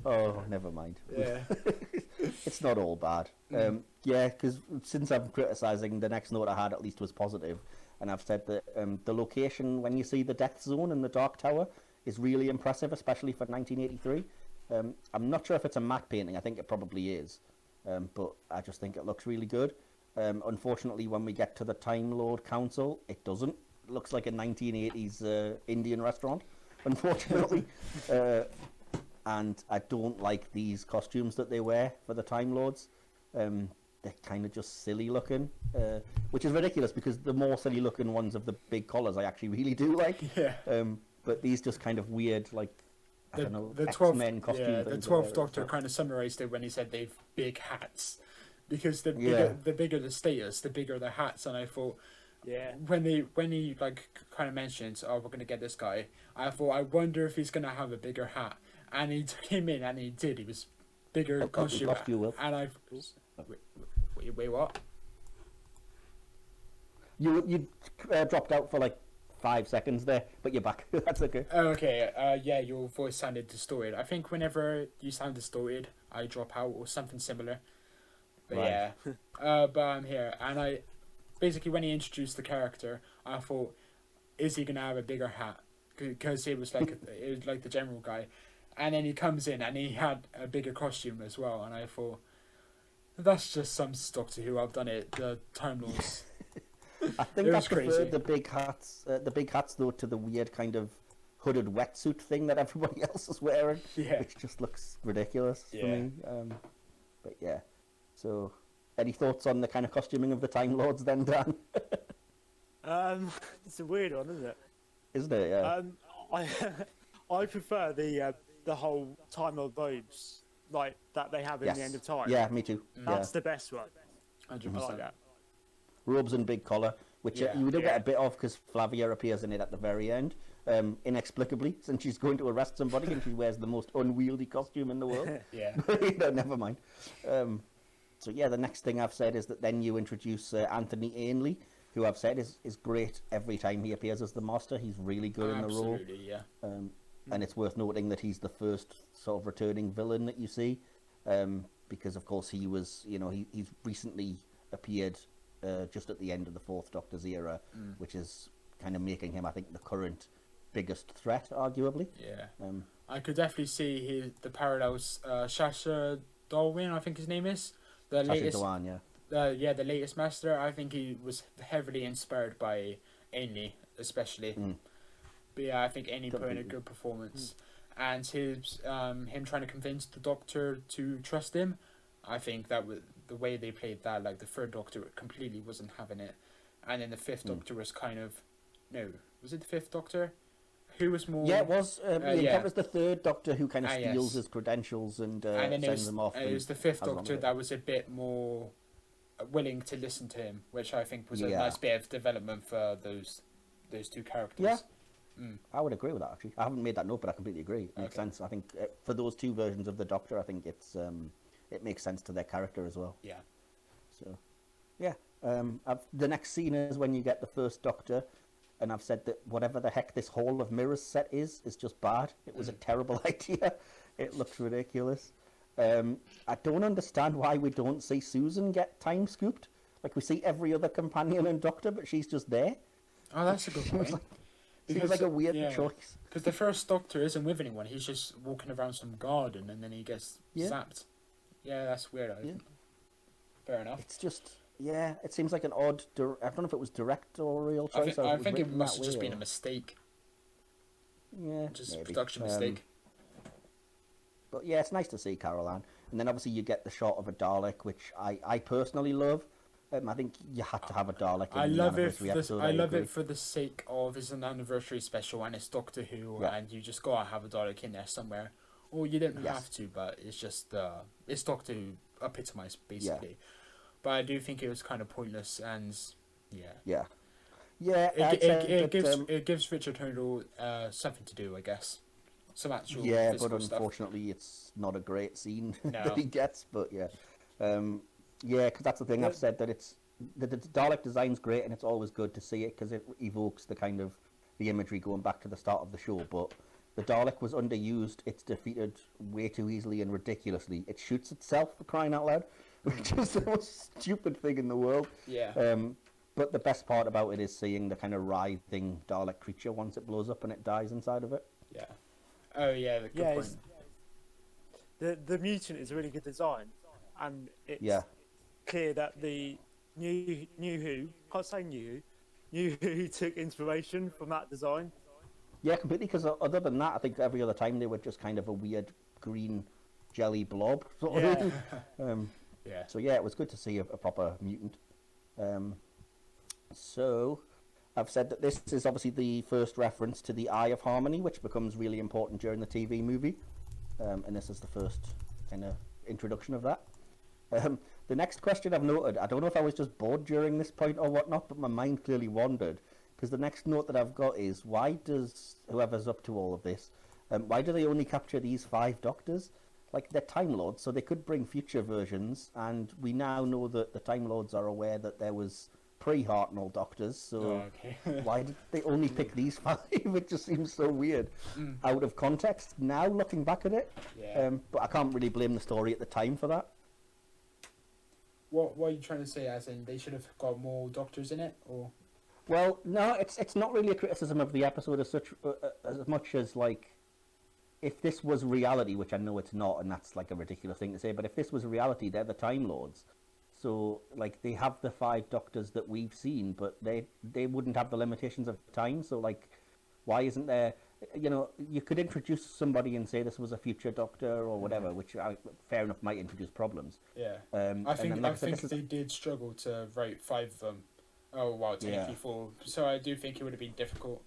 Oh, never mind. Yeah. It's not all bad. Yeah, because since I'm criticising, the next note I had at least was positive, and I've said that the location when you see the Death Zone and the Dark Tower is really impressive, especially for 1983. I'm not sure if it's a matte painting. I think it probably is, but I just think it looks really good. Unfortunately, when we get to the Time Lord Council, it doesn't. It looks like a 1980s Indian restaurant, unfortunately. And I don't like these costumes that they wear for the Time Lords. They're kind of just silly looking, which is ridiculous because the more silly looking ones of the big collars I actually really do like. Yeah. But these just kind of weird, like, I don't know, The X-Men 12th, costume yeah, the things 12th that Doctor they're- kind of summarized it when he said they've big hats, because the Yeah. bigger the status, the bigger the hats. And I thought, yeah. when he like kind of mentioned, oh, we're gonna get this guy, I thought, I wonder if he's gonna have a bigger hat. And he took him in, and he did. He was bigger costume, lost you, Will. and I wait, what? You dropped out for like 5 seconds there, but you're back. That's okay. Oh, okay. Yeah, your voice sounded distorted. I think whenever you sound distorted, I drop out or something similar. But Right. yeah, but I'm here, and I basically when he introduced the character, I thought, is he gonna have a bigger hat? Because it was like the general guy, and then he comes in and he had a bigger costume as well, and I thought, that's just some Doctor Who. I've done it. The Time Lords. I think It I was prefer crazy. the big hats. The big hats though to the weird kind of hooded wetsuit thing that everybody else is wearing, Yeah. which just looks ridiculous for Yeah. me. But yeah. So, any thoughts on the kind of costuming of the Time Lords then, Dan? It's a weird one, isn't it? Isn't it? Yeah. I I prefer the whole Time Lord robes like that they have in yes. the End of Time. Yeah, me too. That's the best one. 100%. I like that. Robes and big collar, which Yeah, you do yeah. get a bit of because Flavia appears in it at the very end, inexplicably, since she's going to arrest somebody and she wears the most unwieldy costume in the world. Yeah. No, never mind. So yeah, the next thing I've said is that then you introduce Anthony Ainley, who I've said is great every time he appears as the Master. He's really good in the role. Absolutely, yeah. And it's worth noting that he's the first sort of returning villain that you see, because of course he was, he's recently appeared just at the end of the Fourth Doctor's era, which is kind of making him, I think, the current biggest threat, arguably. Yeah. Um, I could definitely see the parallels. Shasha Darwin, I think his name is. The Sacha latest, Dhawan, yeah. the latest Master. I think he was heavily inspired by Ainley, especially. But yeah, I think Ainley put in a Completely. good performance, and his him trying to convince the Doctor to trust him. I think that was the way they played that. Like the Third Doctor completely wasn't having it, and then the Fifth Doctor was kind of, no, was it the Fifth Doctor? Who was more? Yeah, it was. yeah. That was the Third Doctor who kind of steals yes. his credentials and, And then sends them off. it and was the Fifth has one Doctor with it. that was a bit more willing to listen to him, which I think was a Yeah. nice bit of development for those two characters. Yeah. I would agree with that, actually. I haven't made that note, but I completely agree. It makes Okay. sense. I think for those two versions of the Doctor, I think it makes sense to their character as well. Yeah. So, yeah. The next scene is when you get the First Doctor, and I've said that whatever the heck this Hall of Mirrors set is just bad. It was a terrible idea. It looks ridiculous. I don't understand why we don't see Susan get time scooped. Like, we see every other companion and Doctor, but she's just there. Oh, that's a good She was point. like, seems like a weird choice. Because the First Doctor isn't with anyone; he's just walking around some garden, and then he gets Yeah. zapped. Yeah, that's weird. Yeah. Fair enough. It's just, yeah, it seems like an odd. I don't know if it was directorial choice. or I if it think was it written must that have just way, been a or- mistake, Yeah, just a maybe. production mistake. But yeah, it's nice to see Carol Ann. And then obviously you get the shot of a Dalek, which I personally love. I think you had to have a Dalek in I the love it. anniversary episode. I love agree. it for the sake of it's an anniversary special and it's Doctor Who, Yeah. and you just gotta have a Dalek in there somewhere. Or you don't Yes. have to, but it's just it's Doctor Who epitomized basically. But I do think it was kind of pointless, and yeah, Yeah. Yeah, I'd say that, it gives Richard Hurdle something to do, I guess. Some actual yeah, but physical stuff. unfortunately, it's not a great scene No. that he gets. But yeah, yeah, because that's the thing. I've said that it's the Dalek design's great, and it's always good to see it because it evokes the kind of the imagery going back to the start of the show. But the Dalek was underused. It's defeated way too easily and ridiculously. It shoots itself, for crying out loud, which is the most stupid thing in the world. Yeah. But the best part about it is seeing the kind of writhing Dalek creature once it blows up and it dies inside of it. Yeah. Oh yeah, good Yeah, point. the mutant is a really good design, and it's Yeah. clear that the new Who, can't say new Who took inspiration from that design. Yeah, completely. Because other than that, I think every other time they were just kind of a weird green jelly blob sort of Yeah. thing. Yeah. So yeah, it was good to see a proper mutant. So I've said that this is obviously the first reference to the Eye of Harmony, which becomes really important during the TV movie, and this is the first kind of introduction of that. The next question I've noted, I don't know if I was just bored during this point or whatnot, but my mind clearly wandered, because the next note that I've got is, why does whoever's up to all of this, why do they only capture these 5 Doctors? Like, they're Time Lords, so they could bring future versions, and we now know that the Time Lords are aware that there was pre-Hartnell Doctors, so Oh, okay. why did they only pick these 5? It just seems so weird, out of context now, looking back at it. Yeah. But I can't really blame the story at the time for that. What are you trying to say? As in, they should have got more Doctors in it, or? Well, no, it's not really a criticism of the episode as such, as much as, like, if this was reality, which I know it's not, and that's like a ridiculous thing to say, but if this was reality, they're the Time Lords. So, like, they have the 5 Doctors that we've seen, but they wouldn't have the limitations of time. So, like, why isn't there? You know, you could introduce somebody and say this was a future Doctor or whatever, which fair enough might introduce problems. Yeah. And I think then, like I said, think this is- they did struggle to write 5 of them. Oh wow, technically Yeah. 4. So I do think it would have been difficult.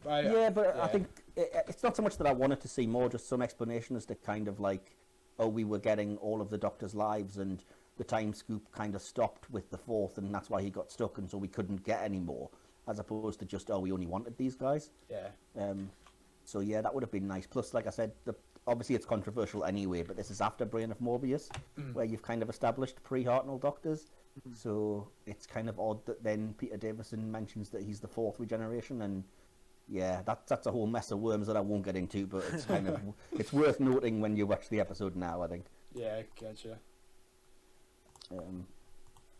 But Yeah, but I yeah. think it's not so much that I wanted to see more, just some explanation as to kind of like, oh, we were getting all of the Doctor's lives and the time scoop kind of stopped with the 4th and that's why he got stuck and so we couldn't get any more, as opposed to just, oh, we only wanted these guys. Yeah. So yeah, that would have been nice. Plus, like I said, obviously it's controversial anyway, but this is after Brain of Morbius, where you've kind of established pre-Hartnell Doctors. So it's kind of odd that then Peter Davison mentions that he's the 4th regeneration, and yeah, that's a whole mess of worms that I won't get into, but it's kind of it's worth noting when you watch the episode now, I think. Yeah, gotcha.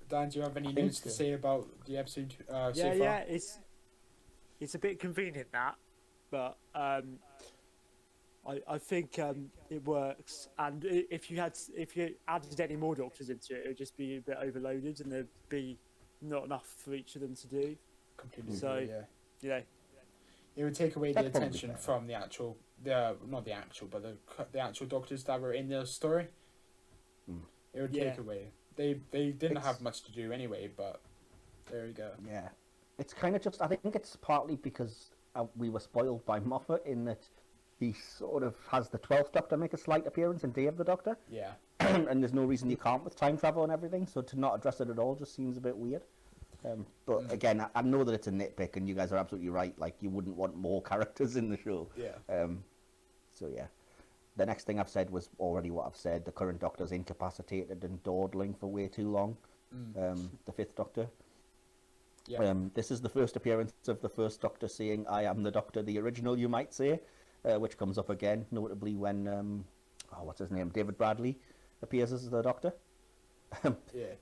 Dan, do you have any think notes to so. say about the episode so Yeah, far? yeah, it's a bit convenient that, but I think it works. And if you added any more Doctors into it, it would just be a bit overloaded, and there'd be not enough for each of them to do. Completely So- agree, yeah. You know, It would take away the That's probably attention fair. from the actual, not the actual, but the actual Doctors that were in the story. It would Yeah. take away. They didn't It's- have much to do anyway, but there we go. Yeah, it's kind of just. I think it's partly because we were spoiled by Moffat in that he sort of has the 12th Doctor make a slight appearance in Day of the Doctor, Yeah. and there's no reason you can't with time travel and everything. So to not address it at all just seems a bit weird. But again, I know that it's a nitpick, and you guys are absolutely right. Like, you wouldn't want more characters in the show. Yeah. So yeah. The next thing I've said was already what I've said. The current Doctor's incapacitated and dawdling for way too long. The 5th Doctor. Yeah. This is the first appearance of the first Doctor saying, "I am the Doctor," the original, you might say, which comes up again, notably when, what's his name, David Bradley appears as the Doctor. Yeah.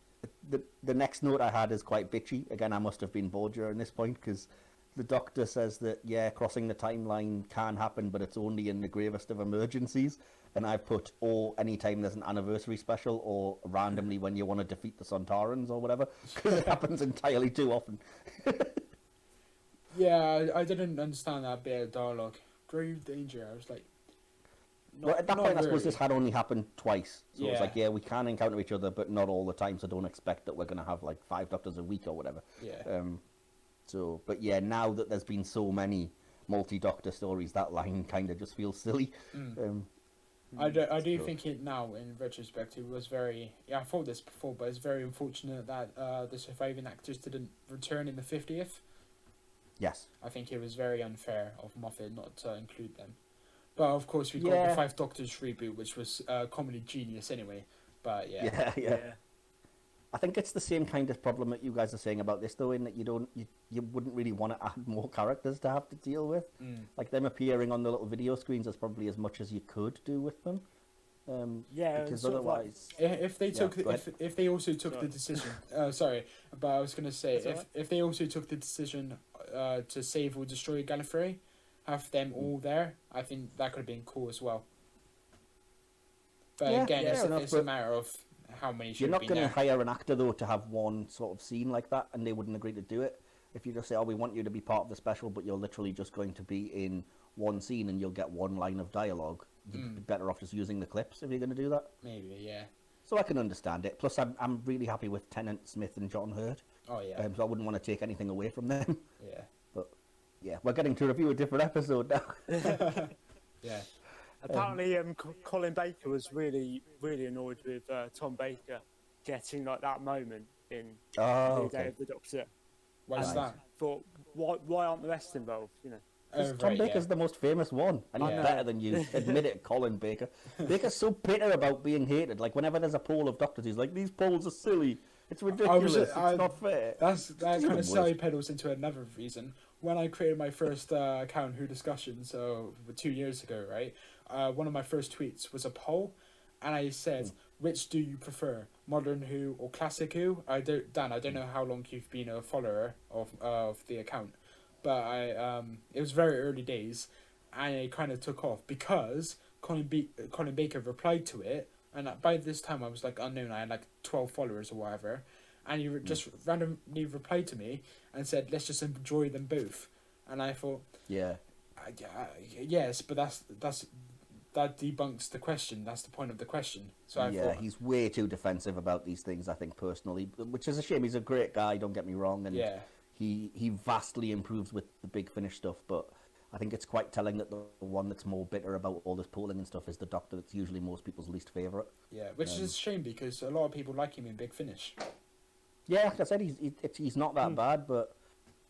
The next note I had is quite bitchy. Again, I must have been bored during this point because the Doctor says that, yeah, crossing the timeline can happen, but it's only in the gravest of emergencies. And I've put, or anytime there's an anniversary special, or randomly when you want to defeat the Sontarans or whatever, because it happens entirely too often. Yeah, I didn't understand that bit of dialogue. Grave danger. I was like, Well, at that point, I suppose really. this had only happened twice. So it's Yeah. like, yeah, we can encounter each other, but not all the time, so don't expect that we're going to have like 5 Doctors a week or whatever. Yeah. But yeah, now that there's been so many multi-Doctor stories, that line kind of just feels silly. I do think it now, in retrospect, it was very... Yeah, I thought this before, but it's very unfortunate that the surviving actors didn't return in the 50th. Yes. I think it was very unfair of Moffat not to include them. But of course, we got Yeah. the 5 Doctors reboot, which was comedy genius anyway. But yeah. Yeah, yeah. I think it's the same kind of problem that you guys are saying about this, though, in that you wouldn't really want to add more characters to have to deal with. Like them appearing on the little video screens is probably as much as you could do with them. Yeah, because sort of like- otherwise, If they took go ahead. if they also took the decision, sorry, but I was gonna say That's alright. if they also took the decision to save or destroy Gallifrey, have them all there, I think that could have been cool as well. But Yeah, again, fair enough, it's a but matter of how many should you're not be going to there. hire an actor though to have one sort of scene like that, and they wouldn't agree to do it. If you just say, "Oh, we want you to be part of the special, but you're literally just going to be in one scene and you'll get one line of dialogue," you'd be better off just using the clips if you're going to do that. Maybe, yeah. So I can understand it. Plus, I'm really happy with Tennant, Smith, and John Hurt. Oh yeah, So I wouldn't want to take anything away from them. yeah, But yeah, we're getting to review a different episode now. yeah. Apparently, Colin Baker was really, really annoyed with Tom Baker getting like that moment in Oh, the Day okay. of the Doctor. What's Right. that? Thought, why aren't the rest involved? You know. Because Oh, Tom right, Baker's yeah. the most famous one, and he's Yeah. better than you. Admit it, Colin Baker. Baker's so bitter about being hated. Like, whenever there's a poll of doctors, he's like, "These polls are silly. It's ridiculous. It's not fair." That It's kind even of worse. side pedals into another reason. When I created my first account, Who Discussion, so 2 years ago, right? One of my first tweets was a poll, and I said, "Which do you prefer, Modern Who or Classic Who?" I don't know how long you've been a follower of the account, but it was very early days, and it kind of took off because Colin Baker replied to it, and by this time I was like unknown. I had like 12 followers or whatever, and he just randomly replied to me and said, "Let's just enjoy them both." And I thought, Yeah. yes, but that debunks the question. That's the point of the question. So I Yeah, thought, he's way too defensive about these things, I think, personally, which is a shame. He's a great guy, don't get me wrong, and yeah, he vastly improves with the Big Finish stuff, but I think it's quite telling that the one that's more bitter about all this polling and stuff is the Doctor that's usually most people's least favourite. yeah, which is a shame because a lot of people like him in Big Finish. Yeah, like I said, he's not that bad, but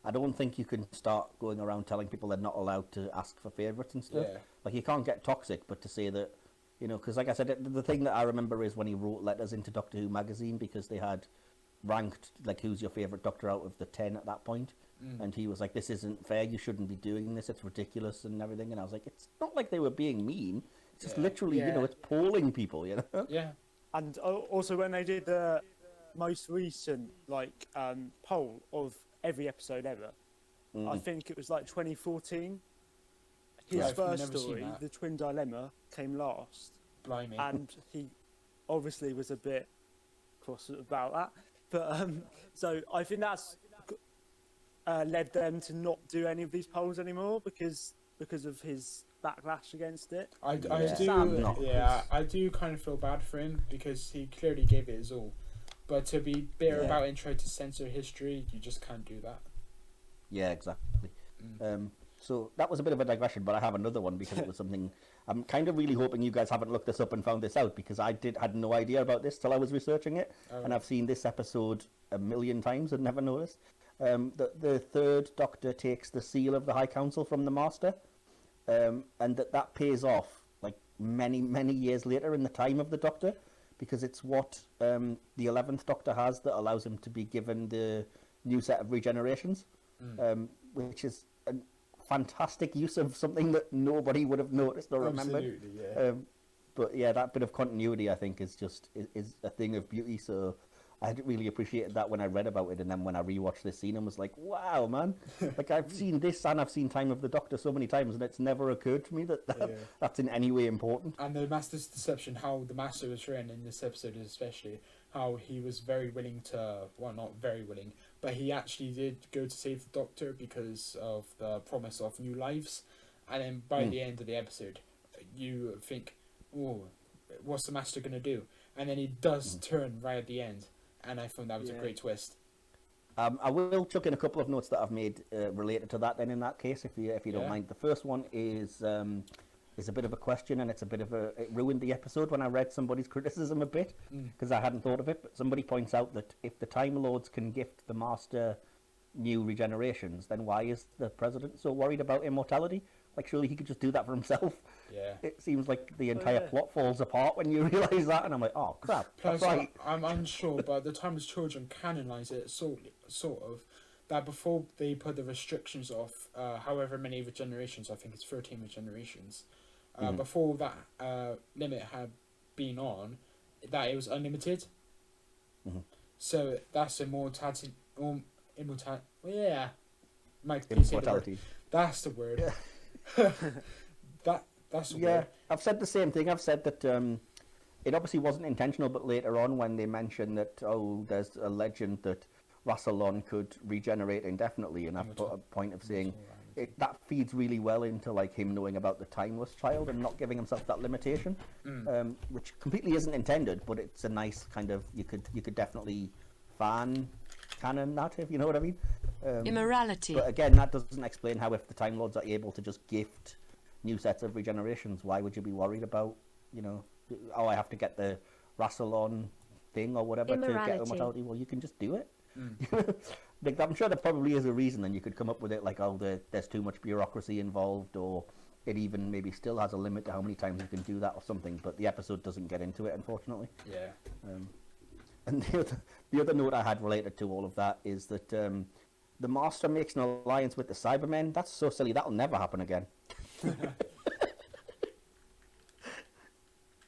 I don't think you can start going around telling people they're not allowed to ask for favourites and stuff. Yeah. Like, you can't get toxic, but to say that, you know, because like I said, the thing that I remember is when he wrote letters into Doctor Who magazine because they had ranked, like, who's your favourite Doctor out of the 10 at that point. And he was like, "This isn't fair, you shouldn't be doing this, it's ridiculous," and everything. And I was like, it's not like they were being mean. It's just Yeah. literally, you Yeah. know, it's polling people, you know? Yeah, And also when they did the most recent poll of every episode ever, I think it was like 2014. His Yeah, I've first never seen story, that. The Twin Dilemma, came last, blimey. and he obviously was a bit cross about that. But so I think that's led them to not do any of these polls anymore because of his backlash against it. I Sam, not I do kind of feel bad for him because he clearly gave it his all. But to be bitter Yeah. about it and try to censor history, you just can't do that. Yeah, exactly. So that was a bit of a digression, but I have another one because it was something I'm kind of really hoping you guys haven't looked this up and found this out, because I had no idea about this till I was researching it, and I've seen this episode a million times and never noticed. The third Doctor takes the seal of the High Council from the Master, and that pays off like many years later in the time of the Doctor, because it's what the 11th Doctor has that allows him to be given the new set of regenerations, which is a fantastic use of something that nobody would have noticed or remembered. Absolutely, yeah. But yeah, that bit of continuity I think is just is a thing of beauty. So I really appreciated that when I read about it, and then when I rewatched this scene and was like, wow, man. Like, I've seen this and I've seen Time of the Doctor so many times, and it's never occurred to me that, Yeah. that's in any way important. And the Master's deception, how the Master was written in this episode, especially how he was very willing to, well, not very willing, but he actually did go to save the Doctor because of the promise of new lives. And then by the end of the episode, you think, oh, what's the Master going to do? And then he does turn right at the end. And I thought that was a great twist. I will chuck in a couple of notes that I've made related to that. Then, in that case, if you don't mind, the first one is a bit of a question, and it's a bit of a. It ruined the episode when I read somebody's criticism a bit because I hadn't thought of it. But somebody points out that if the Time Lords can gift the Master new regenerations, then why is the President so worried about immortality? Like, surely he could just do that for himself. Yeah. It seems like the entire plot falls apart when you realise that, and I'm like, oh crap. Plus, that's right. I'm unsure, but the Timeless Children canonise it sort of, that before they put the restrictions of however many regenerations, I think it's 13 regenerations, before that limit had been on, that it was unlimited. So that's immortality. Yeah. Mike, can you say the word? Immortality. That's the word. Yeah. That's the Yeah, word. I've said the same thing. I've said that it obviously wasn't intentional, but later on when they mentioned that, there's a legend that Rassilon could regenerate indefinitely, and I've put a point of saying that feeds really well into like him knowing about the timeless child and not giving himself that limitation, which completely isn't intended, but it's a nice kind of you could definitely fan canon that, if you know what I mean. Immorality. But again, that doesn't explain how if the Time Lords are able to just gift new sets of regenerations, why would you be worried about, I have to get the Rassilon thing or whatever to get immortality? Well, you can just do it. Like, I'm sure there probably is a reason, and you could come up with it like, there's too much bureaucracy involved, or it even maybe still has a limit to how many times you can do that or something, but the episode doesn't get into it, unfortunately. Yeah. And the other note I had related to all of that is that the Master makes an alliance with the Cybermen. That's so silly. That'll never happen again.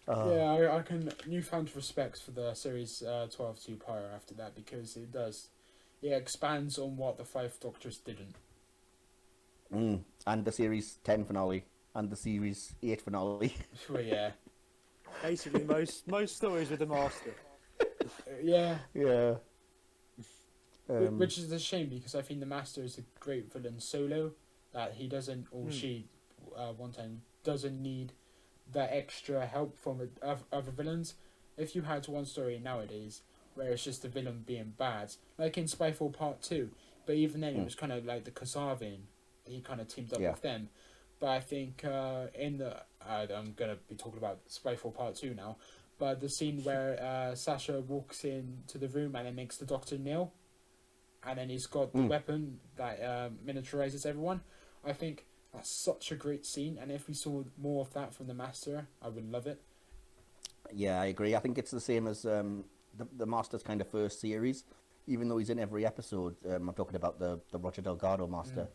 Yeah, I can newfound respect for the series 12 two-parter after that, because it expands on what the Five Doctors didn't. And the series 10 finale and the series 8 finale. Well, yeah. Basically, most stories with the Master. Yeah. Yeah. Which is a shame, because I think the Master is a great villain solo, that he doesn't, or she, one time, doesn't need that extra help from other villains. If you had one story nowadays where it's just the villain being bad, like in Spyfall Part 2, but even then it was kind of like the Khazarvin, he kind of teamed up with them. But I think I'm going to be talking about Spyfall Part 2 now, but the scene where Sasha walks into the room and then makes the Doctor kneel, and then he's got the weapon that miniaturizes everyone, I think that's such a great scene, and if we saw more of that from the Master, I would love it. Yeah, I agree. I think it's the same as the Master's kind of first series, even though he's in every episode. I'm talking about the Roger Delgado Master.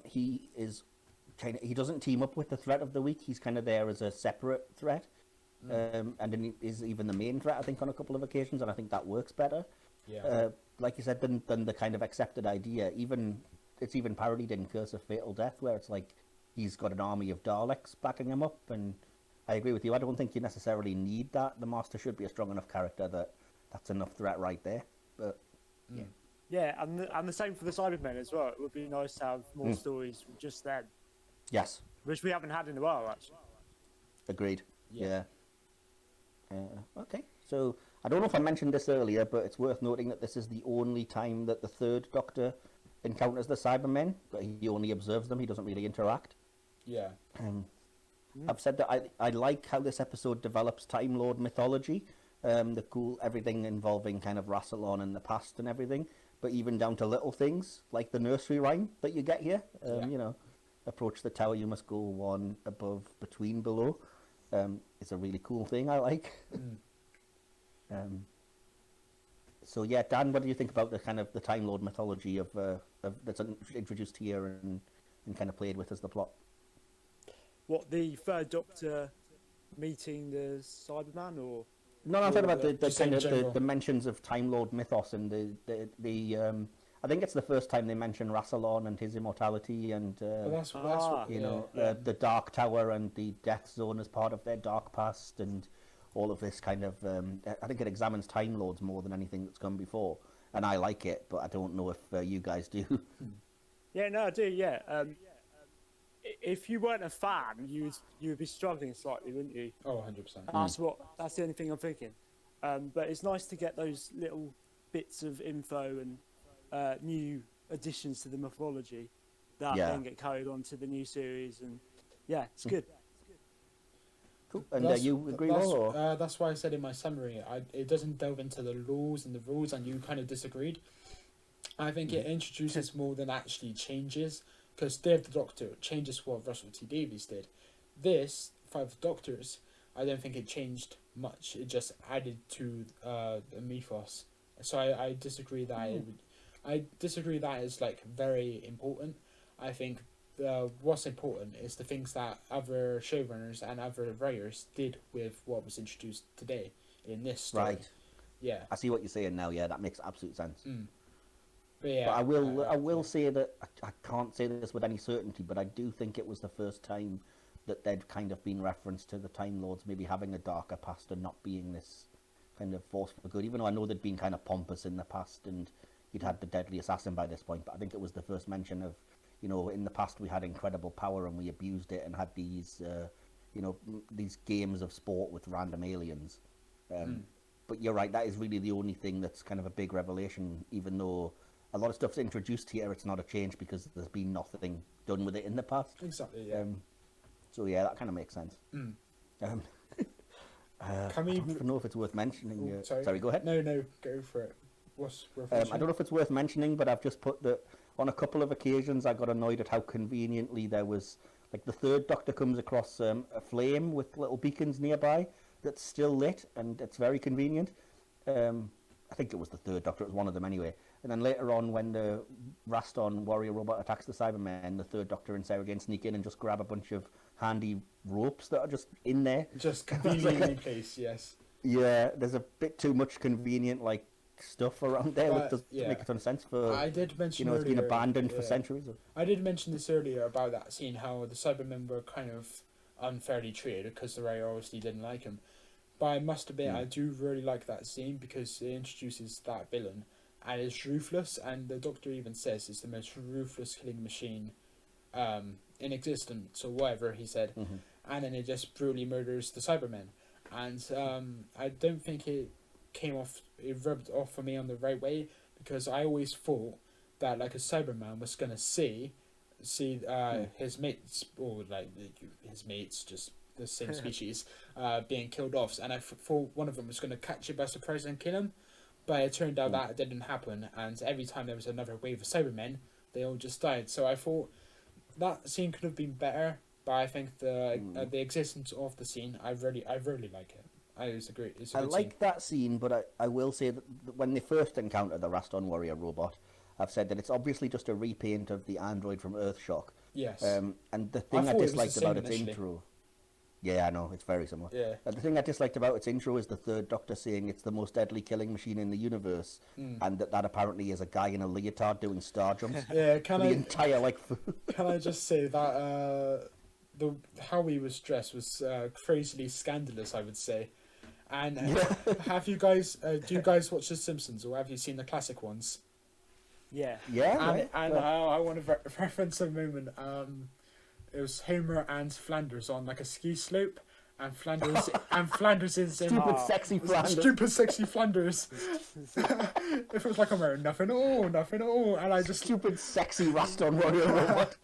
He is he doesn't team up with the threat of the week. He's kind of there as a separate threat, and then he is even the main threat, I think, on a couple of occasions, and I think that works better. Yeah. Like you said, than the kind of accepted idea. It's even parodied in Curse of Fatal Death, where it's like he's got an army of Daleks backing him up, and I agree with you. I don't think you necessarily need that. The Master should be a strong enough character that's enough threat right there. But Yeah, and the same for the Cybermen as well. It would be nice to have more stories with just them, yes, which we haven't had in a while, actually. agreed. Yeah. Okay, so I don't know if I mentioned this earlier, but it's worth noting that this is the only time that the third Doctor encounters the Cybermen, but he only observes them. He doesn't really interact. Yeah. I've said that I like how this episode develops Time Lord mythology, the cool everything involving kind of Rassilon and the past and everything, but even down to little things like the nursery rhyme that you get here. Approach the tower, you must go one above, between, below. It's a really cool thing I like. So yeah, Dan, what do you think about the kind of the Time Lord mythology of that's introduced here and kind of played with as the plot? What, the third Doctor meeting the Cyberman, or? No, I'm talking about the just kind in of the general? dimensions of Time Lord mythos and the I think it's the first time they mention Rassilon and his immortality and But that's Ah. what, you yeah, know yeah. the Dark Tower and the Death Zone as part of their dark past and all of this kind of I think it examines Time Lords more than anything that's come before, and I like it, but I don't know if you guys do. Yeah, no, I do. Yeah. If you weren't a fan, you would be struggling slightly, wouldn't you? Oh, 100%. That's the only thing I'm thinking. But it's nice to get those little bits of info and new additions to the mythology that Yeah. then get carried on to the new series, and yeah, it's good. Cool. And That's- you agree, that's, Will? Or? that's why I said in my summary, it doesn't delve into the laws and the rules, and you kind of disagreed. I think it introduces more than actually changes, because Day of the Doctor changes what Russell T Davies did. This, Five Doctors, I don't think it changed much. It just added to the mythos. So I disagree that I disagree that is like very important. I think what's important is the things that other showrunners and other writers did with what was introduced today in this story. Right. Yeah. I see what you're saying now. Yeah, that makes absolute sense. But yeah. But I will say that I can't say this with any certainty, but I do think it was the first time that there'd kind of been reference to the Time Lords maybe having a darker past and not being this kind of force for good. Even though I know they'd been kind of pompous in the past and you'd had the Deadly Assassin by this point, but I think it was the first mention of, you know, in the past we had incredible power and we abused it and had these, you know, these games of sport with random aliens. But you're right, that is really the only thing that's kind of a big revelation, even though a lot of stuff's introduced here, it's not a change because there's been nothing done with it in the past. Exactly, yeah. So yeah, that kind of makes sense. Can I we... don't know if it's worth mentioning. Oh, sorry, go ahead. No, go for it. What's worth I mentioning? don't know if it's worth mentioning, but I've just put that on a couple of occasions I got annoyed at how conveniently there was, like the third Doctor comes across a flame with little beacons nearby that's still lit, and it's very convenient. I think it was the third Doctor, it was one of them anyway. And then later on, when the Raston warrior robot attacks the Cybermen, the third Doctor and Sarah Jane sneak in and just grab a bunch of handy ropes that are just in there. Just conveniently placed, yes. Yeah, there's a bit too much convenient like stuff around there, which doesn't yeah. make a ton of sense for. I did mention You know, it's been earlier, abandoned for yeah. centuries. I did mention this earlier about that scene, how the Cybermen were kind of unfairly treated because the Ray obviously didn't like him. But I must admit, I do really like that scene because it introduces that villain and it's ruthless, and the Doctor even says it's the most ruthless killing machine in existence, or whatever he said. And then it just brutally murders the Cybermen. And I don't think it rubbed off for me on the right way, because I always thought that like a Cyberman was gonna see his mates, or like his mates, just the same species, being killed off, and I thought one of them was gonna catch it by surprise and kill him, but it turned out that didn't happen, and every time there was another wave of Cybermen, they all just died. So I thought that scene could have been better, but I think the existence of the scene, I really like it. It's a good like scene. that scene, but I will say that when they first encounter the Raston warrior robot, I've said that it's obviously just a repaint of the android from Earthshock. Yes. And the I thing I thought it was disliked the same about its initially. intro. Yeah, I know, it's very similar. Yeah. The thing I disliked about its intro is the third Doctor saying it's the most deadly killing machine in the universe, and that apparently is a guy in a leotard doing star jumps. Yeah, For the entire can I just say that how he was dressed was crazily scandalous, I would say. And have you guys do you guys watch The Simpsons, or have you seen the classic ones? Yeah. yeah, I want to reference a moment. It was Homer and Flanders on like a ski slope, and Flanders is in stupid sexy Flanders. stupid sexy Flanders. It feels like I'm wearing nothing at all, and I just Stupid sexy Raston warrior robot.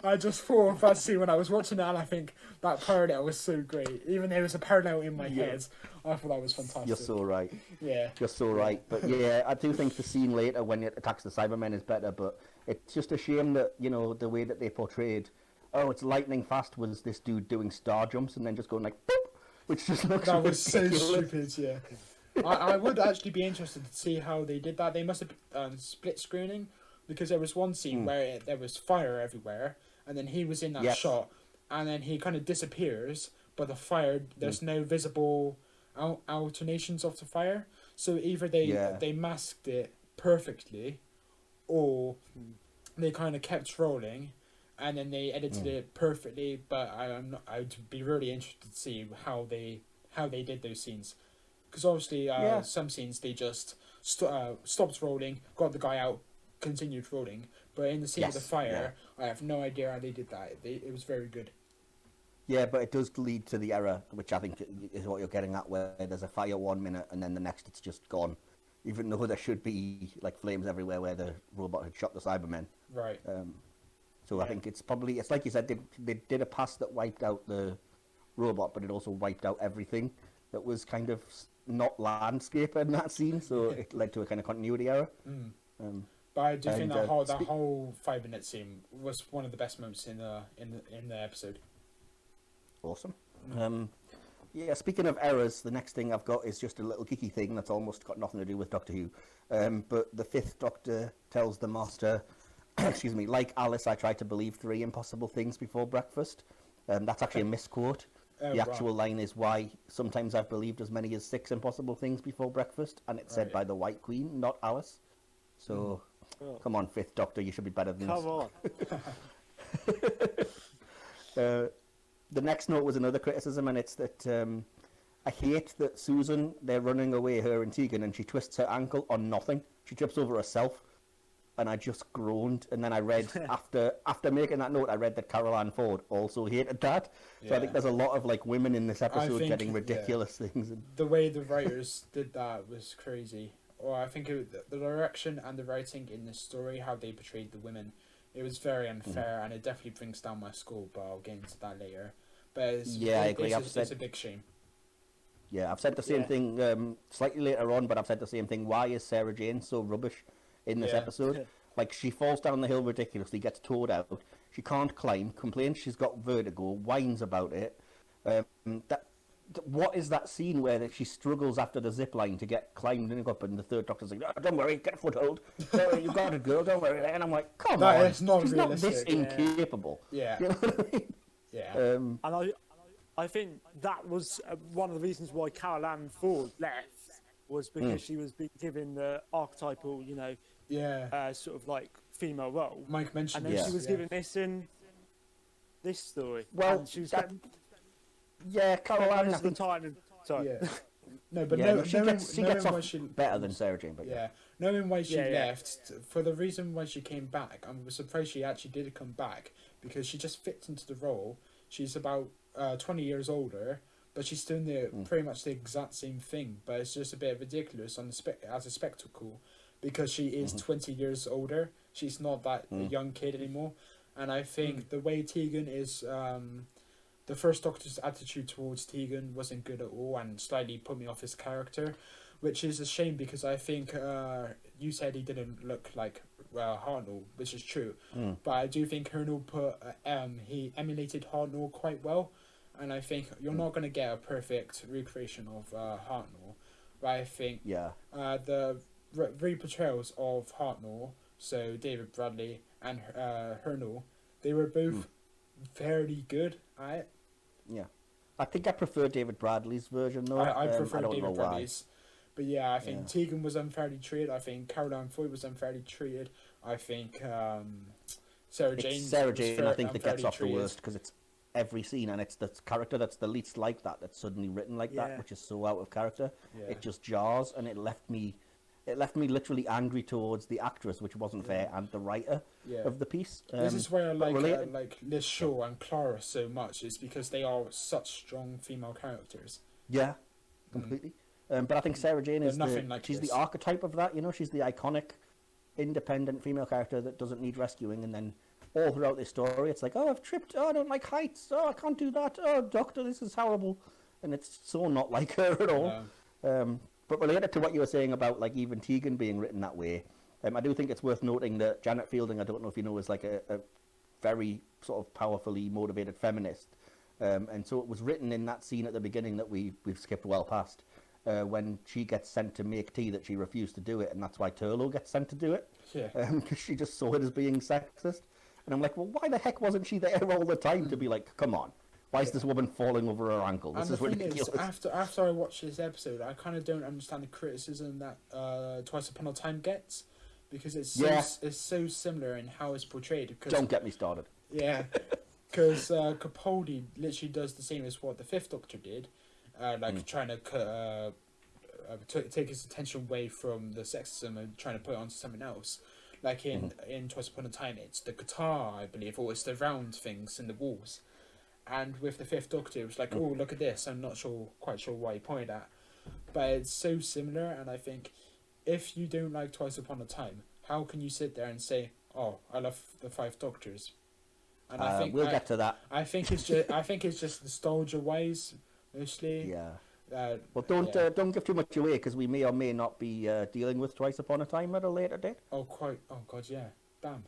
I just thought of that scene when I was watching it, and I think that parallel was so great. Even there was a parallel in my head, I thought that was fantastic. You're so right. Yeah. You're so right. But yeah, I do think the scene later when it attacks the Cybermen is better, but it's just a shame that, you know, the way that they portrayed, oh, it's lightning fast, was this dude doing star jumps and then just going like, boop, which just looks That was so ridiculous. stupid, yeah. I would actually be interested to see how they did that. They must have split screening, because there was one scene where there was fire everywhere, and then he was in that shot, and then he kind of disappears, but the fire, there's no visible alternations of the fire. So either they Yeah. they masked it perfectly, or they kind of kept rolling, and then they edited it perfectly. But I'd be really interested to see how they did those scenes, because obviously Yeah. some scenes they just stopped rolling, got the guy out, continued rolling. But in the scene of the Yes, fire, I have no idea how they did that. It was very good. Yeah, but it does lead to the error, which I think is what you're getting at, where there's a fire 1 minute and then the next it's just gone, even though there should be like flames everywhere where the robot had shot the Cybermen. Right. So I think it's probably, it's like you said, they did a pass that wiped out the robot, but it also wiped out everything that was kind of not landscape in that scene, so it led to a kind of continuity error. But I do think And, that whole spe- 5 minute scene was one of the best moments in the episode. Awesome. Yeah, speaking of errors, the next thing I've got is just a little geeky thing that's almost got nothing to do with Doctor Who. But the fifth Doctor tells the Master, excuse me, like Alice, I tried to believe 3 impossible things before breakfast. That's actually a misquote. Oh, The actual line is, why sometimes I've believed as many as 6 impossible things before breakfast, and it's said Right. by the White Queen, not Alice. So, come on, fifth Doctor, you should be better than Come this. on. The next note was another criticism, and it's that I hate that Susan, they're running away, her and Tegan, and she twists her ankle on nothing. She trips over herself, and I just groaned. And then I read, after making that note, I read that Carol Ann Ford also hated that. So I think Yeah. there's a lot of like women in this episode think, getting yeah. ridiculous things. And, The way the writers did that was crazy. Or I think the direction and the writing in this story, how they portrayed the women, it was very unfair, and it definitely brings down my score. But I'll get into that later. But Yeah, I agree. It's a big shame. yeah, I've said the same Yeah. thing slightly later on, but I've said the same thing. Why is Sarah Jane so rubbish in this Yeah. episode? Like, she falls down the hill ridiculously, gets towed out. She can't climb, complains she's got vertigo, whines about it. What is that scene where she struggles after the zip line to get climbed up, and the third Doctor's like, "Oh, don't worry, get a foothold. You've got it, girl, don't worry." And I'm like, come That on, is not she's not this realistic. Yeah. incapable. Yeah. You know what I mean? Yeah. And I think that was one of the reasons why Carol Ann Ford left, was because she was being given the archetypal, Yeah. sort of like female role. Mike mentioned And then this. she was yeah. given this in this story. Well, and she was that- spent Yeah, Carol Ann, I most of the think, time. Sorry. Yeah. No, but yeah, no, she knowing, gets knowing off why she better than Sarah Jane, but yeah, knowing why she Yeah, yeah. left, for the reason why she came back, I'm surprised she actually did come back, because she just fits into the role. She's about 20 years older, but she's doing pretty much the exact same thing, but it's just a bit ridiculous on the as a spectacle, because she is 20 years older. She's not that a young kid anymore, and I think the way Tegan is. The first Doctor's attitude towards Tegan wasn't good at all, and slightly put me off his character, which is a shame, because I think you said he didn't look like Hartnell, which is true, but I do think Hartnell he emulated Hartnell quite well, and I think you're not going to get a perfect recreation of Hartnell, but I think yeah. the re-portrayals of Hartnell, so David Bradley and Hartnell, they were both fairly good at it. Yeah, I think I prefer David Bradley's version though. I prefer I don't know David why. Bradley's. But yeah, I think Yeah. Tegan was unfairly treated. I think Caroline Floyd was unfairly treated. I think Sarah Jane. It's Sarah was Jane, I think, that gets unfairly off the treated. worst, because it's every scene, and it's the character that's the least like that, that's suddenly written like that, Yeah. which is so out of character. Yeah. It just jars, and it left me literally angry towards the actress, which wasn't fair, and the writer Yeah. of the piece. This is where I but related- like Liz Shaw and Clara so much, is because they are such strong female characters. Yeah, completely. But I think Sarah Jane There's is nothing like she's this. the archetype of that. She's the iconic, independent female character that doesn't need rescuing. And then all throughout this story, it's like, oh, I've tripped. Oh, I don't like heights. Oh, I can't do that. Oh, Doctor, this is horrible. And it's so not like her at all. But related to what you were saying about like even Tegan being written that way, I do think it's worth noting that Janet Fielding, I don't know if you know, is like a very sort of powerfully motivated feminist. And so it was written in that scene at the beginning that we've skipped well past, when she gets sent to make tea, that she refused to do it, and that's why Turlo gets sent to do it, Yeah. because she just saw it as being sexist. And I'm like, well, why the heck wasn't she there all the time to be like, come on, Why is this woman falling over her ankle? This And is the thing ridiculous. is, after I watched this episode, I kind of don't understand the criticism that Twice Upon a Time gets, because it's so similar in how it's portrayed. Because, Don't get me started. yeah, because Capaldi literally does the same as what the Fifth Doctor did, trying to take his attention away from the sexism and trying to put it onto something else. Like in Twice Upon a Time, it's the guitar, I believe, or it's the round things in the walls. And with the Fifth Doctor, it was like, oh, look at this. I'm not quite sure why he pointed at. But it's so similar, and I think if you don't like Twice Upon a Time, how can you sit there and say, oh, I love the Five Doctors? And I think we'll get to that. I think it's just nostalgia-wise, mostly. Yeah. Well, don't give too much away, because we may or may not be dealing with Twice Upon a Time at a later date. Oh, quite. Oh, God, yeah. Damn.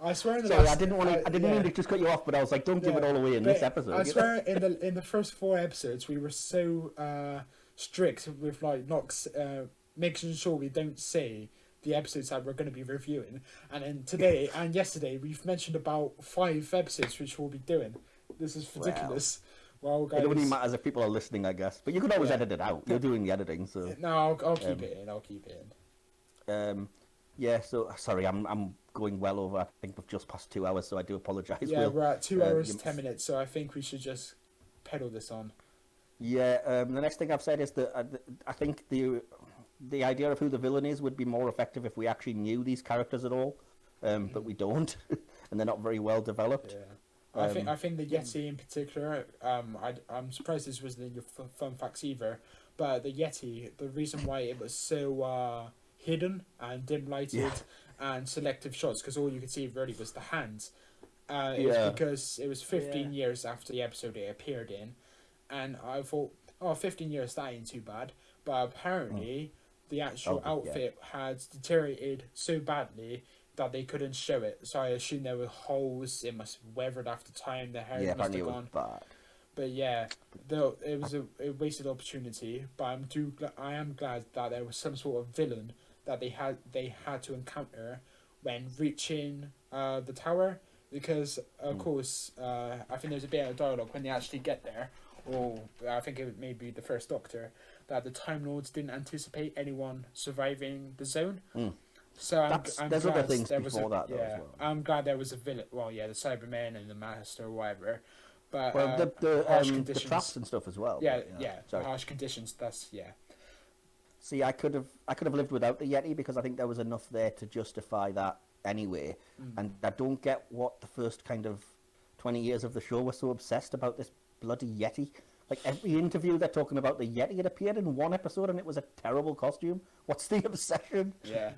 I swear. Sorry, I didn't mean to just cut you off, but I was like, don't give it all away in this episode. I swear, in the first 4 episodes, we were so strict with like not making sure we don't say the episodes that we're going to be reviewing. And then today and yesterday, we've mentioned about 5 episodes which we'll be doing. This is ridiculous. Well, guys, it only matters if people are listening, I guess. But you can always edit it out. You're doing the editing, so. No, I'll keep it in. I'll keep it in. Yeah. So sorry, I'm going well over. I think we've just passed 2 hours, so I do apologise. Yeah, we're at 2 hours 10 minutes, so I think we should just pedal this on. Yeah. The next thing I've said is that I think the idea of who the villain is would be more effective if we actually knew these characters at all, but we don't, and they're not very well developed. Yeah. I think the Yeti in particular. I'm surprised this wasn't in your fun facts either, but the Yeti, the reason why it was so hidden and dim lighted and selective shots, because all you could see really was the hands. It was because it was 15 years after the episode it appeared in, and I thought, 15 years, that ain't too bad. But apparently, the actual outfit had deteriorated so badly that they couldn't show it. So I assume there were holes. It must have weathered after time. The hair must have gone. Bad. But yeah, though it was a wasted opportunity. But I am glad that there was some sort of villain that they had to encounter when reaching the tower, because of course I think there's a bit of dialogue when they actually get there, or I think it may be the First Doctor, that the Time Lords didn't anticipate anyone surviving the zone. So I'm there's glad other things there was before that though, as well. I'm glad there was a villain. Well, yeah, the Cybermen and the Master or whatever. But harsh conditions. the traps and stuff as well. Yeah, but, Sorry. harsh conditions. That's See, I could have lived without the Yeti, because I think there was enough there to justify that anyway. And I don't get what the first kind of 20 years of the show were so obsessed about this bloody Yeti. Like, every interview they're talking about the Yeti. It appeared in one episode and it was a terrible costume. What's the obsession? Yeah.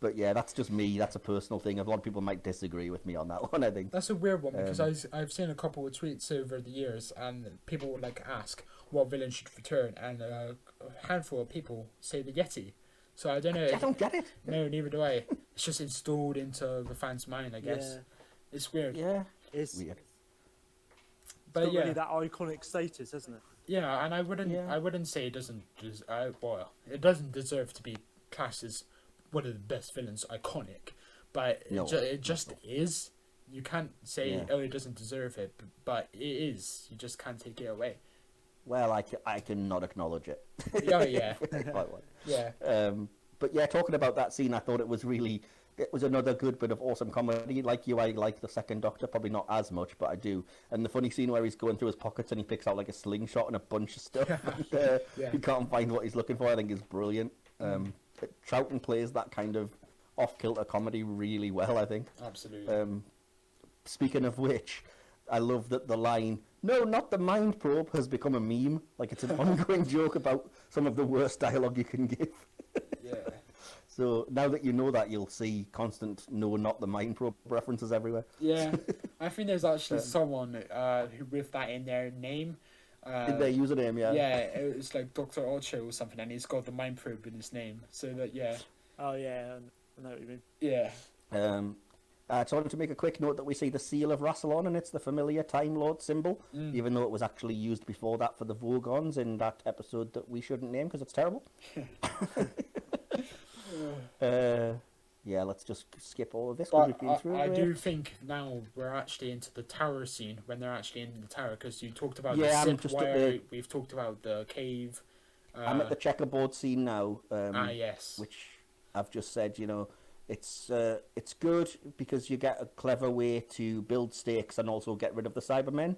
But yeah, that's just me. That's a personal thing. A lot of people might disagree with me on that one, I think. That's a weird one, because I've seen a couple of tweets over the years, and people would like ask what villain should return, and a handful of people say the Yeti. So I don't know. I don't get it. No, neither do I. It's just installed into the fan's mind, I guess. Yeah. It's weird. Yeah, It's weird. But got yeah, really that iconic status, hasn't it? yeah, and I wouldn't say it doesn't. It doesn't deserve to be classed as one of the best villains, iconic, but it just is. You can't say it doesn't deserve it, but it is. You just can't take it away. Well, I can not acknowledge it. Oh yeah, yeah. But yeah, talking about that scene, I thought it was another good bit of awesome comedy. Like you, I like the Second Doctor, probably not as much, but I do. And the funny scene where he's going through his pockets and he picks out like a slingshot and a bunch of stuff, and he can't find what he's looking for, I think is brilliant. Troughton plays that kind of off-kilter comedy really well, I think. absolutely. Speaking of which, I love that the line, "No, not the mind probe," has become a meme. Like, it's an ongoing joke about some of the worst dialogue you can give. Yeah. So now that you know that, you'll see constant "no, not the mind probe" references everywhere. Yeah, I think there's actually someone who with that in their name. In their username, yeah. Yeah, it's like Dr. Ocho or something, and he's got the mind probe in his name. So that Oh yeah, I know what you mean. yeah. I just wanted to make a quick note that we see the seal of Rassilon, and it's the familiar Time Lord symbol, even though it was actually used before that for the Vogons in that episode that we shouldn't name because it's terrible. yeah, let's just skip all of this because But we've been through I it. do think now we're actually into the tower scene when they're actually in the tower, because you talked about Yeah, the I'm zip just at wire. the- We've talked about the cave. I'm at the checkerboard scene now. Yes. Which I've just said, it's good because you get a clever way to build stakes and also get rid of the Cybermen,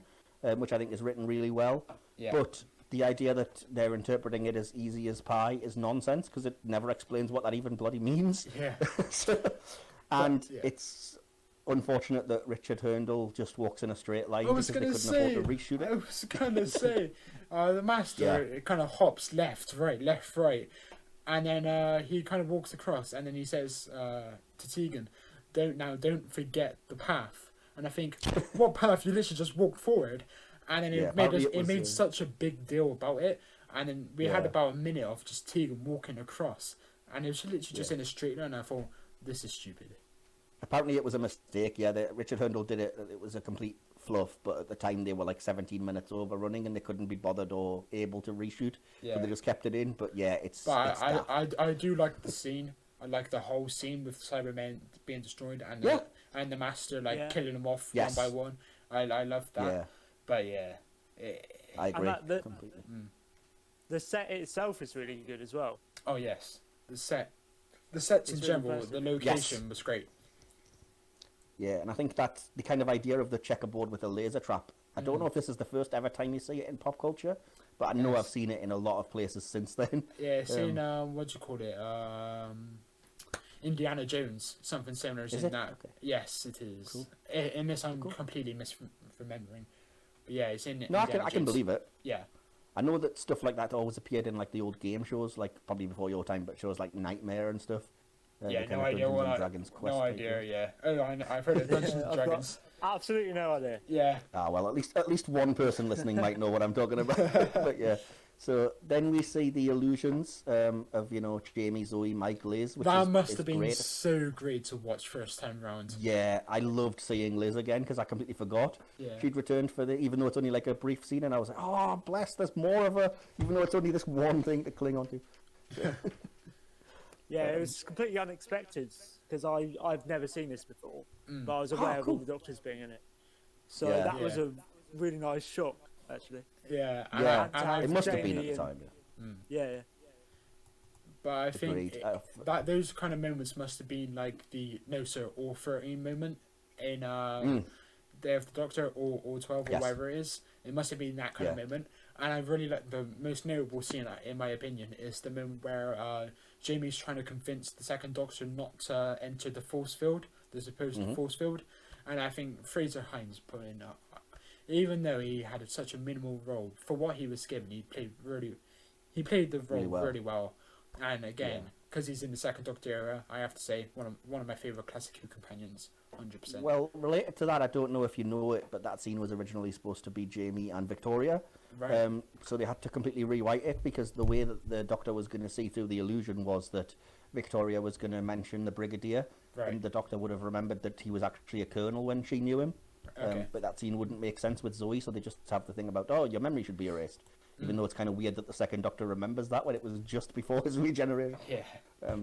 which I think is written really well. Yeah. But the idea that they're interpreting it as easy as pie is nonsense because it never explains what that even bloody means. Yeah. And yeah. it's unfortunate that Richard Hurndall just walks in a straight line I was because they gonna couldn't say. afford to reshoot I it. was gonna say. The master it kind of hops left, right, and then he kind of walks across, and then he says to Tegan, "Don't forget the path." And I think, what path? You literally just walk forward, and then apparently it made was, such a big deal about it, and then we had Yeah. about a minute of just Tegan walking across, and it was literally just in a straight line. And I thought, this is stupid. Apparently it was a mistake, yeah. Richard Hurndall did it. It was a complete fluff, but at the time they were like 17 minutes over running and they couldn't be bothered or able to reshoot, Yeah. so they just kept it in. But yeah, it's But it's I, daft. I do like the scene. I like the whole scene with Cybermen being destroyed and Yeah. and the master Yeah. killing them off Yes. one by one. I love that. Yeah, But yeah, I agree that- completely. The set itself is really good as well. oh yes, the sets It's in really general, impressive. the location was great. Yeah, and I think that's the kind of idea of the checkerboard with a laser trap. I don't know if this is the first ever time you see it in pop culture, but I know Yes. I've seen it in a lot of places since then. Yeah, it's in what do you call it? Indiana Jones, something similar is Is in it? that. Okay. Yes, it is. Cool. In this, I'm completely misremembering. But yeah, it's in. No, Indiana I can Jones. believe it. Yeah. I know that stuff like that always appeared in like the old game shows, like probably before your time, but shows like Nightmare and stuff. Yeah, the kind no of idea Dungeons what and Dragons quest no type idea. of- Yeah. Oh, I've heard of Dungeons and I've Dragons. got absolutely no idea. Yeah. Ah, well, at least one person listening might know what I'm talking about. But yeah, so then we see the illusions of Jamie, Zoe, Mike, Liz, which That is, must is have been great. so great to watch first time round. Yeah, I loved seeing Liz again because I completely forgot Yeah. she'd returned even though it's only like a brief scene, and I was like, oh, bless, there's more of her, even though it's only this one thing to cling on to. Yeah, it was completely unexpected because I've never seen this before, but I was aware of cool. all the doctors being in it. So Yeah. that was Yeah. a really nice shock, actually. Yeah. Yeah, I- it must have been at Jamie the and- time. Yeah, But I think Agreed. that those kind of moments must have been like the no sir or 13 moment in Day of the Doctor or 12 or Yes. whatever it is. It must have been that kind of Yeah. moment. And I really like the most notable scene, in my opinion, is the moment where Jamie's trying to convince the second Doctor not to enter the force field, the supposed force field. And I think Fraser Hines put in, even though he had such a minimal role for what he was given, he played the role really well. And again, because he's in the second Doctor era, I have to say one of my favorite classic Who companions, 100%. Well, related to that, I don't know if you know it, but that scene was originally supposed to be Jamie and Victoria. Right. So they had to completely rewrite it because the way that the Doctor was going to see through the illusion was that Victoria was going to mention the Brigadier, Right. and the Doctor would have remembered that he was actually a colonel when she knew him. Okay. But that scene wouldn't make sense with Zoe, so they just have the thing about, oh, your memory should be erased. Even though it's kind of weird that the second Doctor remembers that when it was just before his regeneration. Yeah.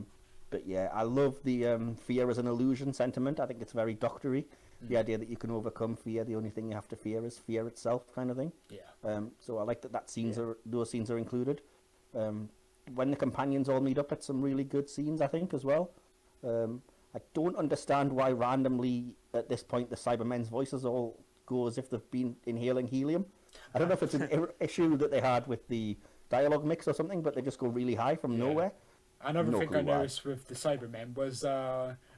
But yeah, I love the fear as an illusion sentiment. I think it's very doctory. The idea that you can overcome fear, the only thing you have to fear is fear itself, kind of thing. Yeah. So I like that those scenes are included. When the companions all meet up, it's some really good scenes, I think, as well. I don't understand why randomly at this point the Cybermen's voices all go as if they've been inhaling helium. I don't know if it's an issue that they had with the dialogue mix or something, but they just go really high from nowhere. Another No thing clue I why. noticed with the Cybermen was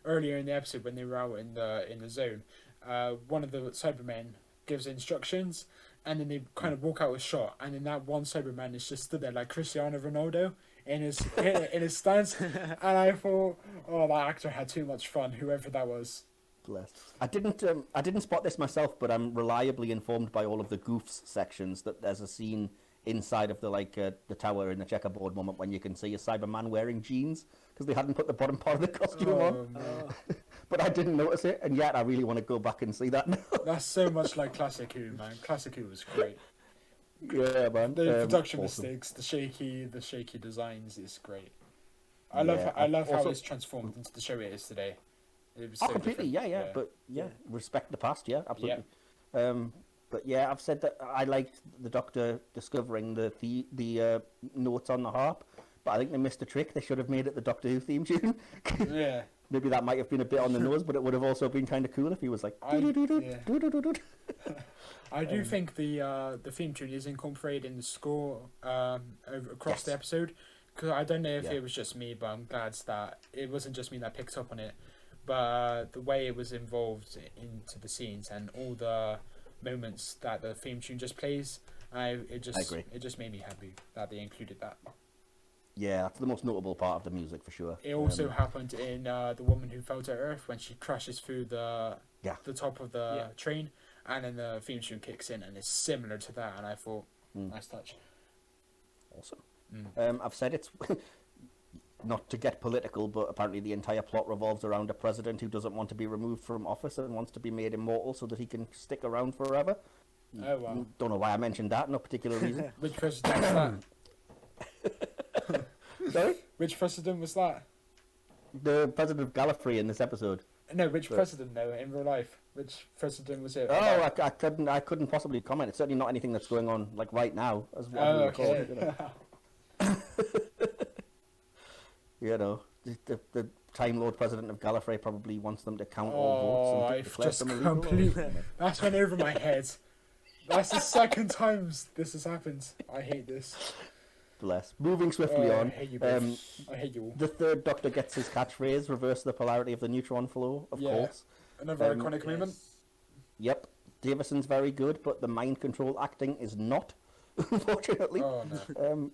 earlier in the episode when they were out in the zone, one of the Cybermen gives instructions, and then they kind of walk out a shot, and then that one Cyberman is just stood there like Cristiano Ronaldo in his in his stance, and I thought, oh, that actor had too much fun, whoever that was. Bless. I didn't spot this myself, but I'm reliably informed by all of the goofs sections that there's a scene inside of the tower in the checkerboard moment when you can see a Cyberman wearing jeans because they hadn't put the bottom part of the costume on. No. But I didn't notice it, and yet I really want to go back and see that now. That's so much like Classic Who, man. Classic Who was great. Yeah, man. The production awesome. mistakes, the shaky designs is great. I love Yeah, I love how also- it's transformed into the show it is today. It was Oh, so completely. different. Yeah. But Yeah. respect the past. Yeah, absolutely. But yeah, I've said that I liked the Doctor discovering the notes on the harp, but I think they missed a trick. They should have made it the Doctor Who theme tune. Yeah. Maybe that might have been a bit on the nose, but it would have also been kind of cool if he was like. I do Um, think the theme tune is incorporated in the score across the Yes. episode, because I don't know if Yeah. it was just me, but I'm glad that it wasn't just me that picked up on it. But the way it was involved into the scenes and all the moments that the theme tune just plays, it agree. just made me happy that they included that. Yeah, that's the most notable part of the music for sure. It also happened in The Woman Who Fell to Earth when she crashes through the top of the train, and then the theme tune kicks in, and it's similar to that. And I thought, nice touch. Awesome. I've said it's not to get political, but apparently the entire plot revolves around a president who doesn't want to be removed from office and wants to be made immortal so that he can stick around forever. Oh wow! Don't know why I mentioned that. No particular reason. Which president was that? Sorry, Which president was that? the president of Gallifrey in this episode. No, which president though in real life? Which president was it? Oh, I couldn't possibly comment. It's certainly not anything that's going on like right now. As what we record, okay. you know, the Time Lord president of Gallifrey probably wants them to count all Oh, votes and I've declare just them illegal. completely. That's went over my head. That's the second time this has happened. I hate this. Bless. Moving swiftly I on. hate you both. I hate you all. The third Doctor gets his catchphrase, reverse the polarity of the neutron flow, of Yeah. course. Another iconic moment. Yep. Davison's very good, but the mind control acting is not, unfortunately. Oh no.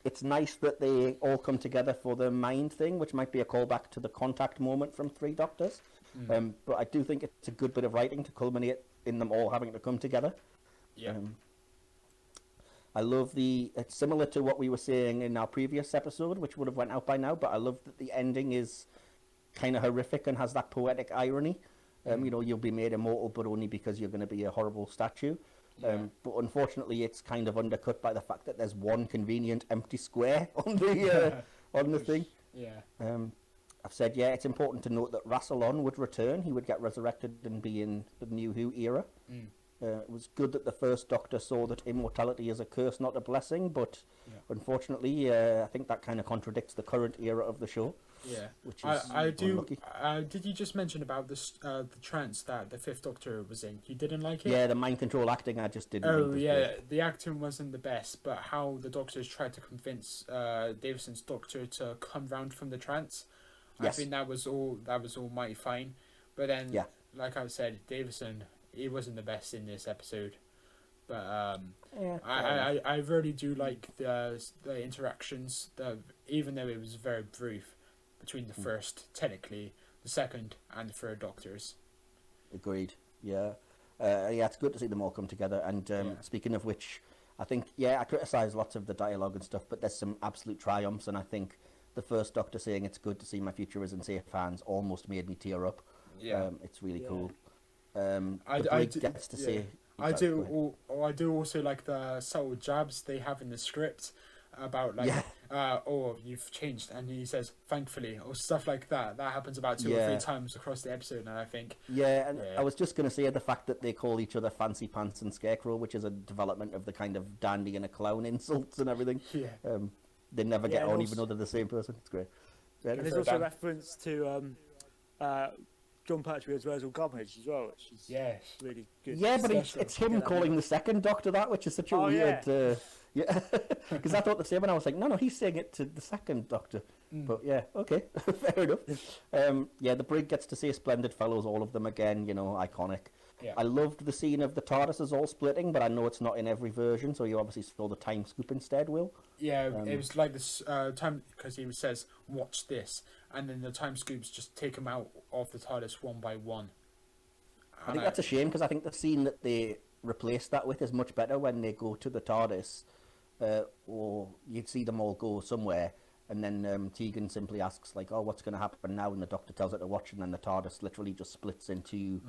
It's nice that they all come together for the mind thing, which might be a callback to the contact moment from Three Doctors. But I do think it's a good bit of writing to culminate in them all having to come together. Yeah. I love it's similar to what we were saying in our previous episode, which would have went out by now, but I love that the ending is kind of horrific and has that poetic irony. You know, you'll be made immortal, but only because you're going to be a horrible statue. But unfortunately, it's kind of undercut by the fact that there's one convenient empty square on the thing. Yeah. I've said, yeah, it's important to note that Rassilon would return. He would get resurrected and be in the New Who era. It was good that the first Doctor saw that immortality is a curse, not a blessing, but unfortunately, I think that kind of contradicts the current era of the show. Yeah, which is I do. unlucky. Did you just mention about this the trance that the Fifth Doctor was in? You didn't like it? Yeah, the mind control acting I just didn't. Oh think was yeah, great. the acting wasn't the best, but how the Doctors tried to convince Davison's Doctor to come round from the trance, I Yes. think that was all mighty fine. But then, Yeah. like I said, Davison, he wasn't the best in this episode. But Yeah, I really do like the interactions, even though it was very brief, between the first, technically, the second and the third Doctors. Agreed. Yeah. Yeah, it's good to see them all come together. And speaking of which, I think, I criticise lots of the dialogue and stuff, but there's some absolute triumphs, and I think the first Doctor saying it's good to see my future is in safe hands almost made me tear up. Yeah. It's really Yeah. cool. I Brig do- gets to yeah. say... I Sorry, go ahead. I do also like the subtle jabs they have in the script about like, Yeah. oh, you've changed, and he says thankfully or stuff like that. That happens about 2 or Yeah. 3 times across the episode, and I think Yeah, and Yeah. I was just going to say the fact that they call each other Fancy Pants and Scarecrow, which is a development of the kind of dandy and a clown insults and everything. yeah, They never get Yeah, and on, also- even though they're the same person. It's great. Yeah, And there's Fair also a Dan. reference to John Pertwee's Wurzel Gummidge as well, which is yes, really good. yeah, but Special. it's him Yeah. calling the second Doctor that, which is such a Oh, weird... Yeah, because I thought the same, and I was like, no, he's saying it to the second Doctor. But yeah, okay, fair enough. Yeah, the Brig gets to see Splendid Fellows, all of them again, iconic. yeah, I loved the scene of the TARDISes all splitting, but I know it's not in every version, so you obviously saw the time scoop instead, Will. yeah. It was like this time because he says watch this, and then the time scoops just take him out of the TARDIS one by one. I think that's a shame, because I think the scene that they replaced that with is much better when they go to the TARDIS, or you'd see them all go somewhere, and then Tegan simply asks, like, oh, what's going to happen now? And the Doctor tells her to watch, and then the TARDIS literally just splits into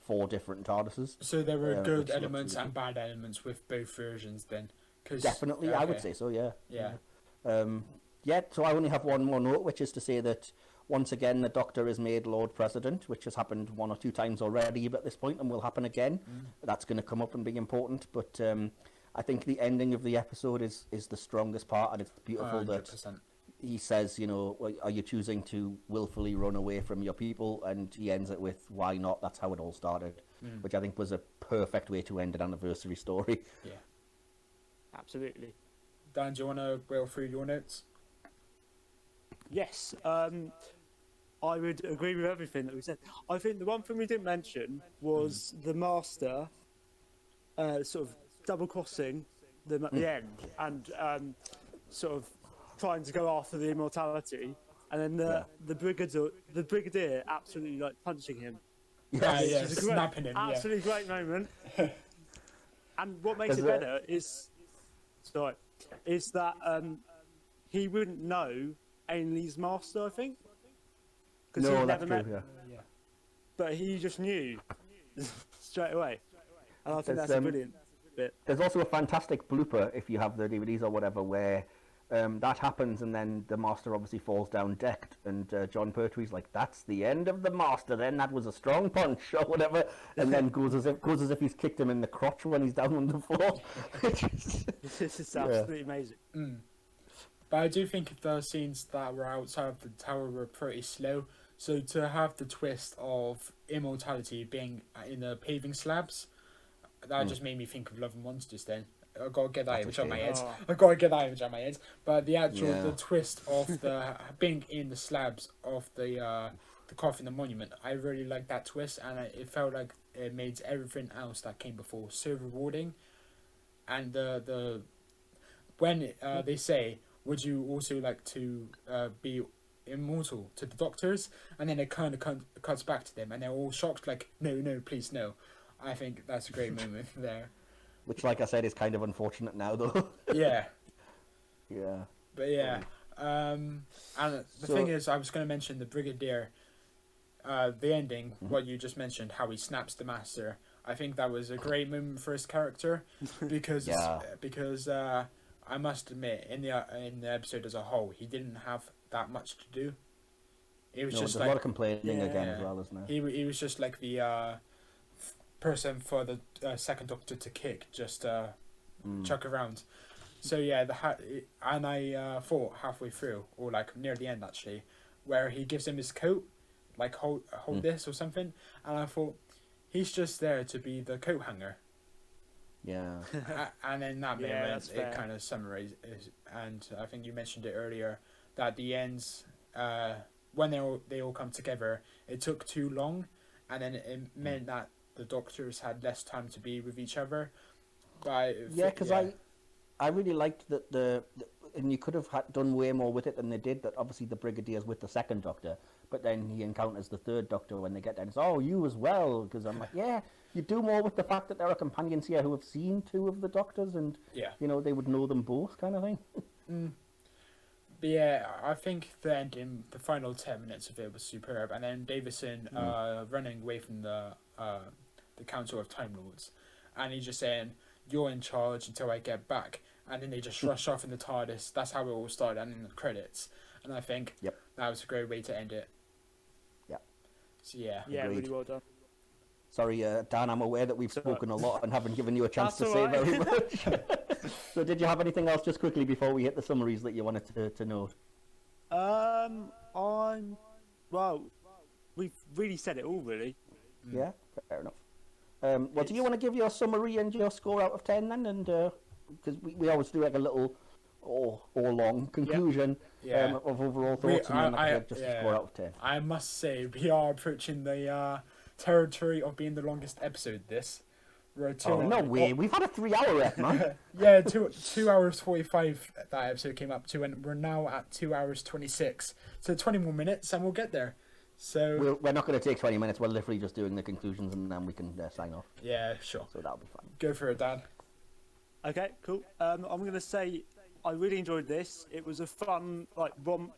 4 different TARDISes. So there were which good looks elements really and bad elements with both versions then. 'Cause, Definitely, I would okay. say so, yeah. Yeah. Yeah, so I only have one more note, which is to say that once again the Doctor is made Lord President, which has happened 1 or 2 times already at this point and will happen again. That's going to come up and be important, but I think the ending of the episode is the strongest part, and it's beautiful that 100%. he says, you know, "Well, are you choosing to willfully run away from your people?" And he ends it with, "Why not? That's how it all started," which I think was a perfect way to end an anniversary story. Yeah. Absolutely. Dan, do you want to go through your notes? Yes, I would agree with everything that we said. I think the one thing we didn't mention was the Master sort of double-crossing them at the end and sort of trying to go after the immortality, and then the Brigadier absolutely like punching him. Yeah, Which is a great, snapping him. absolutely great moment. And what makes it There's better is that he wouldn't know Ainley's Master, I think. Because No, he'd that's never true. met, Yeah. but he just knew straight away. And I think There's, that's a brilliant bit. There's also a fantastic blooper, if you have the DVDs or whatever, where that happens and then the Master obviously falls down decked, and John Pertwee's like, "That's the end of the Master then, that was a strong punch," or whatever, and then goes as if he's kicked him in the crotch when he's down on the floor. This is absolutely amazing. But I do think the scenes that were outside of the tower were pretty slow. So to have the twist of immortality being in the paving slabs, that just made me think of Love and Monsters then. I gotta get that image on my head. I gotta get that image on my head. But the actual the twist of the being in the slabs of the coffin, the monument, I really liked that twist, and it felt like it made everything else that came before so rewarding. And the when they say, "Would you also like to be immortal?" to the doctors, and then it kind of cuts back to them, and they're all shocked, like, "No, please, no." I think that's a great moment there. Which, like I said, is kind of unfortunate now, though. Yeah, Yeah. but yeah, and the thing is, I was going to mention the Brigadier, the ending, what you just mentioned, how he snaps the Master. I think that was a great moment for his character, because I must admit, in the episode as a whole, he didn't have that much to do. It was just there's like a lot of complaining again as well, isn't there? he was just like the person for the second Doctor to kick, just chuck around. So yeah, and I thought halfway through, or like near the end actually, where he gives him his coat, like hold this or something, and I thought he's just there to be the coat hanger. Yeah. And then that Yeah, moment, that's fair. it kind of summarizes, and I think you mentioned it earlier, that the ends, when they all come together, it took too long, and then it meant that the Doctors had less time to be with each other. But I really liked that and you could have done way more with it than they did. That obviously the Brigadier's with the second Doctor, but then he encounters the third Doctor when they get there. And it's, "Oh, you as well," because I'm like, yeah, you do more with the fact that there are companions here who have seen 2 of the Doctors, and you know they would know them both, kind of thing. But yeah, I think the ending, the final 10 minutes of it was superb, and then Davison running away from the Council of Time Lords, and he's just saying, "You're in charge until I get back," and then they just rush off in the TARDIS. That's how it all started, and in the credits. And I think that was a great way to end it. Yeah. So yeah. Yeah, Agreed. really well done. Sorry, Dan, I'm aware that we've spoken a lot and haven't given you a chance to That's say all right. very much. So did you have anything else just quickly before we hit the summaries that you wanted to note? Well, we've really said it all, really. Yeah, fair enough. Well, do you want to give your summary and your score out of 10 then? And because we always do like a little or long conclusion of overall thoughts, and then like just a score out of 10. I must say, we are approaching the territory of being the longest episode. We're No way, we've had a 3-hour rep, man. Yeah, 2 hours 45 that episode came up to, and we're now at 2 hours 26. So 20 more minutes and we'll get there. So We're not going to take 20 minutes, we're literally just doing the conclusions and then we can sign off. yeah, sure. So that'll be fine. Go for it, Dan. Okay, cool. I'm going to say I really enjoyed this. It was a fun, like, romp.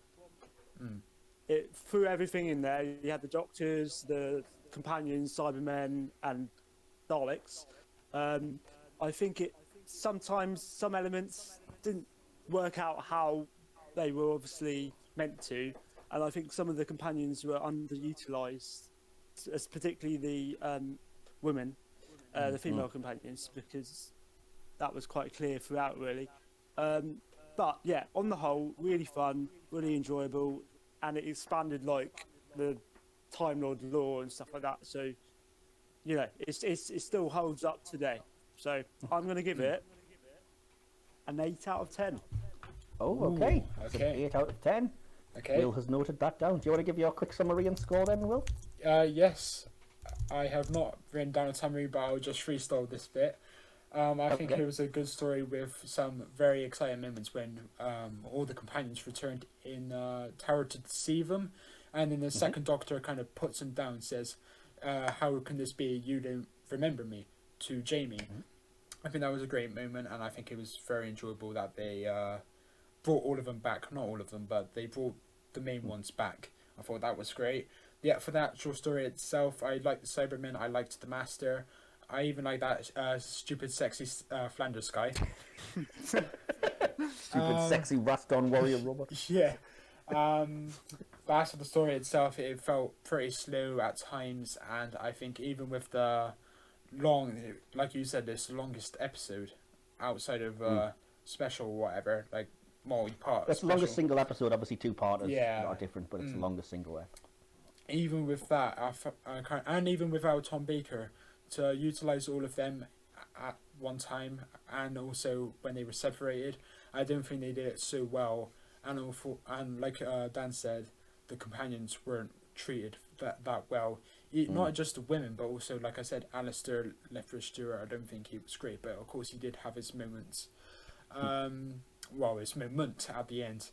It threw everything in there. You had the Doctors, the companions, Cybermen, and Daleks. I think sometimes some elements didn't work out how they were obviously meant to, and I think some of the companions were underutilised, as particularly the women, the female companions, because that was quite clear throughout, really. But yeah, on the whole, really fun, really enjoyable, and it expanded like the Time Lord lore and stuff like that. So, you know, it still holds up today. So I'm going to give it an 8 out of 10. Oh, okay. Ooh, It's an okay. 8 out of 10. Okay. Will has noted that down. Do you want to give your quick summary and score then, Will? Yes. I have not written down a summary, but I'll just freestyle this bit. I think Okay. it was a good story with some very exciting moments when all the companions returned in Tower to deceive them, and then the second Doctor kind of puts them down and says, how can this be? You don't remember me, to Jamie. I think that was a great moment, and I think it was very enjoyable that they brought all of them back. Not all of them, but they brought the main ones back. I thought that was great. Yeah, for the actual story itself, I liked the Cybermen, I liked the Master, I even like that stupid, sexy Flanders guy. Stupid, sexy, rust-on warrior robot. Yeah. But as for the story itself, it felt pretty slow at times, and I think even with the long, like you said, this longest episode outside of special or whatever, like multi-part. It's the longest single episode, obviously 2-parters Yeah. are different, but it's the longest single episode. Even with that, and even without Tom Baker, to utilize all of them at one time, and also when they were separated, I don't think they did it so well. And like Dan said, the companions weren't treated that well. Not just the women, but also, like I said, Alistair Lethbridge Stewart. I don't think he was great, but of course he did have his moments. Well, his moment at the end.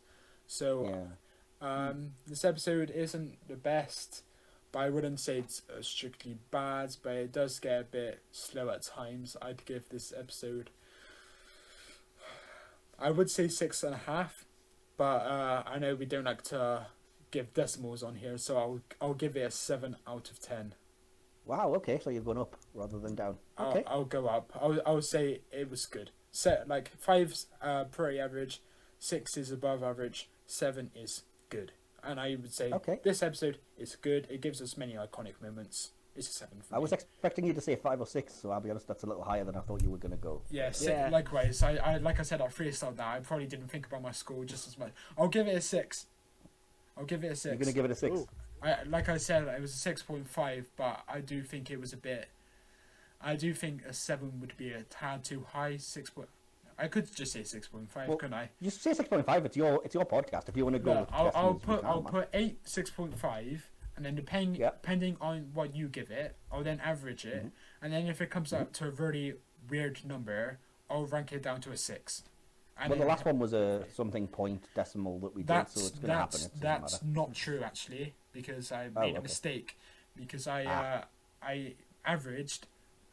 So. Yeah. This episode isn't the best, but I wouldn't say it's strictly bad, but it does get a bit slow at times. I'd give this episode, I would say 6.5, but I know we don't like to give decimals on here, so I'll give it a 7 out of 10. Wow, okay, so you've gone up rather than down. Okay. I'll go up. I'll say it was good. Set like 5's pretty average, 6 is above average, 7 is good, and I would say this episode is good. It gives us many iconic moments. It's a 7 for me. I was expecting you to say 5 or 6, so I'll be honest, that's a little higher than I thought you were going to go. Yeah. Likewise. I like I said, I freestyled that. I probably didn't think about my score just as much. I'll give it a 6. You're going to give it a 6? Ooh. Like I said, it was a 6.5, but I do think it was a bit. I do think a 7 would be a tad too high. I could just say 6.5, couldn't I? You say 6.5. It's your podcast. If you want to go, No, with I'll decimals, put 8 6.5, and then depending on what you give it, I'll then average it, and then if it comes out to a really weird number, I'll rank it down to a 6. And well, the last one was a something point decimal that we did, so it's going to happen. It doesn't That's matter. not true actually, because I made a mistake, because I averaged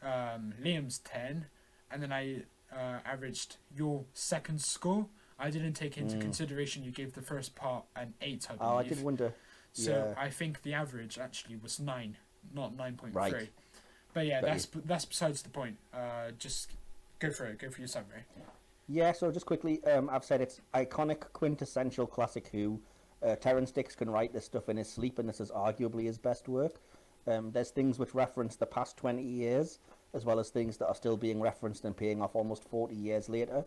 Liam's 10, and then I averaged your second score. I didn't take into consideration you gave the first part an 8, I believe. Oh, I did wonder. So I think the average actually was 9, not 9.3. Right. But yeah, that's besides the point. Just go for it. Go for your summary. Yeah, so just quickly, I've said it's iconic, quintessential classic Who. Terrence Dicks can write this stuff in his sleep, and this is arguably his best work. There's things which reference the past 20 years, as well as things that are still being referenced and paying off almost 40 years later.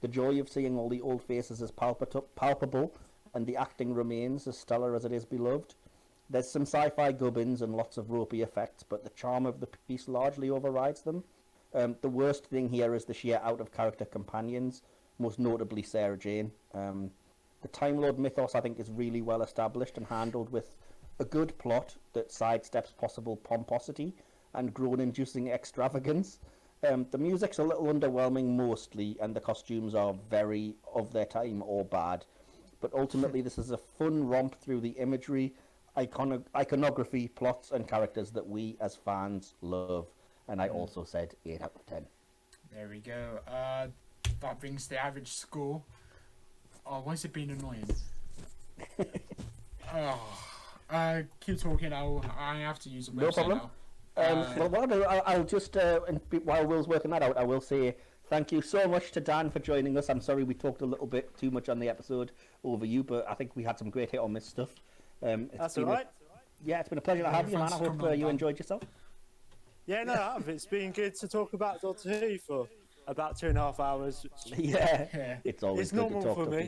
The joy of seeing all the old faces is palpable, and the acting remains as stellar as it is beloved. There's some sci-fi gubbins and lots of ropey effects, but the charm of the piece largely overrides them. The worst thing here is the sheer out-of-character companions, most notably Sarah Jane. The Time Lord mythos, I think, is really well established and handled with a good plot that sidesteps possible pomposity and groan-inducing extravagance. The music's a little underwhelming mostly, and the costumes are very of their time or bad. But ultimately, this is a fun romp through the imagery, iconography, plots, and characters that we as fans love. And I also said 8 out of 10. There we go. That brings the average score. Oh, why is it being annoying? Keep talking. I have to use a website No problem. now. Well, what I'll just while Will's working that out, I will say thank you so much to Dan for joining us. I'm sorry we talked a little bit too much on the episode over you, but I think we had some great hit or miss stuff. That's all right. Yeah, it's been a pleasure to have you, man. I thanks for hope coming on, you Dan. enjoyed yourself. Yeah, no, I have. It's been good to talk about Doctor Who for about 2.5 hours. Yeah, Yeah. it's always It's good normal to talk for to me.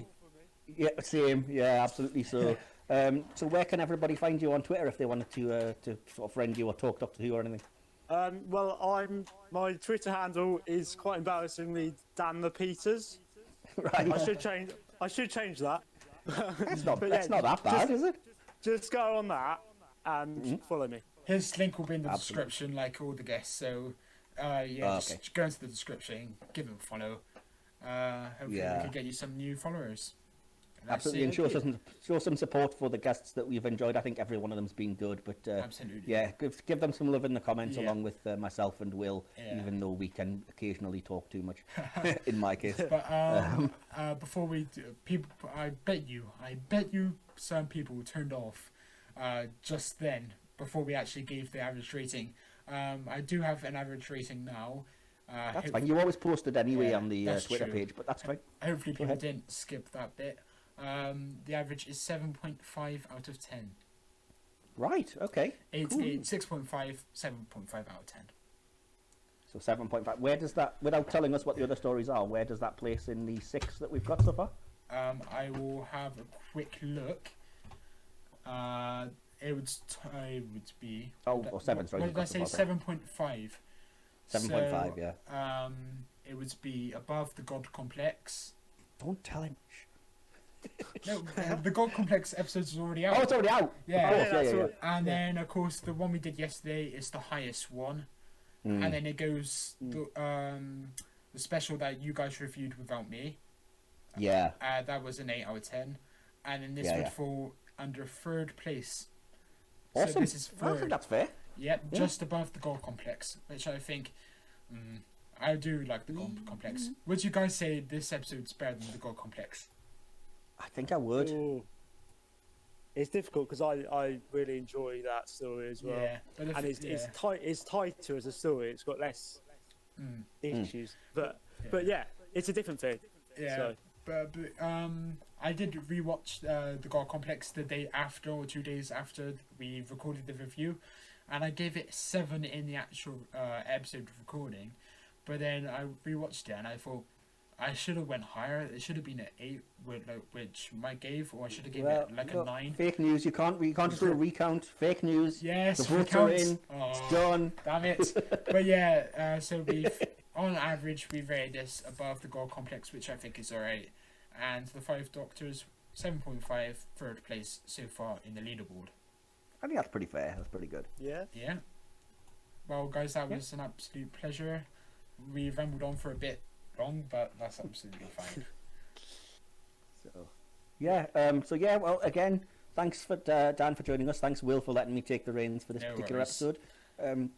people. Yeah, same. Yeah, absolutely. So, so where can everybody find you on Twitter if they wanted to sort of friend you or talk Doctor Who or anything? Well, my Twitter handle is quite embarrassingly Dan the Peters. Right. I should change that. It's not, But that's yeah, not that bad, is it? Just go on that and follow me. His link will be in the Absolutely. description, like all the guests. So, Oh, just okay. go into the description, give him a follow. Hopefully, Yeah. we can get you some new followers. That's Absolutely, it. and show some support for the guests that we've enjoyed. I think every one of them's been good, but Absolutely. yeah, give them some love in the comments Yeah. along with myself and Will, Yeah. even though we can occasionally talk too much. In my case, But before we do, people, I bet you some people turned off just then before we actually gave the average rating. I do have an average rating now. that's fine. You always post it anyway Yeah, on the that's Twitter true. page, but that's fine. Hopefully, people ahead. didn't skip that bit. The average is 7.5 out of 10. Right. Okay. It's Cool. 6.5, 7.5 out of 10. So 7.5. Where does that, without telling us what the other stories are, where does that place in the 6 that we've got so far? I will have a quick look. It would be. Or 7, sorry. What you've did I got so say? far. 7.5. 7.5, yeah. It would be above the God Complex. Don't tell him. No, the God Complex episode is already out. Oh, it's already out. Yeah. Of course, Yeah, that's yeah. all. And then, of course, the one we did yesterday is the highest one. Mm. And then it goes the special that you guys reviewed without me. Yeah. That was an 8 out of 10. And then this Yeah, would yeah. fall under 3rd place. Awesome. So this is I think 3rd. that's fair. Yep, Yeah. just above the God Complex, which I think I do like the God Complex. Would you guys say this episode's better than the God Complex? I think I would. Ooh. It's difficult because I really enjoy that story as well. Yeah, but if And it's tighter as a story. It's got less issues. But yeah, it's a different thing. yeah. So. But I did rewatch the God Complex the day after or 2 days after we recorded the review, and I gave it 7 in the actual episode recording. But then I rewatched it and I thought I should have went higher. It should have been an 8, which Mike gave, or I should have given it like a look, 9. Fake news. You can't just do a recount. Fake news. Yes, The votes are recounts. in. Oh, It's done. damn it. But yeah, so we've on average we rated this above the God Complex, which I think is alright. And the 5 Doctors, 7.5, 3rd place so far in the leaderboard. I think that's pretty fair. That's pretty good. Yeah. Yeah. Well, guys, that was an absolute pleasure. We rambled on for a bit long, but that's absolutely fine. So, yeah. Well, again, thanks for Dan for joining us. Thanks, Will, for letting me take the reins for this No particular worries. episode.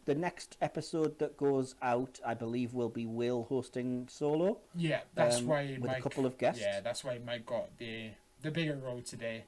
The next episode that goes out, I believe, will be Will hosting solo. Yeah, that's why with Mike. a couple of guests. Yeah, that's why Mike got the bigger role today.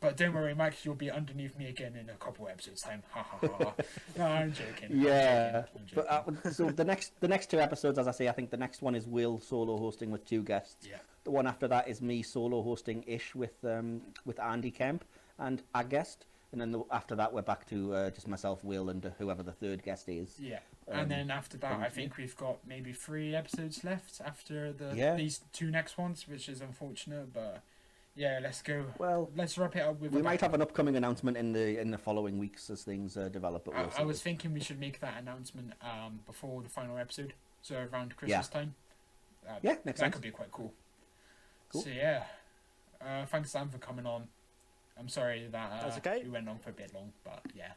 But don't worry, Mike, you'll be underneath me again in a couple episodes time. Ha ha ha. No, I'm joking. Yeah, I'm joking. but so the next 2 episodes, as I say, I think the next one is Will solo hosting with 2 guests. Yeah. The one after that is me solo hosting ish with Andy Kemp and a guest, and then after that we're back to just myself, Will, and whoever the 3rd guest is. Yeah, and then after that, I think we've got maybe 3 episodes left after these 2 next ones, which is unfortunate, but yeah, let's go. Well, Let's wrap it up with. we might have an upcoming announcement in the following weeks as things develop. But we'll I see. was thinking we should make that announcement before the final episode, so around Christmas time. Yeah, makes that sense. could be quite cool. Cool. So yeah, thanks Sam for coming on. I'm sorry that That's okay. we went on for a bit long, but yeah.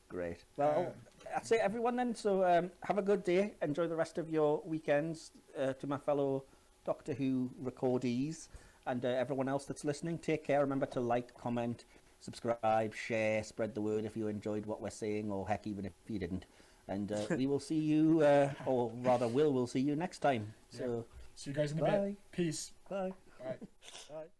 Great. Well, that's it, everyone. Then, so have a good day. Enjoy the rest of your weekends. To my fellow Doctor Who recordees and everyone else that's listening, take care. Remember to like, comment, subscribe, share, spread the word if you enjoyed what we're saying, or heck, even if you didn't. And we will see you, or rather, we'll see you next time. So, See you guys in a Bye. bit. Peace. bye. Bye. Right.